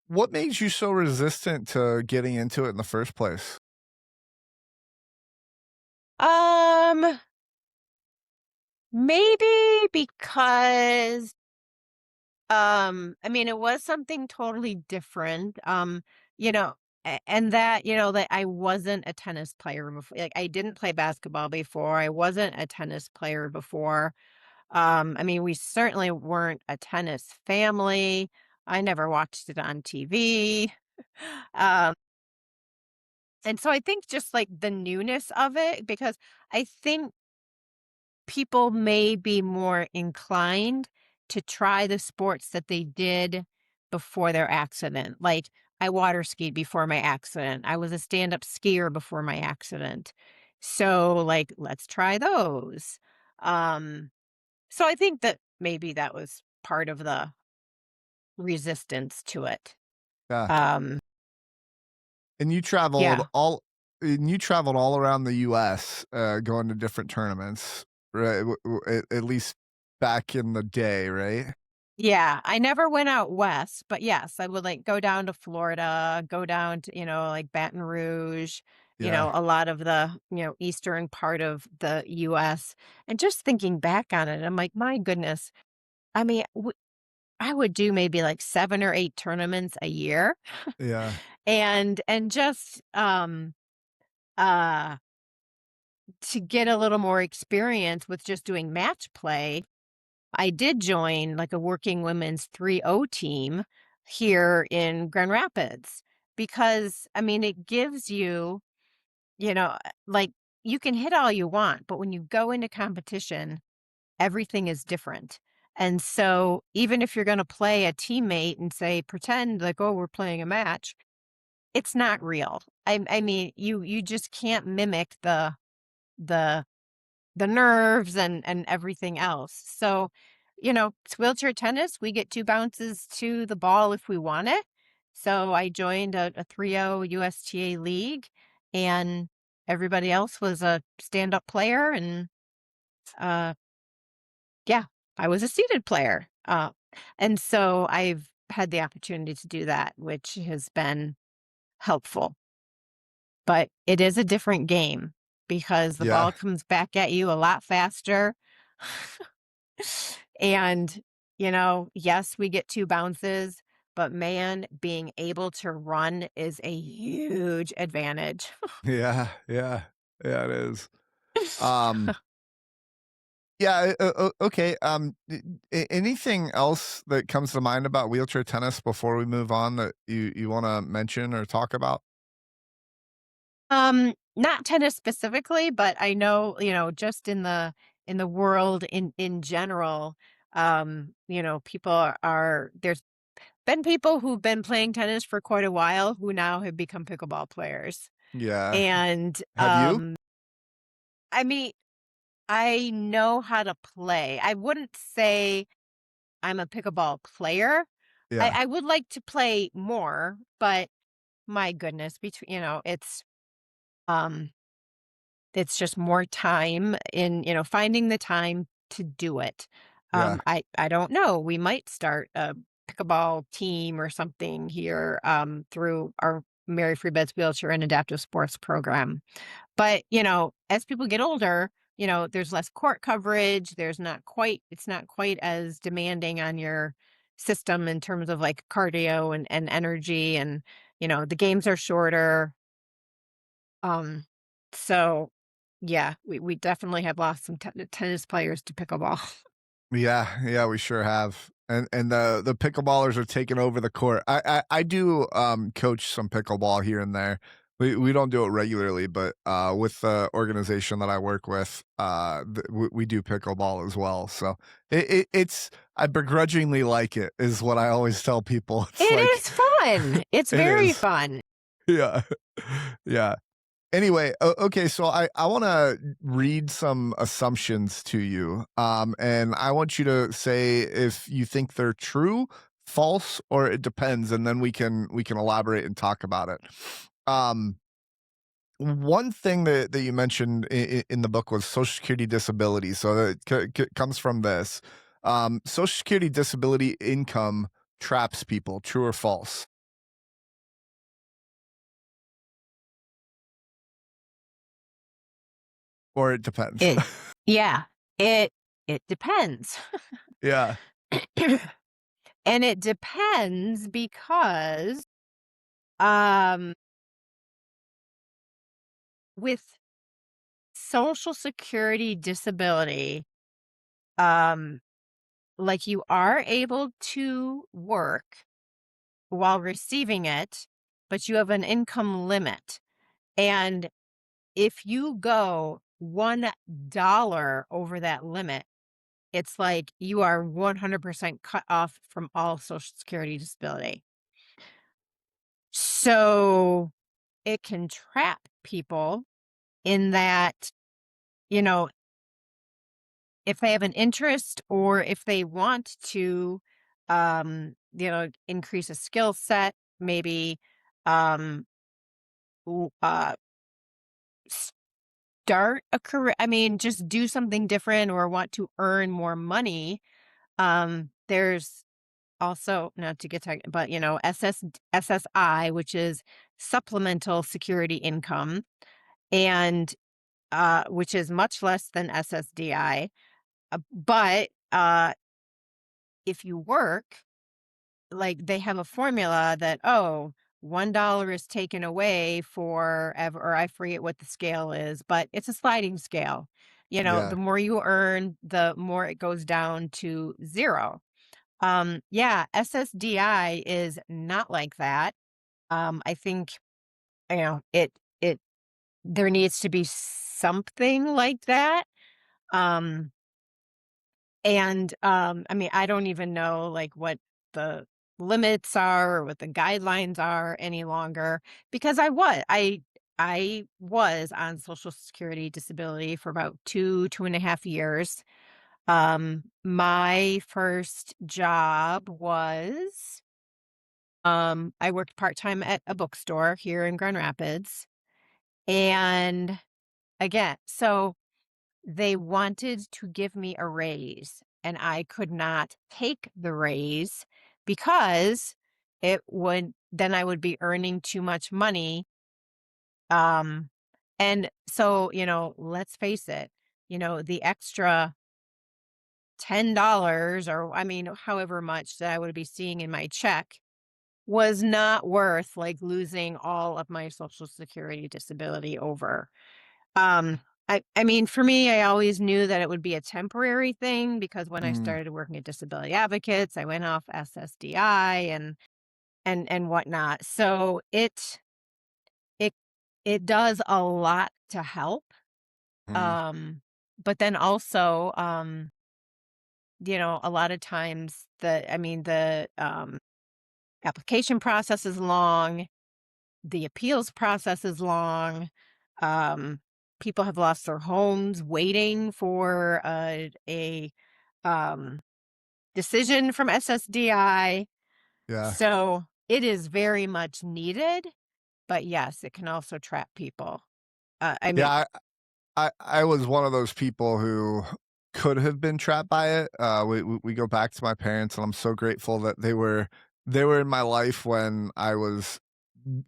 what made you so resistant to getting into it in the first place? um maybe because I mean, it was something totally different, you know, and that, that I wasn't a tennis player before. Like, I didn't play basketball before. I wasn't a tennis player before. I mean, we certainly weren't a tennis family. I never watched it on TV. Um, and so I think just like the newness of it, because I think people may be more inclined to try the sports that they did before their accident. Like I water skied before my accident. I was a stand-up skier before my accident. So like let's try those. Um so I think that maybe that was part of the resistance to it. Yeah. Um And yeah. you traveled all around the US, going to different tournaments, right? At least back in the day, right? Yeah, I never went out west, but yes, I would like go down to Florida, go down to, like Baton Rouge, Yeah. a lot of the, eastern part of the US. And just thinking back on it, I'm like, my goodness. I mean, I would do maybe like 7 or 8 tournaments a year. Yeah. And just uh to get a little more experience with just doing match play, I did join like a working women's 3-0 team here in Grand Rapids because I mean it gives you, like you can hit all you want, but when you go into competition, everything is different. And so even if you're going to play a teammate and say pretend like, oh, we're playing a match, it's not real. I mean you just can't mimic the the nerves and everything else. So, it's wheelchair tennis. We get 2 bounces to the ball if we want it. So I joined a 3-0 USTA league, and everybody else was a stand-up player, and, uh, yeah, I was a seated player, and so I've had the opportunity to do that, which has been helpful. But it is a different game because the Yeah. ball comes back at you a lot faster. And, yes, we get 2 bounces, but man, being able to run is a huge advantage. Yeah, yeah. Yeah, it is. Um, yeah, okay, anything else that comes to mind about wheelchair tennis before we move on that you wanna mention or talk about? Not tennis specifically, but I know, just in the world in general, people there's been people who've been playing tennis for quite a while who now have become pickleball players. Yeah. And, Have you? I mean, I know how to play. I wouldn't say I'm a pickleball player. I Yeah, I would like to play more, but my goodness, um it's just more time in, finding the time to do it. yeah, I don't know. We might start a pickleball team or something here through our Mary Free Beds Wheelchair and Adaptive Sports program. But, as people get older, there's less court coverage. It's not quite as demanding on your system in terms of like cardio and energy. And, the games are shorter. Um, so yeah, we definitely have lost some tennis players to pickleball. yeah, yeah, we sure have, and the pickleballers are taking over the court. I do, coach some pickleball here and there. We don't do it regularly, but, with the organization that I work with, we do pickleball as well, so it's I begrudgingly like it is what I always tell people. It It's like is fun. It's it very is. fun. Yeah. Yeah. Anyway, okay, so I wanna read some assumptions to you, and I want you to say if you think they're true, false, or it depends, and then we can elaborate and talk about it. Um, one thing that you mentioned in the book was Social Security disability, so that comes from this. Social Security disability income traps people, true or false? Or it depends? It Yeah, it it depends. Yeah, And it depends because um with social security disability, um like you are able to work while receiving it, but you have an income limit. And if you go $1 over that limit, it's like you are 100% cut off from all Social Security disability. So it can trap people in that, you know, if they have an interest or if they want to, increase a skill set, maybe um, w- uh, start a career. I mean, just do something different or want to earn more money. There's also, not to get technical, but SSI, which is supplemental security income, and which is much less than SSDI. But if you work, like they have a formula that, oh, $1 is taken away for ever, or I forget what the scale is, but it's a sliding scale. The yeah. more you earn, the more it goes down to zero. Yeah, SSDI is not like that. I think, it there needs to be something like that. Um, I mean, I don't even know like what the limits are or what the guidelines are any longer because I was on Social Security disability for about 2.5 years. My first job was I worked part-time at a bookstore here in Grand Rapids, And again, so they wanted to give me a raise, and I could not take the raise because I would be earning too much money. Um, and so, let's face it, the extra $10, or I mean, however much that I would be seeing in my check was not worth like losing all of my social security disability over. I mean, for me, I always knew that it would be a temporary thing because when I Mm, started working at Disability Advocates, I went off SSDI and whatnot. So it it does a lot to help. mm, Um, but then also, a lot of times the application process is long, the appeals process is long. Um, People have lost their homes waiting for a um, decision from SSDI. yeah. So it is very much needed, but yes, it can also trap people. I mean, Yeah, I was one of those people who could have been trapped by it. We go back to my parents, and I'm so grateful that they were in my life when I was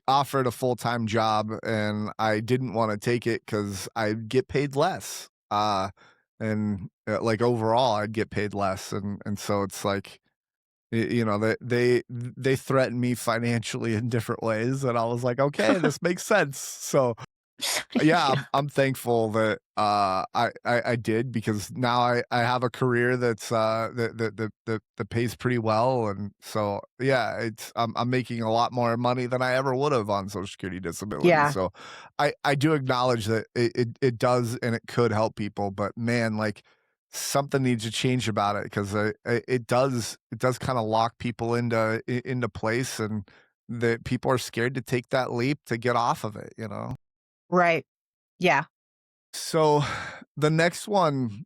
offered a full-time job, and I didn't wanna take it because 'cause I'd get paid less. Like, overall, I'd get paid less, and so it's like, they threatened me financially in different ways, and I was like, "Okay, this makes sense." So yeah, yeah, I'm thankful that, I did because now I have a career that's, that pays pretty well, and so, yeah, I'm making a lot more money than I ever would have on Social Security disability, yeah, so I do acknowledge that it does and it could help people, but man, like, something needs to change about it 'cause, it does kinda lock people into place, and that people are scared to take that leap to get off of it, you know? right. Yeah. So the next one,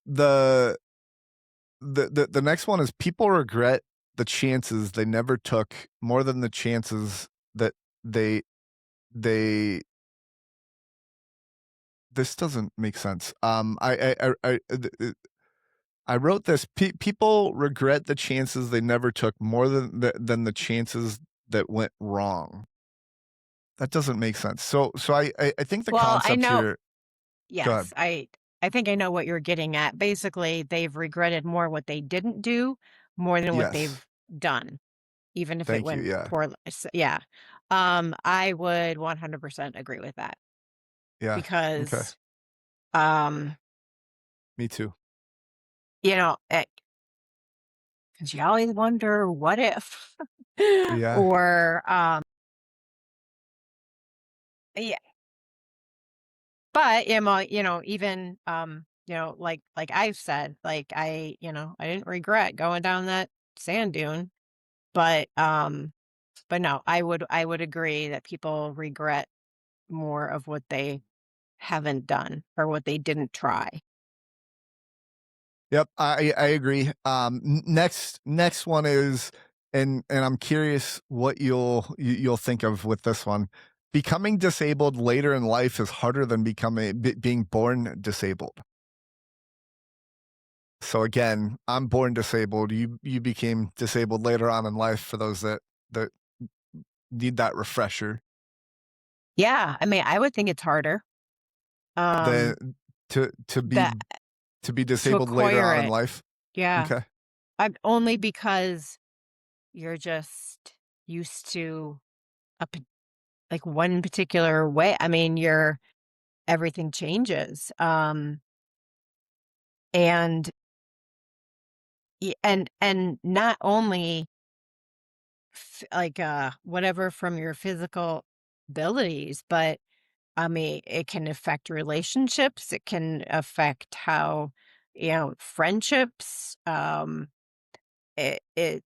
the the next one is people regret the chances they never took more than the chances that they they this doesn't make sense. I wrote this. People regret the chances they never took more than the chances that went wrong. That doesn't make sense. So I think the Well, I concept know. here. Go ahead. Yes, I think I know what you're getting at. Basically, they've regretted more what they didn't do more than what Yes. they've done, even if it Thank you. went Yeah. poorly. Yeah. I would 100% agree with that Yeah. Okay. because, um, Me too. you know, because you always wonder, what if? Yeah. Or, yeah, but, even, like I've said, like I didn't regret going down that sand dune, but, no, I would agree that people regret more of what they haven't done or what they didn't try. Yep, I agree. Next one is, and I'm curious what you'll think of with this one. Becoming disabled later in life is harder than being born disabled. So again, I'm born disabled. You became disabled later on in life. For those that need that refresher, Yeah, I mean, I would think it's harder, then to to be that to be to disabled later acquire on in it. life. Yeah, Okay. only because you're just used to a p like, one particular way. I mean, everything changes, and and not only whatever from your physical abilities, but I mean, it can affect relationships. It can affect how, friendships. It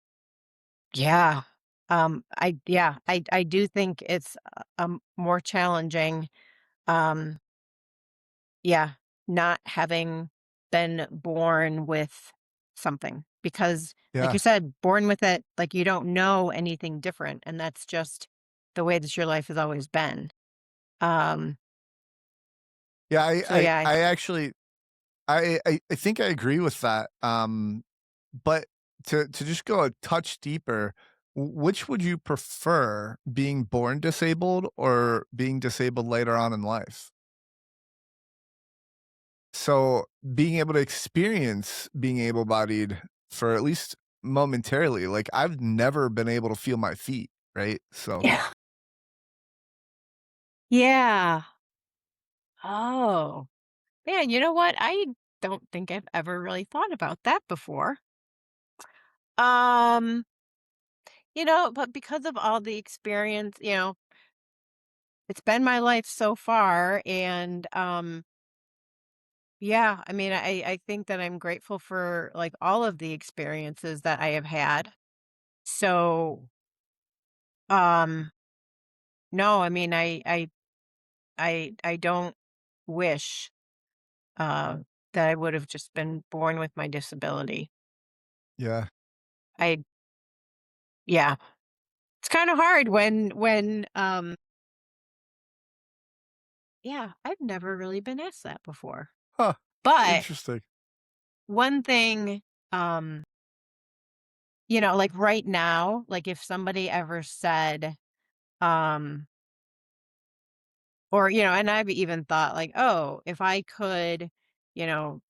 Yeah. I do think it's more challenging. Um, yeah, not having been born with something because, like Yeah. you said, born with it, like you don't know anything different, and that's just the way that your life has always been. Um, Yeah, so yeah, I actually I think I agree with that, but to just go a touch deeper, which would you prefer, being born disabled or being disabled later on in life? So, being able to experience being able-bodied for at least momentarily, like, I've never been able to feel my feet, right? So yeah, yeah. Oh, man, you know what? I don't think I've ever really thought about that before. Um, but because of all the experience, it's been my life so far, and yeah, I mean, I think that I'm grateful for like all of the experiences that I have had. So, um, no, I mean, I don't wish uh that I would have just been born with my disability. yeah. I Yeah, it's kind of hard yeah, I've never really been asked that before. Huh, But interesting. one thing, um, like right now, like if somebody ever said, um, or, and I've even thought like, oh, if I could,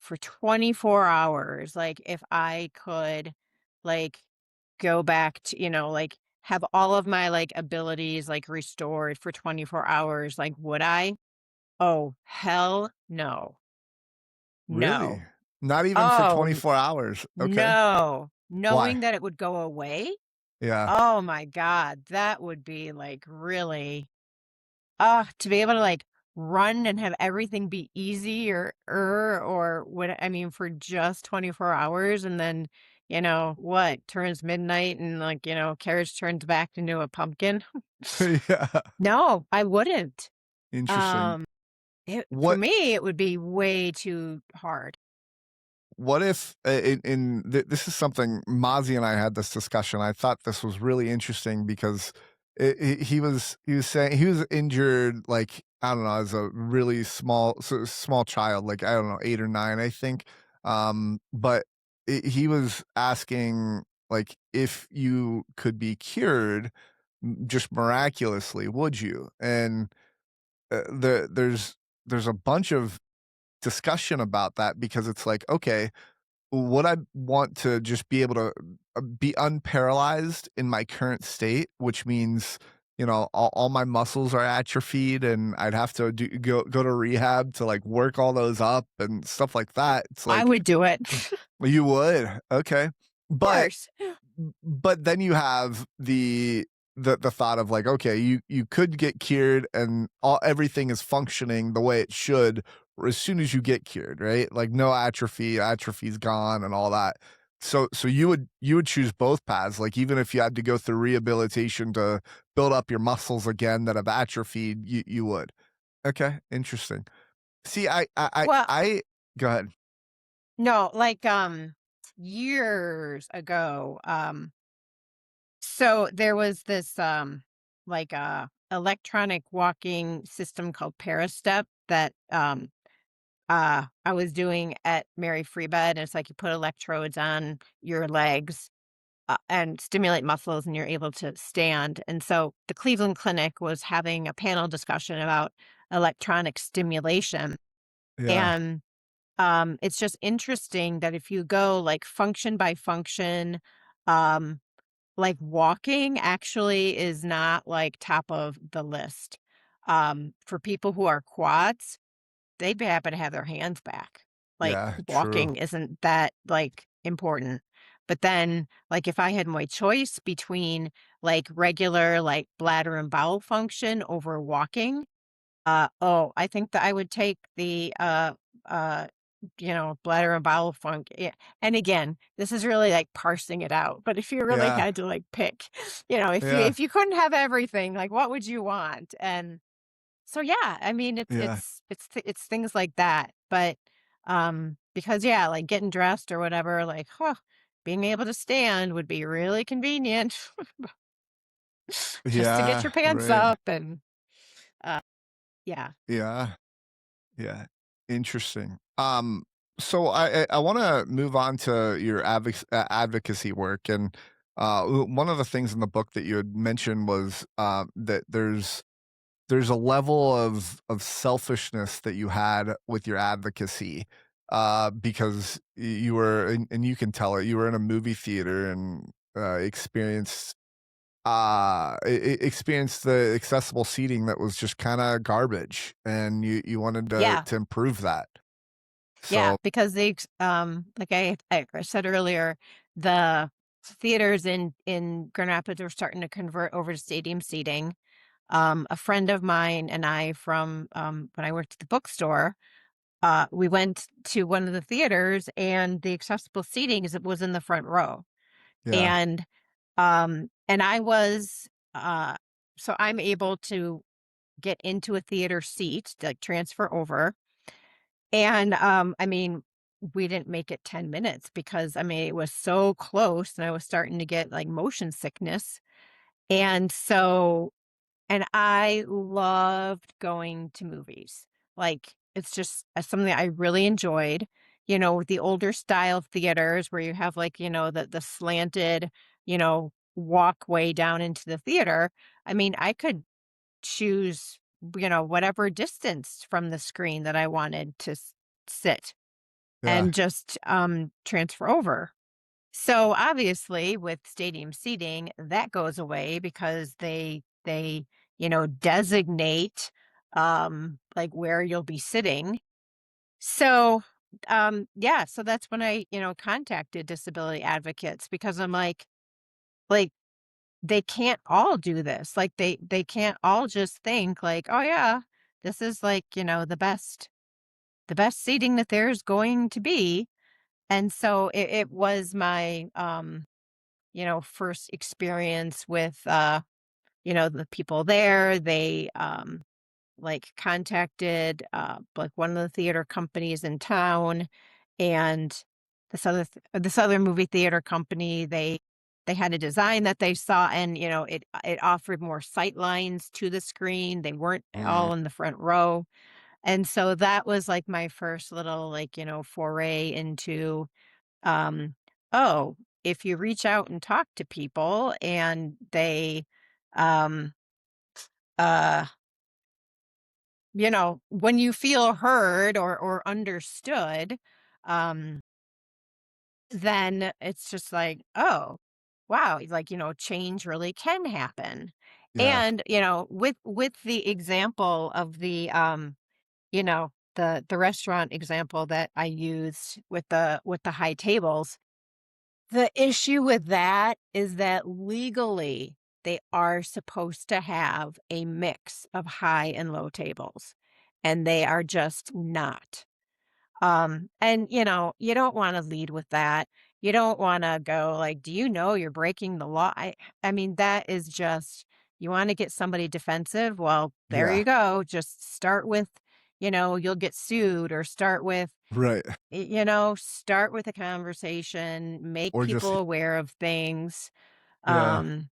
for 24 hours, like if I could like go back to, like have all of my like abilities like restored for 24 hours, like would I? Oh, hell no. Really? No. Not even for Oh, 24 hours? Okay. no. Why? Knowing that it would go away? Yeah. Oh my god, that would be, like, really to be able to, like, run and have everything be easy or what I mean, for just 24 hours and then, what, turns midnight and, like, carriage turns back into a pumpkin? Yeah. No, I wouldn't. Interesting. Um, for What me, it would be way too hard. what if this is something Mozzie and I had this discussion. I thought this was really interesting because he was saying he was injured, like, I don't know, as a really small child, like, I don't know, 8 or 9, I think. But he was asking, like, if you could be cured just miraculously, would you? And there's a bunch of discussion about that because it's like, okay, would I want to just be able to be unparalyzed in my current state, which means, all my muscles are atrophied and I'd have to go to rehab to like work all those up and stuff like that. It's I like, would do it. you would, okay, Of but course. then you have the thought of like, okay, you could get cured and everything is functioning the way it should as soon as you get cured, right? Like no atrophy's gone and all that. So you would choose both paths, like even if you had to go through rehabilitation to build up your muscles again that have atrophied, you would. Okay, interesting. See, Well, I go ahead. no, like, years ago, so there was this, like, electronic walking system called Parastep that, I was doing at Mary Free Bed, and it's like you put electrodes on your legs, and stimulate muscles, and you're able to stand, and so the Cleveland Clinic was having a panel discussion about electronic stimulation, Yeah, and it's just interesting that if you go like function by function, um, like walking actually is not like top of the list. For people who are quads, they happen to have their hands back. Like yeah, true. walking isn't that like important. But then, like, if I had my choice between like regular, like bladder and bowel function over walking, oh, I think that I would take the, uh, bladder and bowel yeah, and again, this is really, like, parsing it out, but if you really Yeah, had to, like, pick, if you yeah, if you couldn't have everything, like, what would you want? And so, yeah, I mean, it's yeah. it's it's th it's things like that, but, because, yeah, like, getting dressed or whatever, like, being able to stand would be really convenient just to get Yeah, your pants right. up and, uh Yeah. Yeah. Yeah. Interesting. So I want to move on to your advocacy work, and one of the things in the book that you had mentioned was that there's a level of selfishness that you had with your advocacy, because you were, and you can tell it, you were in a movie theater and experienced the accessible seating that was just kind of garbage, and you wanted Yeah. to improve that. Yeah, So because like I said earlier, the theaters in Grand Rapids are starting to convert over to stadium seating. A friend of mine and I from when I worked at the bookstore, we went to one of the theaters, and the accessible seating was in the front row, yeah, and I was so I'm able to get into a theater seat, like transfer over. And, I mean, we didn't make it 10 minutes because, I mean, it was so close and I was starting to get like motion sickness. And so, and I loved going to movies. Like, it's just something I really enjoyed, with the older style theaters where you have like, the slanted, walkway down into the theater. I mean, I could choose, whatever distance from the screen that I wanted to sit yeah, and just transfer over. So obviously with stadium seating, that goes away because they, designate like where you'll be sitting. So yeah, so that's when I, contacted disability advocates because I'm like they can't all do this. Like they can't all just think like, "Oh yeah, this is like, the best seating that there's going to be." And so it was my first experience with the people there. They like contacted like one of the theater companies in town, and this other movie theater company, they had a design that they saw, and it offered more sight lines to the screen. They weren't mm, all in the front row. And so that was like my first little like foray into um oh, if you reach out and talk to people and they um uh when you feel heard or understood, um, then it's just like, oh, wow, like, change really can happen. yeah, And, with the example of the restaurant example that I used with the high tables, the issue with that is that legally they are supposed to have a mix of high and low tables, and they are just not. And you don't want to lead with that. You don't want to go like, "Do you know you're breaking the law?" I mean, that is just, you want to get somebody defensive. Well, there yeah, you go. Just start with, you'll get sued, or right. start with a conversation, make Or people just aware of things. yeah. Um,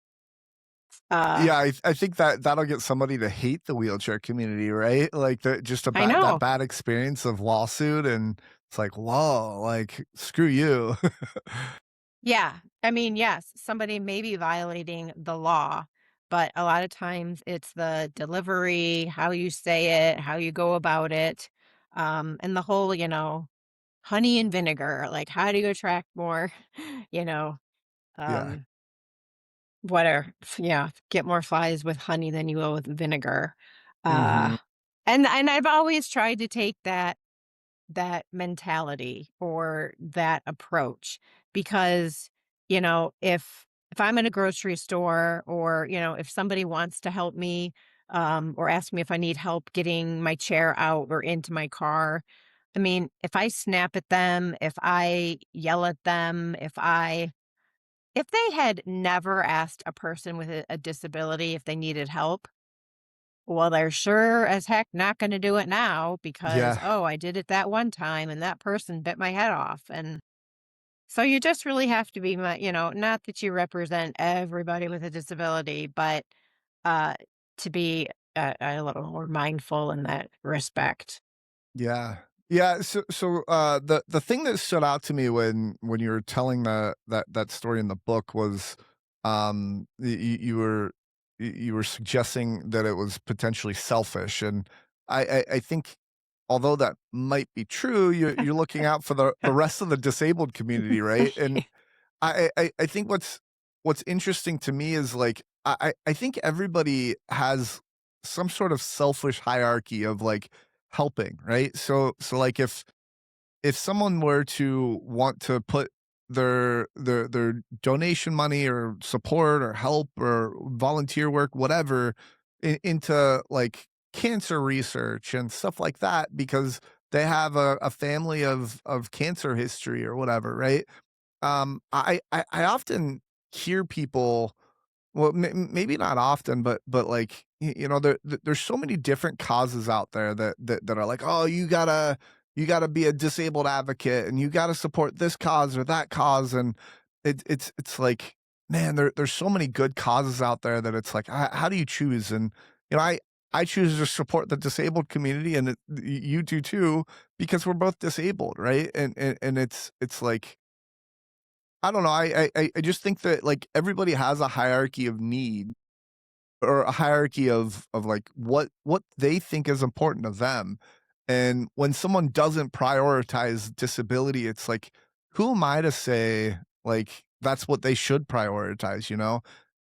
uh, Yeah, I think that that'll get somebody to hate the wheelchair community, right? Like, just a I bad that know. bad experience of lawsuit, and it's like, "Whoa, like, screw you." Yeah. I mean, yes, somebody may be violating the law, but a lot of times it's the delivery, how you say it, how you go about it, and the whole, honey and vinegar. Like, how do you attract more, you know, Yeah. um, whatever? Yeah, get more flies with honey than you will with vinegar. Uh, Mhm. and I've always tried to take that mentality or that approach because if I'm in a grocery store, or if somebody wants to help me, or ask me if I need help getting my chair out or into my car, I mean, if I snap at them, if I yell at them, if they had never asked a person with a disability if they needed help, well, they're sure as heck not gonna do it now because, Yeah. "Oh, I did it that one time and that person bit my head off." And so you just really have to be not that you represent everybody with a disability, but, uh, to be a little more mindful in that respect. Yeah. Yeah, the thing that stood out to me when you were telling that story in the book was, you were suggesting that it was potentially selfish, and I think although that might be true, you're looking out for the rest of the disabled community, right? And I think what's interesting to me is, like, I think everybody has some sort of selfish hierarchy of, like, helping, right? Like, if someone were to want to put their donation money or support or help or volunteer work, whatever, into, like, cancer research and stuff like that because they have a family of cancer history or whatever, right? I often hear people, well, maybe not often, but, like, you know, there's so many different causes out there that are like, "Oh, you gotta be a disabled advocate, and you gotta support this cause or that cause," and it's like, man, there's so many good causes out there that it's like, how do you choose? And, you know, I choose to support the disabled community, and you do too, because we're both disabled, right? And it's like, I don't know, I just think that, like, everybody has a hierarchy of need or a hierarchy of, like, what they think is important to them, and when someone doesn't prioritize disability, it's like, who am I to say, like, that's what they should prioritize, you know?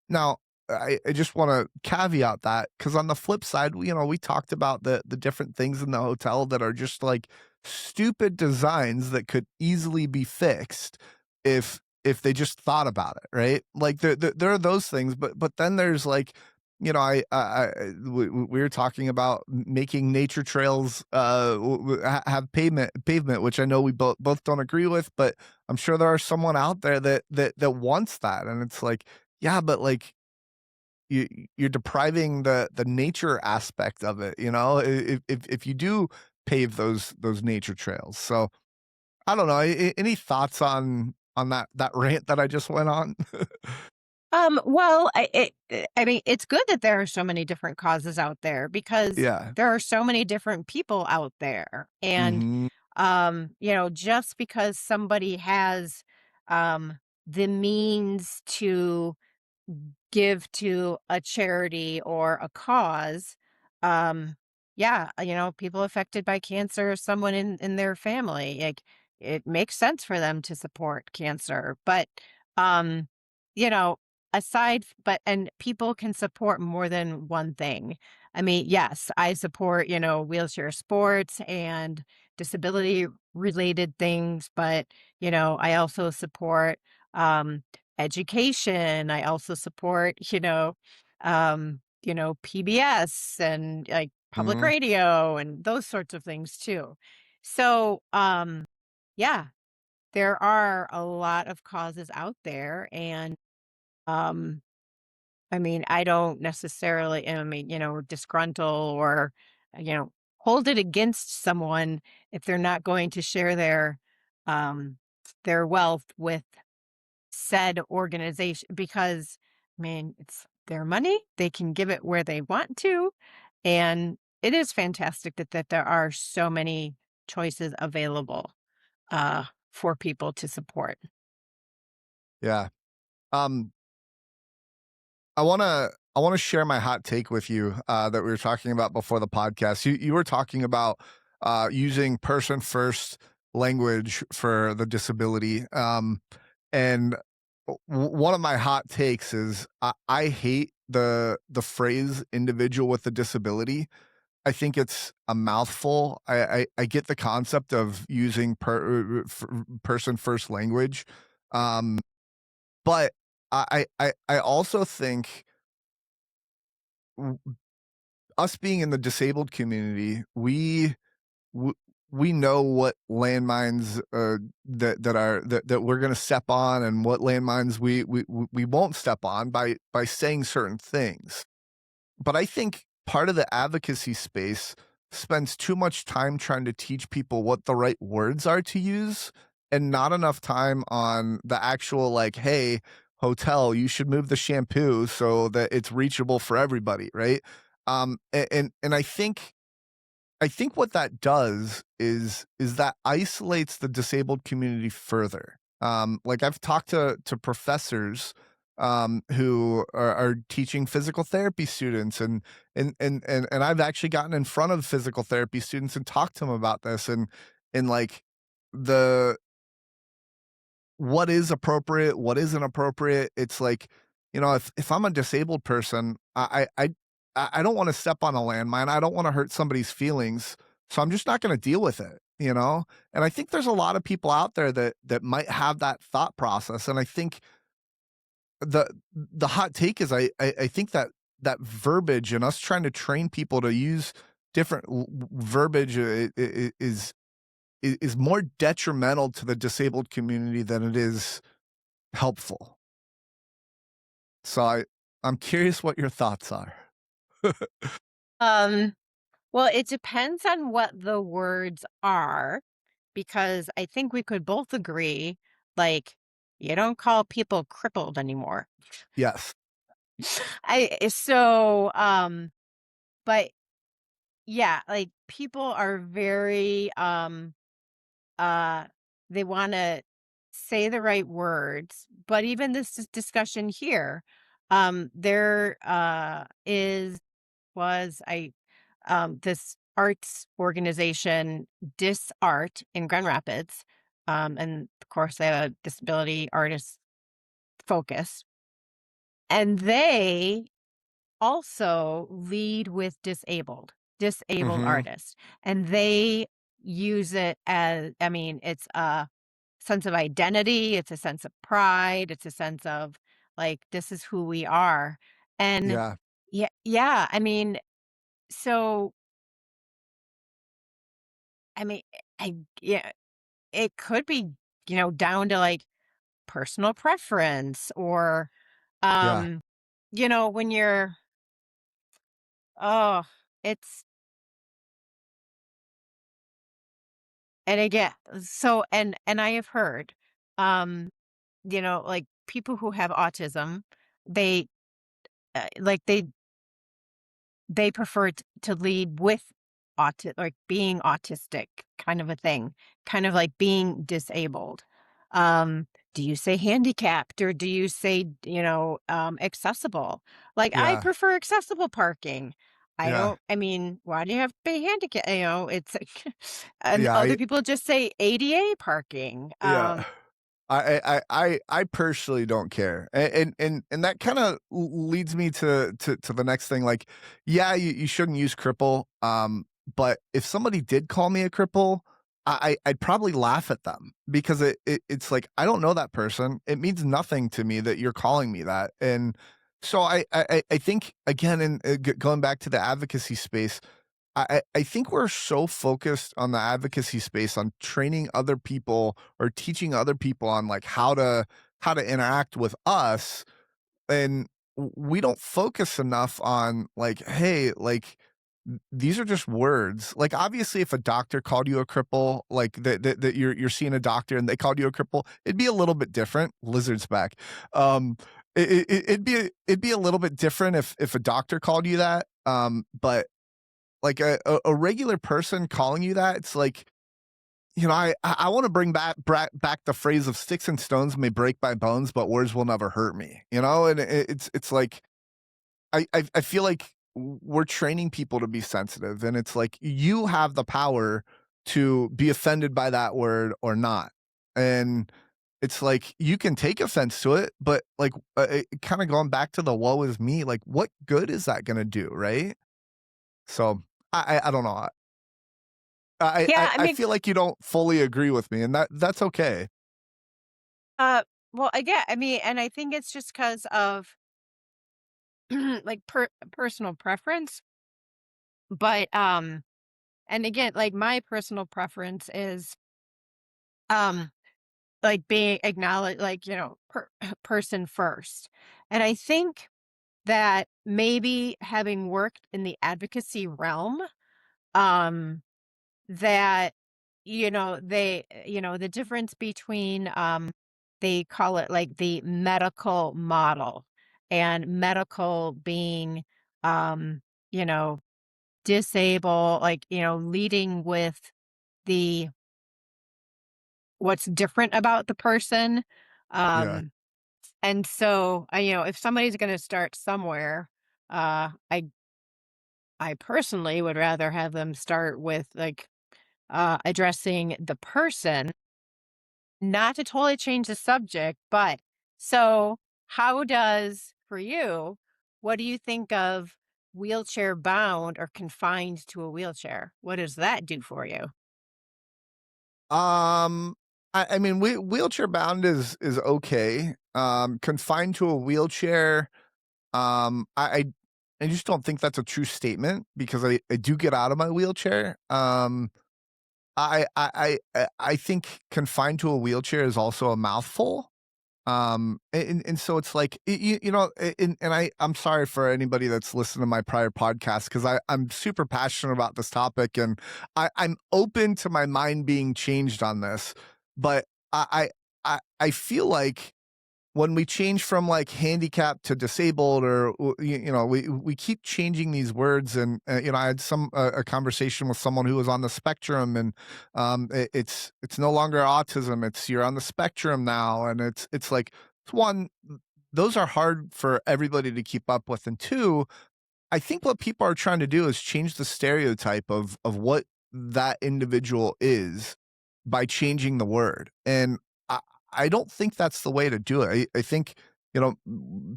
Now, I just wanna caveat that because on the flip side, you know, we talked about the different things in the hotel that are just, like, stupid designs that could easily be fixed if they just thought about it, right? Like, there are those things, but then there's, like, you know, we were talking about making nature trails, have pavement, which I know we both don't agree with, but I'm sure there are someone out there that wants that, and it's like, yeah, but, like, you're depriving the nature aspect of it, you know, if you do pave those nature trails. So, I don't know, any thoughts on that rant that I just went on? Well, I mean, it's good that there are so many different causes out there because Yeah. there are so many different people out there. And, Mhm. just because somebody has the means to give to a charity or a cause, um, yeah, people affected by cancer, someone in their family, like, it makes sense for them to support cancer. But, um, you know, and people can support more than one thing. I mean, yes, I support, wheelchair sports and disability related things, but, I also support, education. I also support, PBS and, like, public Mhm. radio and those sorts of things too. So, yeah, there are a lot of causes out there. And, um, I mean, I don't necessarily, I mean, disgruntle or, you know, hold it against someone if they're not going to share um, their wealth with said organization because, I mean, it's their money. They can give it where they want to. And it is fantastic that there are so many choices available for people to support. Yeah. Um, I wanna share my hot take with you, that we were talking about before the podcast. You were talking about, using person first language for the disability, and one of my hot takes is I hate the phrase "individual with a disability." I think it's a mouthful. I get the concept of using person first language, um, but I also think w us being in the disabled community, w we know what landmines, that we're gonna step on and what landmines we won't step on by saying certain things. But I think part of the advocacy space spends too much time trying to teach people what the right words are to use and not enough time on the actual, like, "Hey, hotel, you should move the shampoo so that it's reachable for everybody," right? And I think what that does is that isolates the disabled community further. Like I've talked to professors who are teaching physical therapy students, and I've actually gotten in front of physical therapy students and talked to them about this, and like the what is appropriate, what isn't appropriate. It's like, if I'm a disabled person, I don't wanna step on a landmine, I don't wanna hurt somebody's feelings, so I'm just not gonna deal with it, you know? And I think there's a lot of people out there that might have that thought process, and I think the hot take is I think that verbiage and us trying to train people to use different verbiage is more detrimental to the disabled community than it is helpful. So I'm curious what your thoughts are. Um, well, it depends on what the words are, because I think we could both agree, like, you don't call people crippled anymore. Yes. But yeah, like people are very uh they want to say the right words, but even discussion here, there is was I this arts organization, Disart in Grand Rapids, and of course they have a disability artist focus, and they also lead with disabled Mhm. artists, and they use it as, I mean, it's a sense of identity, it's a sense of pride, it's a sense of, like, this is who we are, and Yeah. yeah, I mean, so, I mean, yeah, it could be, down to, like, personal preference or, Yeah. um, when you're oh, it's and again, and I have heard, um, like, people who have autism, they, like, they prefer to lead with like, being autistic kind of a thing, kind of like being disabled. Um, do you say handicapped or do you say, accessible? Like, I Yeah. prefer accessible parking. Yeah. I mean, why do you have to be handicapped? It's like, and Yeah. other people just say ADA parking. Yeah. I personally don't care, and that kind of leads me to the next thing. Like, yeah, you shouldn't use cripple. But if somebody did call me a cripple, I'd probably laugh at them because it's like I don't know that person. It means nothing to me that you're calling me that, and so I think again, in going back to the advocacy space, I think we're so focused on the advocacy space, on training other people or teaching other people on, like, how to interact with us, and we don't focus enough on, like, "Hey, like, these are just words." Like, obviously, if a doctor called you a cripple, like, that you're seeing a doctor and they called you a cripple, it'd be a little bit different. Lizard's back. It'd be a little bit different if a doctor called you that, but like a regular person calling you that, it's like, I wanna bring back the phrase of "Sticks and stones may break my bones, but words will never hurt me," you know? And it's like, I feel like we're training people to be sensitive, and it's like, you have the power to be offended by that word or not, and it's like, you can take offense to it, but, like, kinda going back to the "woe is me," like, what good is that gonna do, right? So, I don't know. I Yeah, I I I mean, feel like you don't fully agree with me, and that's okay. uh, well, again, I mean, and I think it's just because of like personal preference, but and again, like my personal preference is um like being acknowledged, like, person first. And I think that maybe having worked in the advocacy realm, um, that, the difference between, they call it like the medical model, and medical being, um, disable, like, leading with the what's different about the person. Yeah. Um, and so, if somebody's going to start somewhere, I personally would rather have them start with like addressing the person, not to totally change the subject, but so how does for you, what do you think of wheelchair bound or confined to a wheelchair? What does that do for you? Um, I mean, wheelchair bound is okay. Confined to a wheelchair, I just don't think that's a true statement because I do get out of my wheelchair. I think confined to a wheelchair is also a mouthful. And so it's like, I'm sorry for anybody that's listened to my prior podcast because I'm super passionate about this topic and I'm open to my mind being changed on this, but I feel like when we change from like handicapped to disabled or we keep changing these words and I had a conversation with someone who was on the spectrum and it's no longer autism, it's you're on the spectrum now, and it's like one, those are hard for everybody to keep up with, and two, I think what people are trying to do is change the stereotype of what that individual is by changing the word, and I I don't think that's the way to do it. I think,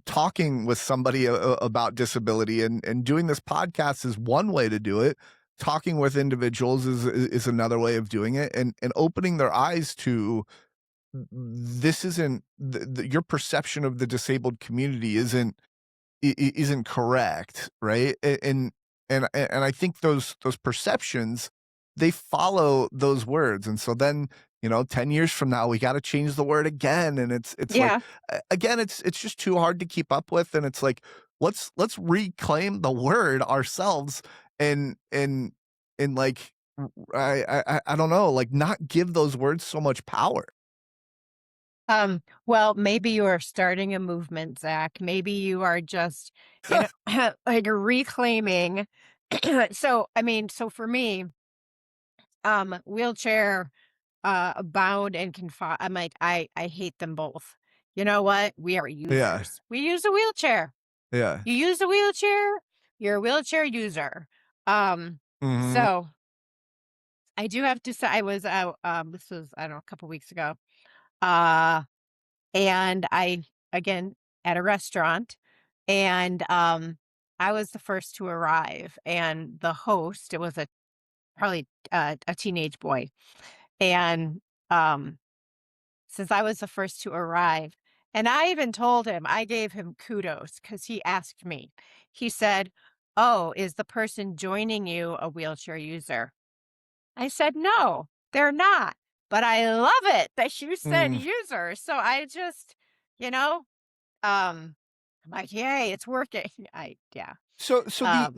talking with somebody about disability and doing this podcast is one way to do it. Talking with individuals is another way of doing it, and opening their eyes to this isn't your perception of the disabled community isn't correct, right? And I think those perceptions, they follow those words, and so then, 10 years from now, we gotta change the word again, and it's like, Yeah. again, it's just too hard to keep up with, and it's like, let's reclaim the word ourselves and like, I don't know, like, not give those words so much power. Well, maybe you are starting a movement, Zach. Maybe you are just, like reclaiming. So, I mean, so for me, wheelchair bound and confined, I'm like, I hate them both. You know what? We are Yeah, users. We use a wheelchair. yeah. You use a wheelchair, you're a wheelchair user. Um, Mhm. so I do have to say I was out, this was, I don't know, a couple weeks ago. Uh and I again at a restaurant, and I was the first to arrive, and the host, it was a probably a teenage boy, and um since I was the first to arrive, and I even told him, I gave him kudos because he asked me. He said, "Oh, is the person joining you a wheelchair user?" I said, "No, they're not, but I love it that you said Mm. user." So I just, you know, um, I'm like, "Yay, it's working." Yeah. So Um,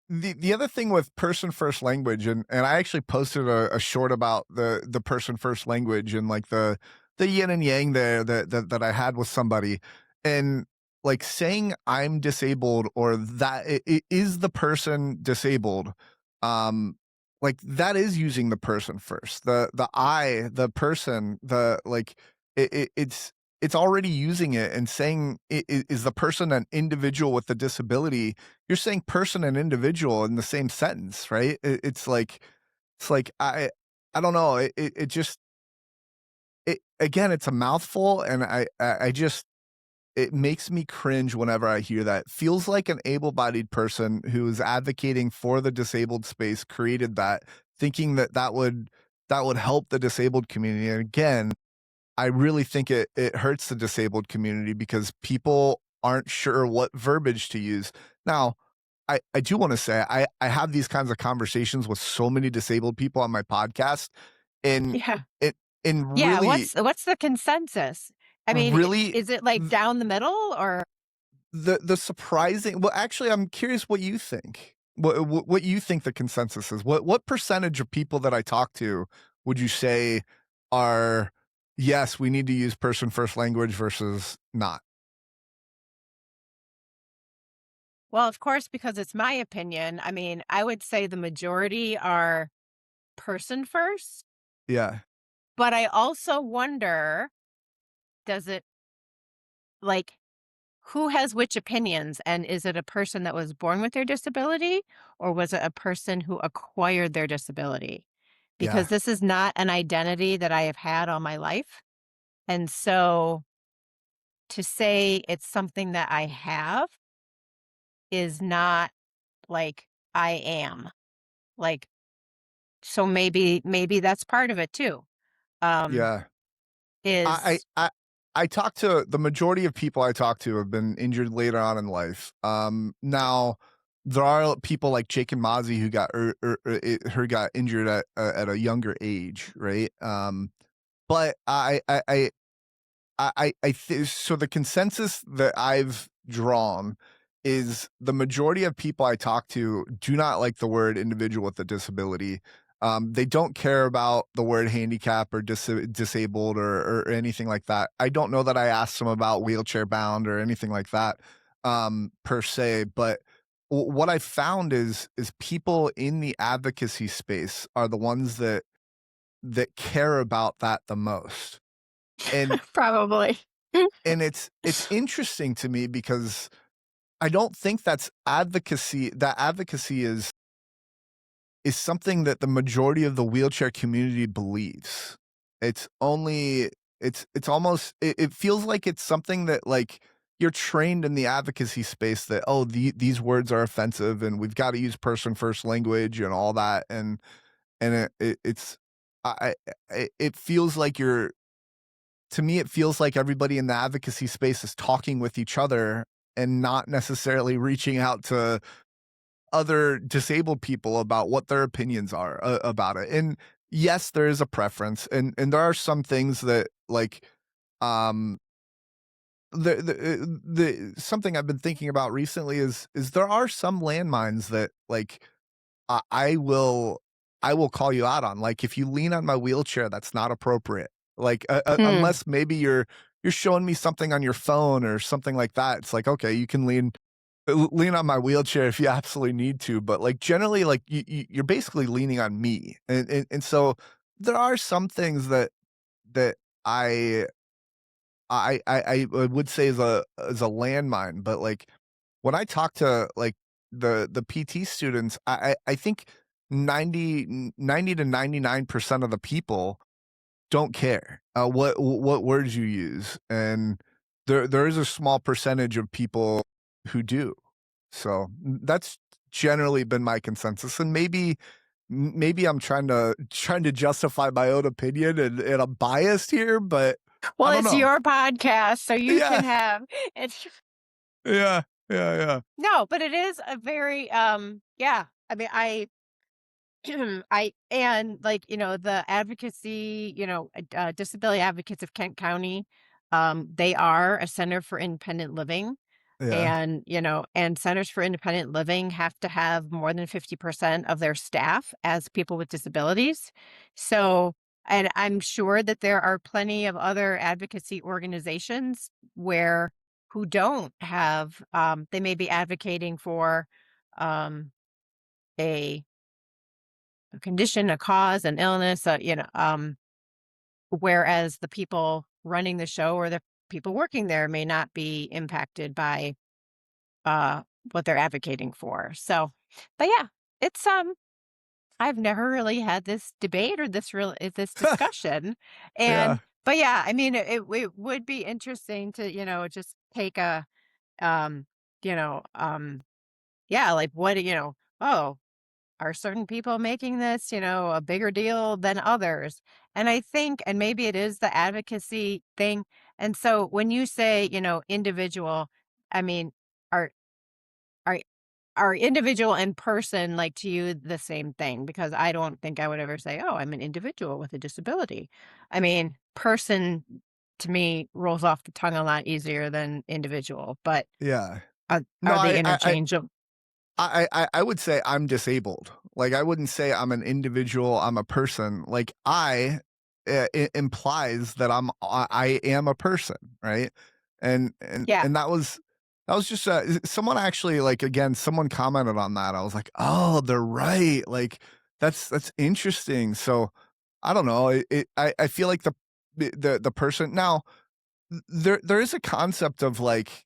the other thing with person first language, and I actually posted a short about the person first language and like the yin and yang there that I had with somebody, and like saying I'm disabled or that is the person disabled, um like that is using the person first, the I, the person, the like it's already using it and saying is the person an individual with a disability. You're saying person and individual in the same sentence, right? It's like I don't know. It just it again. It's a mouthful, and I just it makes me cringe whenever I hear that. Feels like an able-bodied person who is advocating for the disabled space created that, thinking that that would help the disabled community. And again, I really think it hurts the disabled community because people aren't sure what verbiage to use. Now, I do wanna say I have these kinds of conversations with so many disabled people on my podcast, and yeah. it and Yeah, really what's the consensus? I mean, really is it like th down the middle or the surprising well, actually, I'm curious what you think. What you think the consensus is. What percentage of people that I talk to would you say are, "Yes, we need to use person first language," versus not? Well, of course, because it's my opinion. I mean, I would say the majority are person first, Yeah, but I also wonder, does it like who has which opinions? And is it a person that was born with their disability or was it a person who acquired their disability? Because yeah, this is not an identity that I have had all my life. And so to say it's something that I have is not like I am. Like, so maybe that's part of it too. Um, yeah. I is I I I talk to the majority of people I talk to have been injured later on in life. Now there are people like Jake and Mozzie who got who got injured at a younger age, right? But so the consensus that I've drawn is the majority of people I talk to do not like the word individual with a disability. They don't care about the word handicap or disabled or anything like that. I don't know that I asked them about wheelchair bound or anything like that per se, but what I found is people in the advocacy space are the ones that care about that the most. And probably. it's interesting to me because I don't think that advocacy is something that the majority of the wheelchair community believes. It's only it's almost it feels like it's something that, like, you're trained in the advocacy space that, "Oh, these words are offensive, and we've gotta use person first language," and all that, and it's it feels like you're to me, it feels like everybody in the advocacy space is talking with each other and not necessarily reaching out to other disabled people about what their opinions are about it. And yes, there is a preference, and there are some things that like um the something I've been thinking about recently is there are some landmines that like I I will I will call you out on, like, if you lean on my wheelchair, that's not appropriate. Like, Hmm. unless maybe you're showing me something on your phone or something like that, it's like, okay, you can lean on my wheelchair if you absolutely need to, but, like, generally, like, you're basically leaning on me, and so there are some things that I I would say is a landmine, but, like, when I talk to, like, the PT students, I think 90 to 99% of the people don't care, what words you use, and there is a small percentage of people who do. So, that's generally been my consensus, and maybe I'm trying to justify my own opinion and I'm biased here, but Well, I don't it's know. your podcast, so you can Yeah, have it's yeah, yeah, yeah, no, but it is a very yeah. I mean, I and like, the advocacy, disability advocates of Kent County, they are a center for independent living. yeah, And centers for independent living have to have more than 50% of their staff as people with disabilities. So, and I'm sure that there are plenty of other advocacy organizations where who don't have, they may be advocating for um, a, a condition, a cause, an illness, whereas the people running the show or the people working there may not be impacted by uh, what they're advocating for. So, but yeah, it's I've never really had this debate or this discussion, yeah, and but yeah, I mean, it would be interesting to just take a um you know yeah, like what oh, are certain people making this a bigger deal than others? And I think, and maybe it is the advocacy thing. And so when you say individual, I mean, are are are individual and person, like, to you the same thing? Because I don't think I would ever say, "Oh, I'm an individual with a disability." I mean, person to me rolls off the tongue a lot easier than individual, but yeah. No, are they interchangeable? I would say I'm disabled. Like, I wouldn't say I'm an individual, I'm a person. Like, implies that I am a person, right? And Yeah. and that was That was just, someone actually, like, again, someone commented on that. I was like, "Oh, they're right." Like, that's interesting. So, I don't know. I feel like the person now, there is a concept of, like,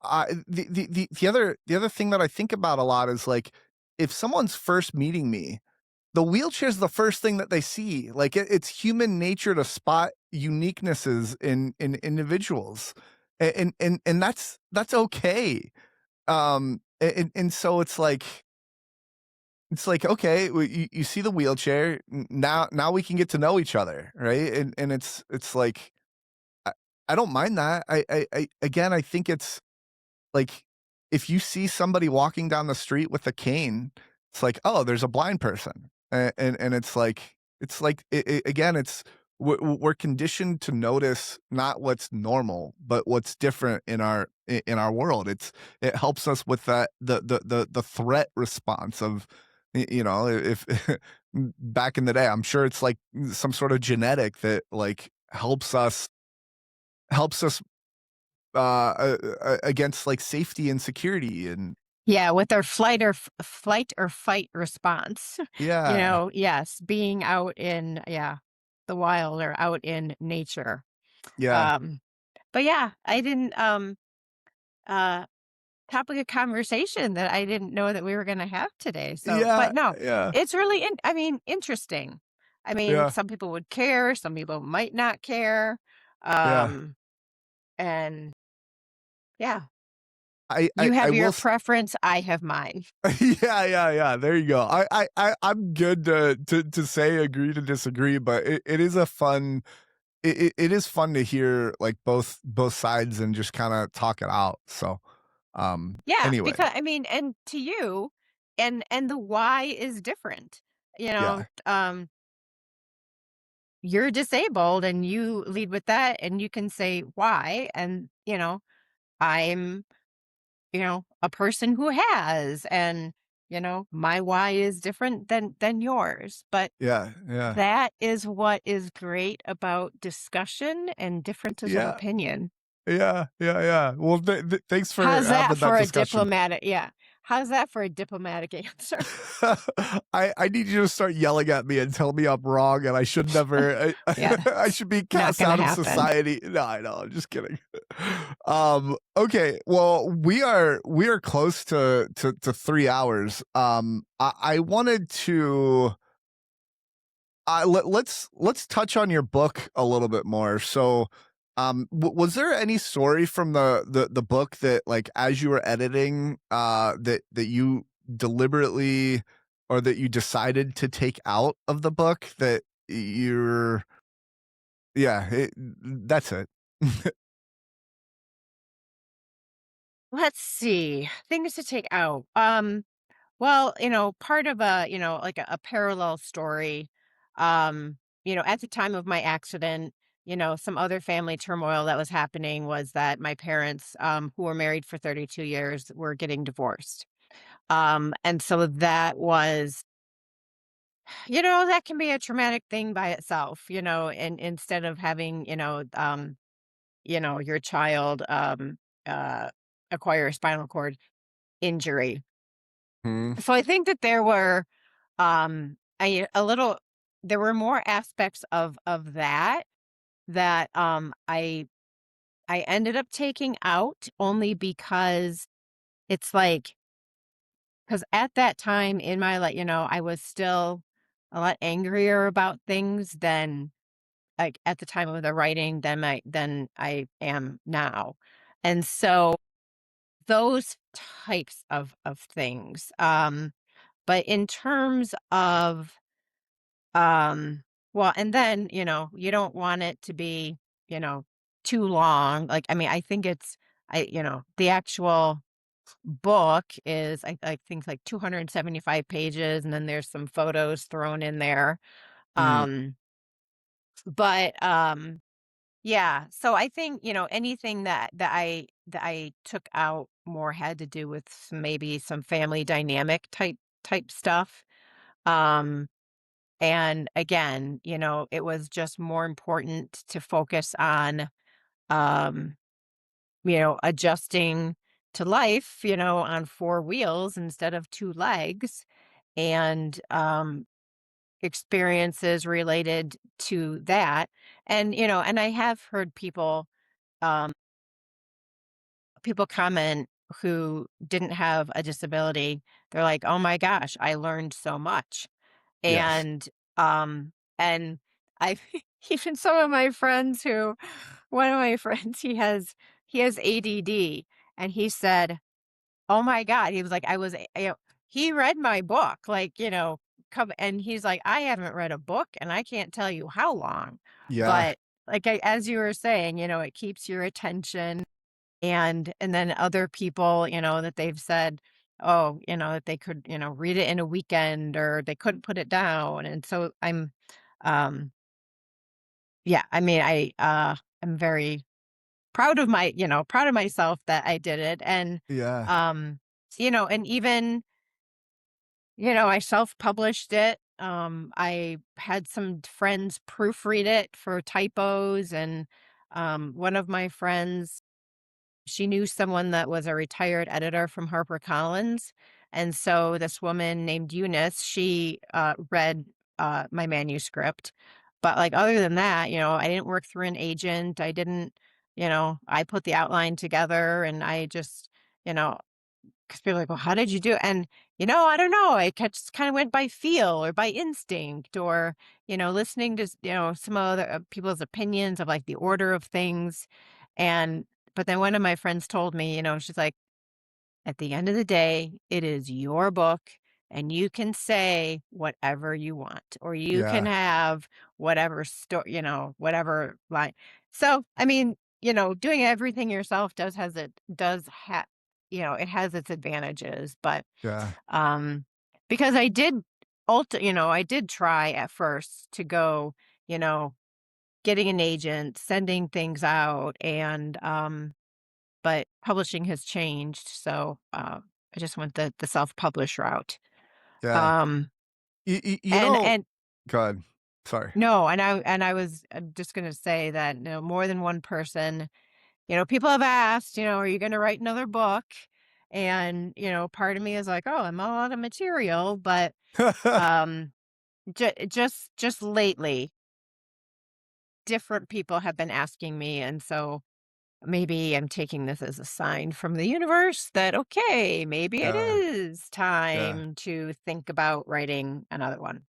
the other thing that I think about a lot is, like, if someone's first meeting me, the wheelchair's the first thing that they see. Like, it's human nature to spot uniquenesses in individuals, and that's okay. And so it's like, okay, you see the wheelchair, now we can get to know each other, right? And it's like, I, I don't mind that. I again, I think it's like, if you see somebody walking down the street with a cane, it's like, "Oh, there's a blind person." And it's like, again, we're conditioned to notice not what's normal, but what's different in our world. It helps us with that the threat response of, if back in the day, I'm sure it's like some sort of genetic that, like, helps us against, like, safety and security and Yeah, with their flight or fight response. yeah, Yes, being out in, yeah, the wild or out in nature. yeah, Um, but yeah, I didn't uh topic of conversation that I didn't know that we were gonna have today. So, yeah, but no, yeah, it's really I mean, interesting. I mean, yeah, some people would care, some people might not care. yeah. Um, and yeah, I I you I have will your s preference, I have mine. Yeah, yeah, yeah, there you go. I'm good to say agree to disagree, but it is a fun it is fun to hear, like, both sides and just kinda talk it out. So, Yeah, anyway, because I mean, and to you, and the why is different. yeah, You're disabled and you lead with that and you can say why. And, I'm, a person who has, and, my why is different than yours. But yeah, yeah, that is what is great about discussion and differences of yeah, opinion. yeah, yeah, yeah. Well, thanks for How's that having that for a discussion. diplomatic yeah. How's that for a diplomatic answer? I need you to start yelling at me and tell me I'm wrong and I should never Yeah, I it's should be not cast gonna out of happen. society. No, I know, I'm just kidding. Okay, well, we are close to 3 hours. I wanted to let's touch on your book a little bit more. So, was there any story from the book that, like, as you were editing, that you deliberately or that you decided to take out of the book that you're yeah, that's it. Let's see, things to take out. Well, part of like a parallel story, at the time of my accident, some other family turmoil that was happening was that my parents, who were married for 32 years, were getting divorced. And so that was, that can be a traumatic thing by itself, and instead of having, your child uh acquire a spinal cord injury. Mhm, So I think that there were a little there were more aspects of that I ended up taking out only because it's like, because at that time in my life, I was still a lot angrier about things than, like, at the time of the writing than I am now. And so those types of things. But in terms of, well, and then, you don't want it to be, you know, too long. Like, I mean, I think the actual book is, I think, like 275 pages, and then there's some photos thrown in there. mm, But yeah, so I think, anything that I took out more had to do with maybe some family dynamic type stuff. Um And again, it was just more important to focus on, um, adjusting to life, on four wheels instead of two legs, and experiences related to that. And, and I have heard um, people comment who didn't have a disability. They're like, oh my gosh, I learned so much. Yes. And, and I even some of my friends who one of my friends, he has ADD, and he said, "Oh my god," he was like, he read my book, like, come and he's like, "I haven't read a book, and I can't tell you how long." Yeah. But, like, as you were saying, it keeps your attention, and then other people, that they've said, oh, that they could, read it in a weekend or they couldn't put it down. And so um, yeah, I mean, I'm very proud of myself that I did it. And, Yeah. um, and even, I self-published it. I had some friends proofread it for typos, and, one of my friends, she knew someone that was a retired editor from HarperCollins, and so this woman named Eunice, she, read, my manuscript, but, like, other than that, I didn't work through an agent, I didn't I put the outline together, and I just, you know 'cause people are like, "Well, how did you do it?" And, I don't know, I just kinda went by feel or by instinct or, listening to some other, people's opinions of, like, the order of things, and but then one of my friends told me, she's like, "At the end of the day, it is your book, and you can say whatever you want, or you can Yeah. have whatever whatever line." So, I mean, doing everything yourself does have, it has its advantages, but, Yeah. um, because I did try at first to go, you know, getting an agent, sending things out, and, but publishing has changed, so, I just went the self-publish route. Yeah. Um, You and know and go ahead. Sorry. no, and I was, just gonna say that, more than one person, people have asked, "Are you gonna write another book?" And, part of me is like, "Oh, I'm all out of material," but, um, just lately, different people have been asking me, and so maybe I'm taking this as a sign from the universe that, okay, maybe it Yeah. is Yeah. time to think about writing another one.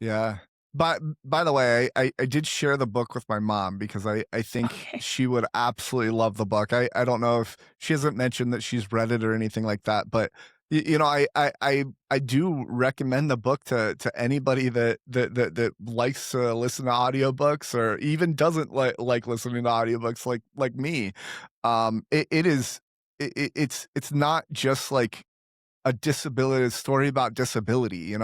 Yeah. But by the way, I did share the book with my mom because I think Okay. she would absolutely love the book. I don't know if she hasn't mentioned that she's read it or anything like that, but I do recommend the book to anybody that likes to listen to audiobooks or even doesn't like listening to audiobooks like me. It is it's not just like a disability a story about disability,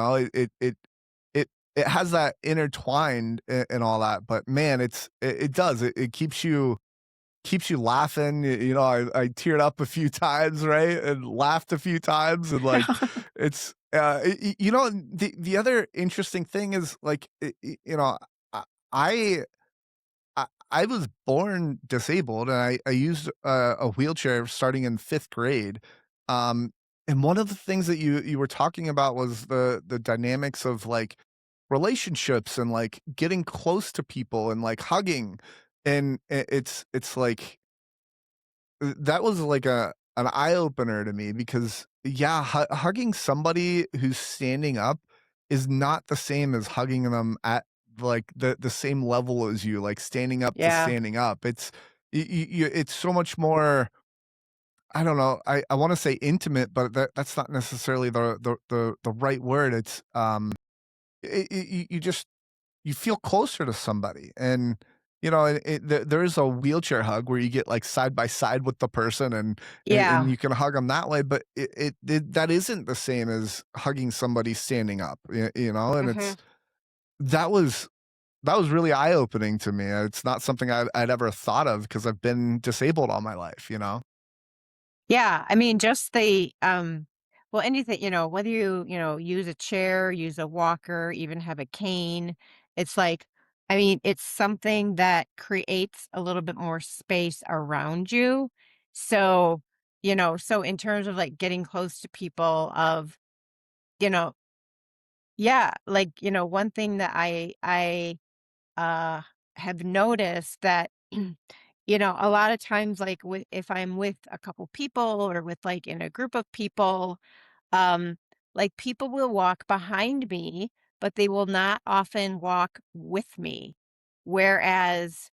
it has that intertwined and all that, but man, it does. It keeps you laughing. I teared up a few times, right? And laughed a few times and like it's the other interesting thing is like I I I was born disabled and I used a wheelchair starting in 5th grade. Um, and one of the things that you were talking about was the dynamics of like relationships and like getting close to people and like hugging. And it's like that was like an eye opener to me because yeah, hugging somebody who's standing up is not the same as hugging them at like the same level as you, like standing up to Yeah. standing up. It's so much more. I don't know. I want to say intimate, but that's not necessarily the right word. It's you just you feel closer to somebody and there is a wheelchair hug where you get like side by side with the person and Yeah. you can hug them that way but that isn't the same as hugging somebody standing up and Mhm. that was that was really eye-opening to me. It's not something I'd ever thought of because I've been disabled all my life. Yeah, I mean, just well, anything, whether use a chair, use a walker, even have a cane, it's like, I mean, it's something that creates a little bit more space around you. So, so in terms of like getting close to people of, you know, yeah, like, one thing that uh have noticed that a lot of times like if I'm with a couple people or with like in a group of people, um like people will walk behind me, but they will not often walk with me. Whereas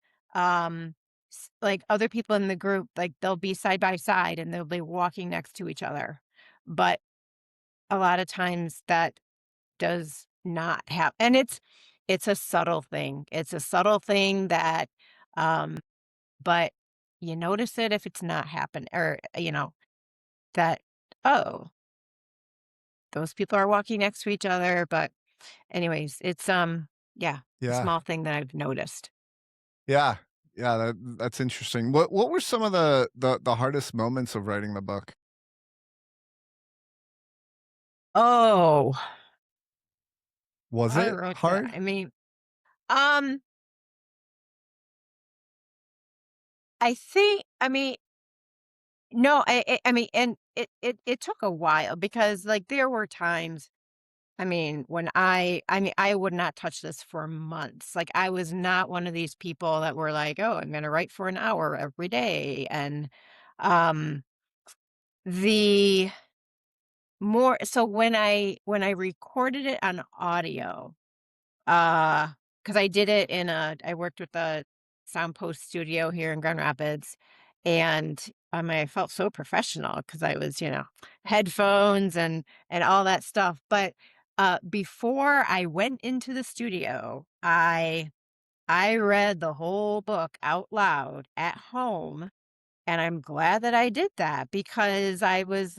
like other people in the group, like they'll be side by side and they'll be walking next to each other. But a lot of times that does not have, and it's a subtle thing. It's a subtle thing that um but you notice it if it's not happen or that, oh, those people are walking next to each other, but anyways, it's yeah, a Yeah. small thing that I've noticed. Yeah. Yeah, that's interesting. What were some of the hardest moments of writing the book? Oh, Was I it wrote that. hard? I mean, um I mean, no, I mean, and it took a while because like there were times, I mean, when I mean, I would not touch this for months. Like, I was not one of these people that were like, "Oh, I'm gonna write for an hour every day," and, um, the more so when I recorded it on audio, because I did it I worked with a sound post studio here in Grand Rapids, and, I felt so professional because I was, headphones and all that stuff, but, before I went into the studio, I read the whole book out loud at home, and I'm glad that I did that because I was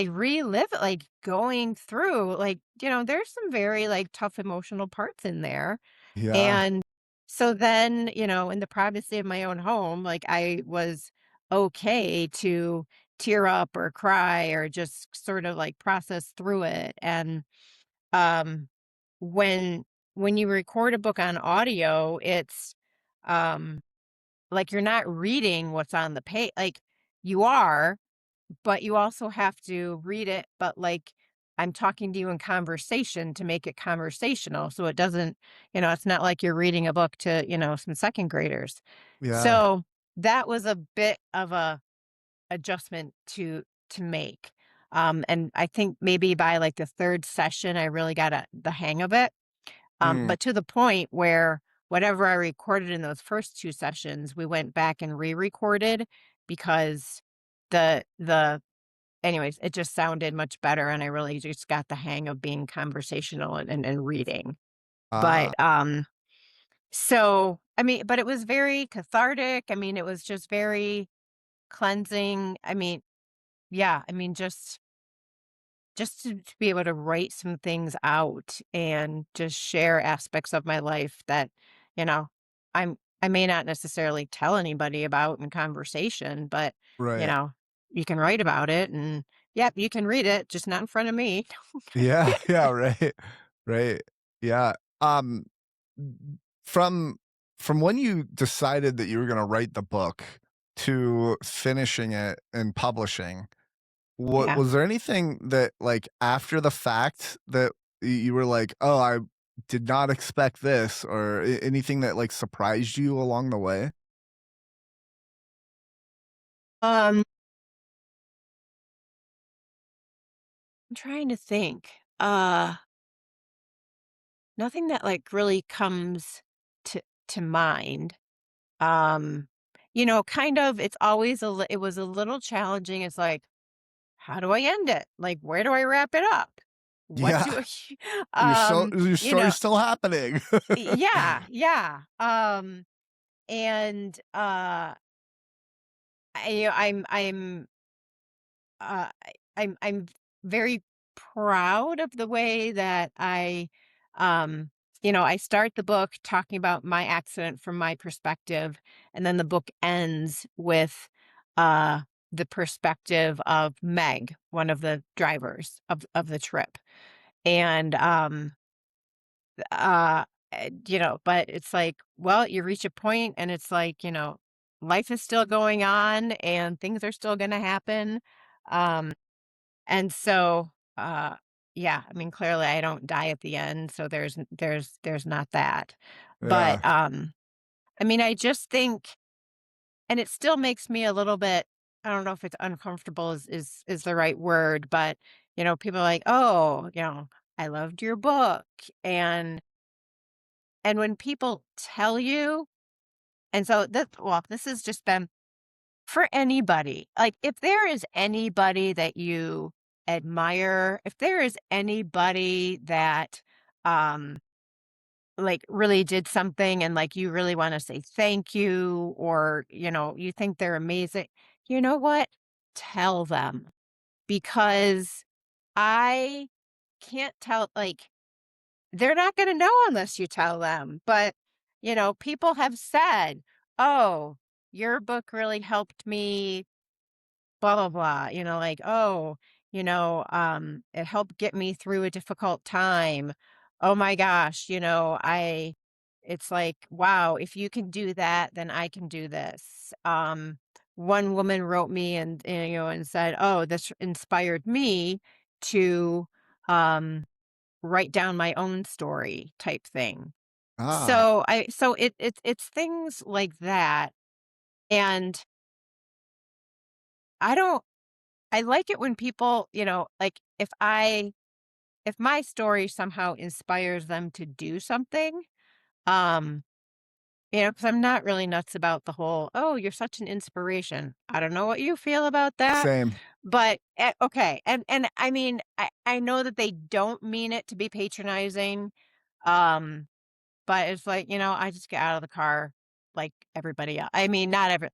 relive it, like, going through, like, there's some very, like, tough emotional parts in there, Yeah. and so then, in the privacy of my own home, like, I was okay to tear up or cry or just sort of, like, process through it, and, um, when when you record a book on audio, it's, um, like, you're not reading what's on the page. Like, you are, but you also have to read it, but, like, I'm talking to you in conversation to make it conversational, so it doesn't it's not like you're reading a book to, some second graders. Yeah. So, that was a bit of a adjustment to make, and I think maybe by, like, the 3rd session, I really got the hang of it, Mm. but to the point where whatever I recorded in those first 2 sessions, we went back and re-recorded because the anyways, it just sounded much better, and I really just got the hang of being conversational and reading. Ah. But, so, I mean, but it was very cathartic. I mean, it was just very cleansing. I mean, yeah, I mean, just to be able to write some things out and just share aspects of my life that, you know, I may not necessarily tell anybody about in conversation, but, you Right. know, you can write about it and, yep, you can read it, just not in front of me. Yeah, yeah, right. Right. Yeah. Um, from from when you decided that you were gonna write the book to finishing it and publishing, what Yeah. was there anything that, like, after the fact that you were like, "Oh, I did not expect this," or anything that, like, surprised you along the way? Um, I'm trying to think. Nothing that like really comes to mind. Um, kind of it's always it was a little challenging. It's like, how do I end it? Like, where do I wrap it up? What Yeah. do I Your you know, story's still happening. yeah, yeah. And I'm very proud of the way that um, I start the book talking about my accident from my perspective, and then the book ends with uh, the perspective of Meg, one of the drivers of the trip, and uh, but it's like, well, you reach a point, and it's like, life is still going on and things are still gonna happen. Um, and so, uh, yeah, I mean, clearly I don't die at the end, so there's not that. Yeah. But, I mean, I just think and it still makes me a little bit I don't know if it's uncomfortable is the right word, but, people are like, "Oh, I loved your book." And when people tell you and so this has just been for anybody. Like, if there is anybody that you admire, if there is anybody that, um, like, really did something and, like, you really wanna say thank you or, you think they're amazing, you know what? Tell them because I can't tell like, they're not gonna know unless you tell them, but, people have said, "Oh, your book really helped me blah, blah, blah, like, "Oh, it helped get me through a difficult time. Oh my gosh, it's like, wow, if you can do that, then I can do this." One woman wrote me and said, "Oh, this inspired me to, um, write down my own story," type thing. Ah, So it's things like that, and I don't I like it when people, like if my story somehow inspires them to do something, um, because I'm not really nuts about the whole, "Oh, you're such an inspiration." I don't know what you feel about that, same. but, okay, and I mean, I know that they don't mean it to be patronizing, um, but it's like, I just get out of the car like everybody else. I mean, not every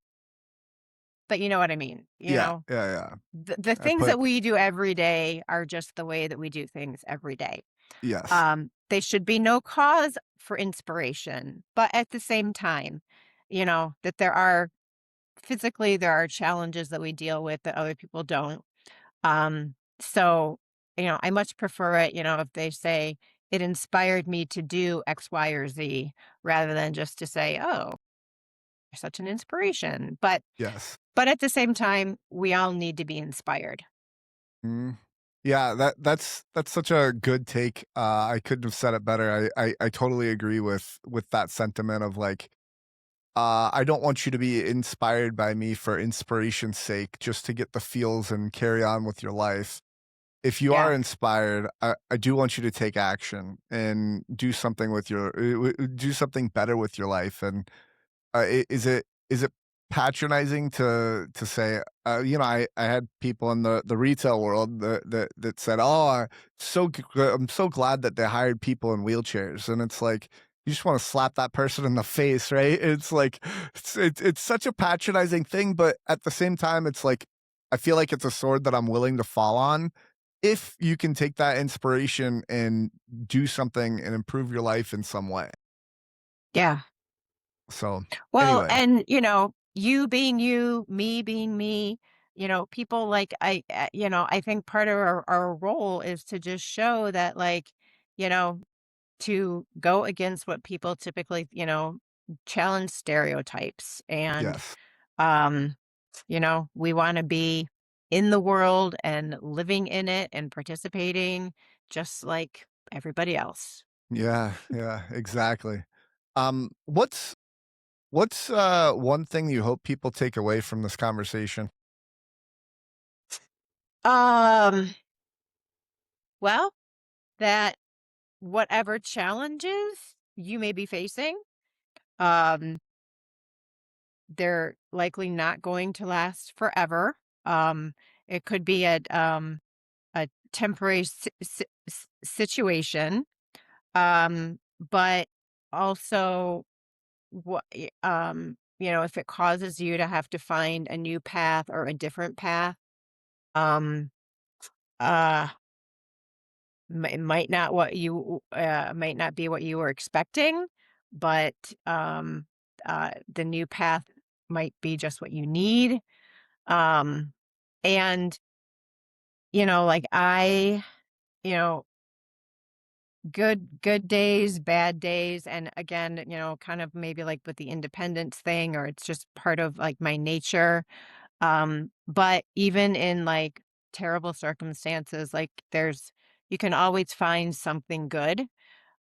but you know what I mean, Yeah, yeah, yeah. The I things put that we do every day are just the way that we do things every day. yes. They should be no cause for inspiration, but at the same time, that there are challenges that we deal with that other people don't. So, I much prefer it, if they say it inspired me to do X, Y, or Z rather than just to say, "Oh, you're such an inspiration." Yes. But at the same time, we all need to be inspired. Mm. Yeah, that's such a good take. I couldn't have said it better. I totally agree with that sentiment of like, I don't want you to be inspired by me for inspiration's sake, just to get the feels and carry on with your life. If you are Yeah. inspired, I do want you to take action and do something with your do something better with your life. And is it patronizing to say, I had people in the retail world that said, "Oh, I'm so glad that they hired people in wheelchairs," and it's like, you just wanna slap that person in the face, right? It's like, it's such a patronizing thing, but at the same time, it's like, I feel like it's a sword that I'm willing to fall on if you can take that inspiration and do something and improve your life in some way. Yeah. So, Well, anyway, and you being you, me being me, people like I think part of our role is to just show that you know, to go against what people typically, challenge stereotypes and yes. um, we want to be in the world and living in it and participating just like everybody else. Yeah, yeah, exactly. What's one thing you hope people take away from this conversation? Um, well, that whatever challenges you may be facing, um, they're likely not going to last forever. Um, it could be a temporary situation, but also if it causes you to have to find a new path or a different path, um, uh, it might not be what you were expecting, but, um, the new path might be just what you need, um, and, like, you know good days, bad days, and again, kind of maybe like with the independence thing, or it's just part of like my nature. But even in like terrible circumstances, like you can always find something good.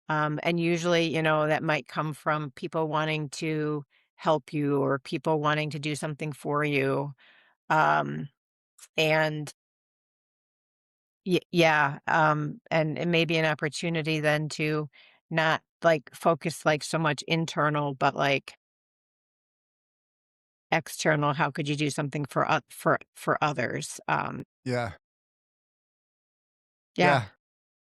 And usually, that might come from people wanting to help you or people wanting to do something for you. Um, and yeah, and it may be an opportunity then to not like focus like so much internal, but like external. How could you do something for others? Yeah. Yeah. Yeah.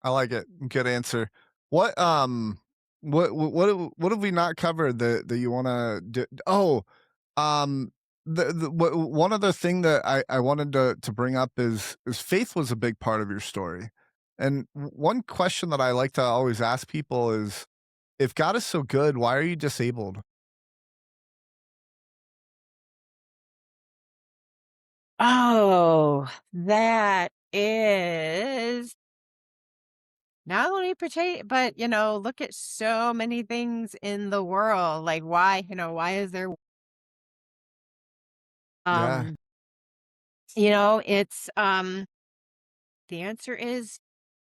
I like it. Good answer. What, what have we not covered that you wanna do? Oh, one other thing that I wanted to bring up is faith was a big part of your story. And one question that I like to always ask people is, if God is so good, why are you disabled? Oh, that is not only potato, but look at so many things in the world. Like why, why is there Yeah. um, it's the answer is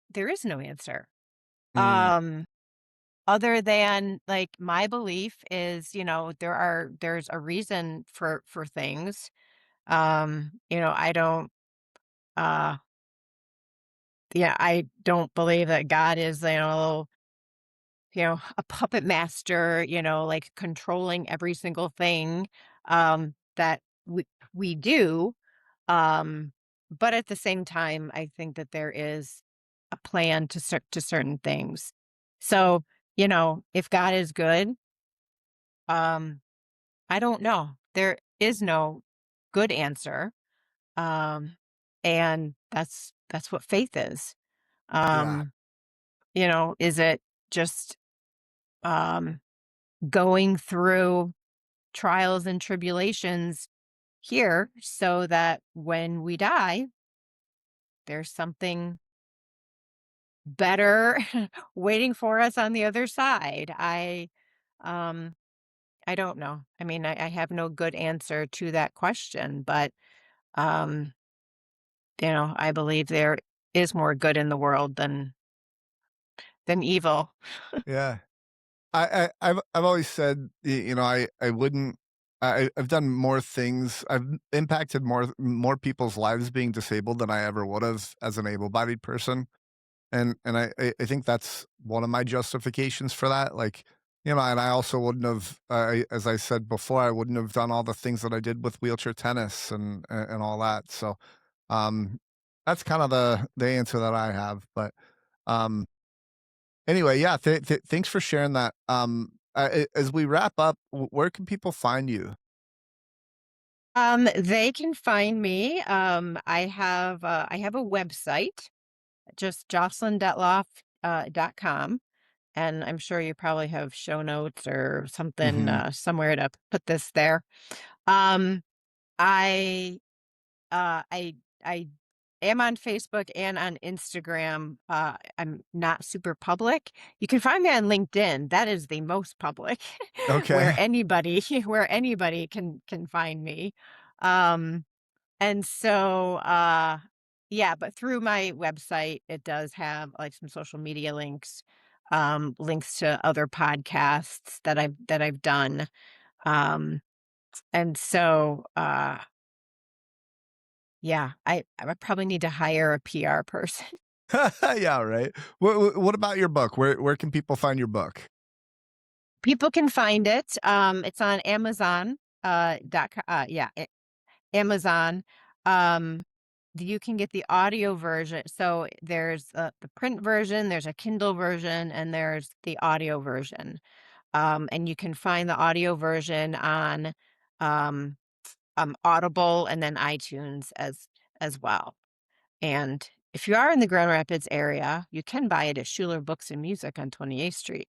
there is no answer. Mm, Um, other than like my belief is, there's a reason for things. I don't uh yeah, I don't believe that God is, a puppet master, like controlling every single thing that we do. Um, but at the same time, I think that there is a plan to certain things. So, if God is good, um, I don't know. There is no good answer. Um, and that's what faith is. yeah. Um, is it just um going through trials and tribulations here so that when we die, there's something better waiting for us on the other side. Um I don't know. I mean, I have no good answer to that question, but um, I believe there is more good in the world than evil. Yeah. I've always said, I wouldn't I've done more things. I've impacted more people's lives being disabled than I ever would have as an able-bodied person, and I think that's one of my justifications for that, like, and I also wouldn't have, as I said before, I wouldn't have done all the things that I did with wheelchair tennis and all that, so, um, that's kinda the answer that I have, but, um anyway, yeah, thanks for sharing that. As we wrap up, where can people find you? They can find me. I have a website, just jocelyn.detloff.com. And I'm sure you probably have show notes or something Mhm. somewhere to put this there. Um, I I am on Facebook and on Instagram. I'm not super public. You can find me on LinkedIn. That is the most public, where Okay. anybody where anybody can find me. Um, and so yeah, but through my website, it does have like some social media links, links to other podcasts that I've done. Um, and so yeah, I would probably need to hire a PR person. Yeah, right. What about your book? Where can people find your book? People can find it. It's on Amazon. Yeah, Amazon. Um, you can get the audio version. So there's the print version, there's a Kindle version, and there's the audio version. And you can find the audio version on um, Audible and then iTunes as well. And if you are in the Grand Rapids area, you can buy it at Schuler Books and Music on 28th Street.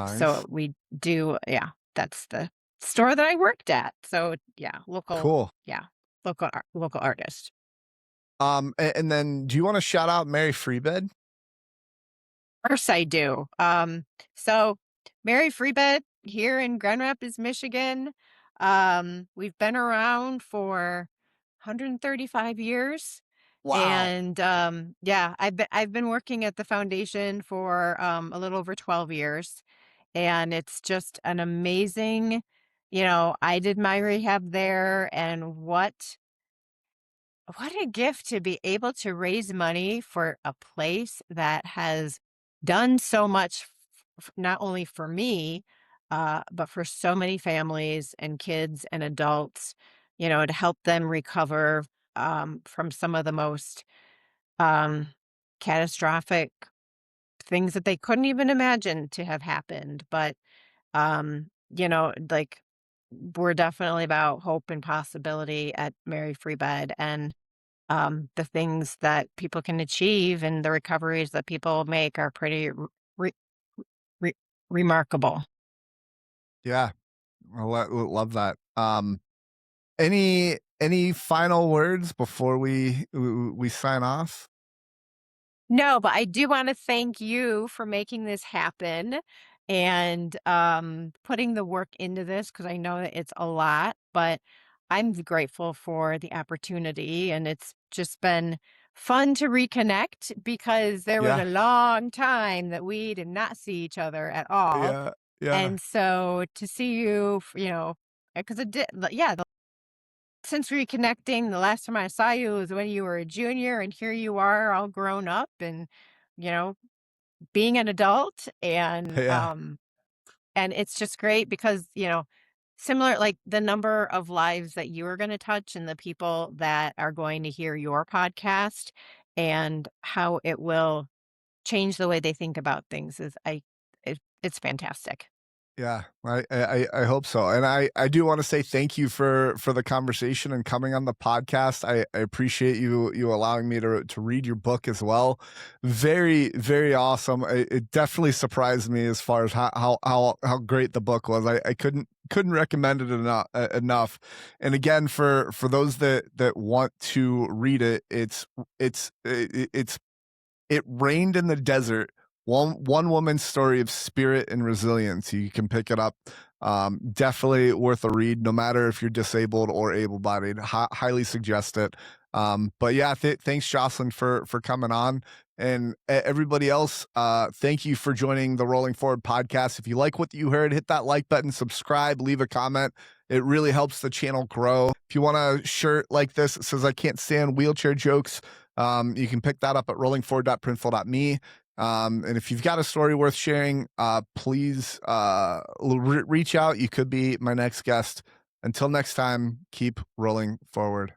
So Nice. we do, yeah, that's the store that I worked at. So yeah, Cool. yeah, local artist. And then do you wanna shout out Mary Freebed? Course I do. So Mary Free Bed here in Grand Rapids, Michigan. We've been around for 135 years. Wow. And yeah, I've been working at the foundation for a little over 12 years. And it's just an amazing, I did my rehab there, and what a gift to be able to raise money for a place that has done so much, not only for me, but for so many families and kids and adults, to help them recover from some of the most um, catastrophic things that they couldn't even imagine to have happened. But, like, we're definitely about hope and possibility at Mary Free Bed. And the things that people can achieve and the recoveries that people make are pretty re- re- remarkable. Yeah, love that. Any final words before we sign off? No, but I do want to thank you for making this happen and putting the work into this, because I know that it's a lot, but I'm grateful for the opportunity. And it's just been fun to reconnect, because there was Yeah, a long time that we did not see each other at all. yeah, yeah, And so to see you, because it did, yeah, since reconnecting, the last time I saw you was when you were a junior, and here you are all grown up and, you know, being an adult. yeah, And it's just great because, similar, like the number of lives that you are going to touch and the people that are going to hear your podcast and how it will change the way they think about things it's fantastic. yeah. I hope so, and I do want to say thank you for the conversation and coming on the podcast. I appreciate you allowing me to read your book as well. Very awesome. It definitely surprised me as far as how great the book was. I couldn't recommend it enough. And again, for those that want to read it, it's It Rained in the Desert, one woman's story of spirit and resilience. You can pick it up. Definitely worth a read, no matter if you're disabled or able-bodied. Highly suggest it. But yeah, thanks, Jocelyn, for coming on. And everybody else, thank you for joining the Rolling Forward podcast. If you like what you heard, hit that like button, subscribe, leave a comment. It really helps the channel grow. If you want a shirt like this that says "I can't stand wheelchair jokes," you can pick that up at rollingforward.printful.me. And if you've got a story worth sharing, please reach out. You could be my next guest. Until next time, keep rolling forward.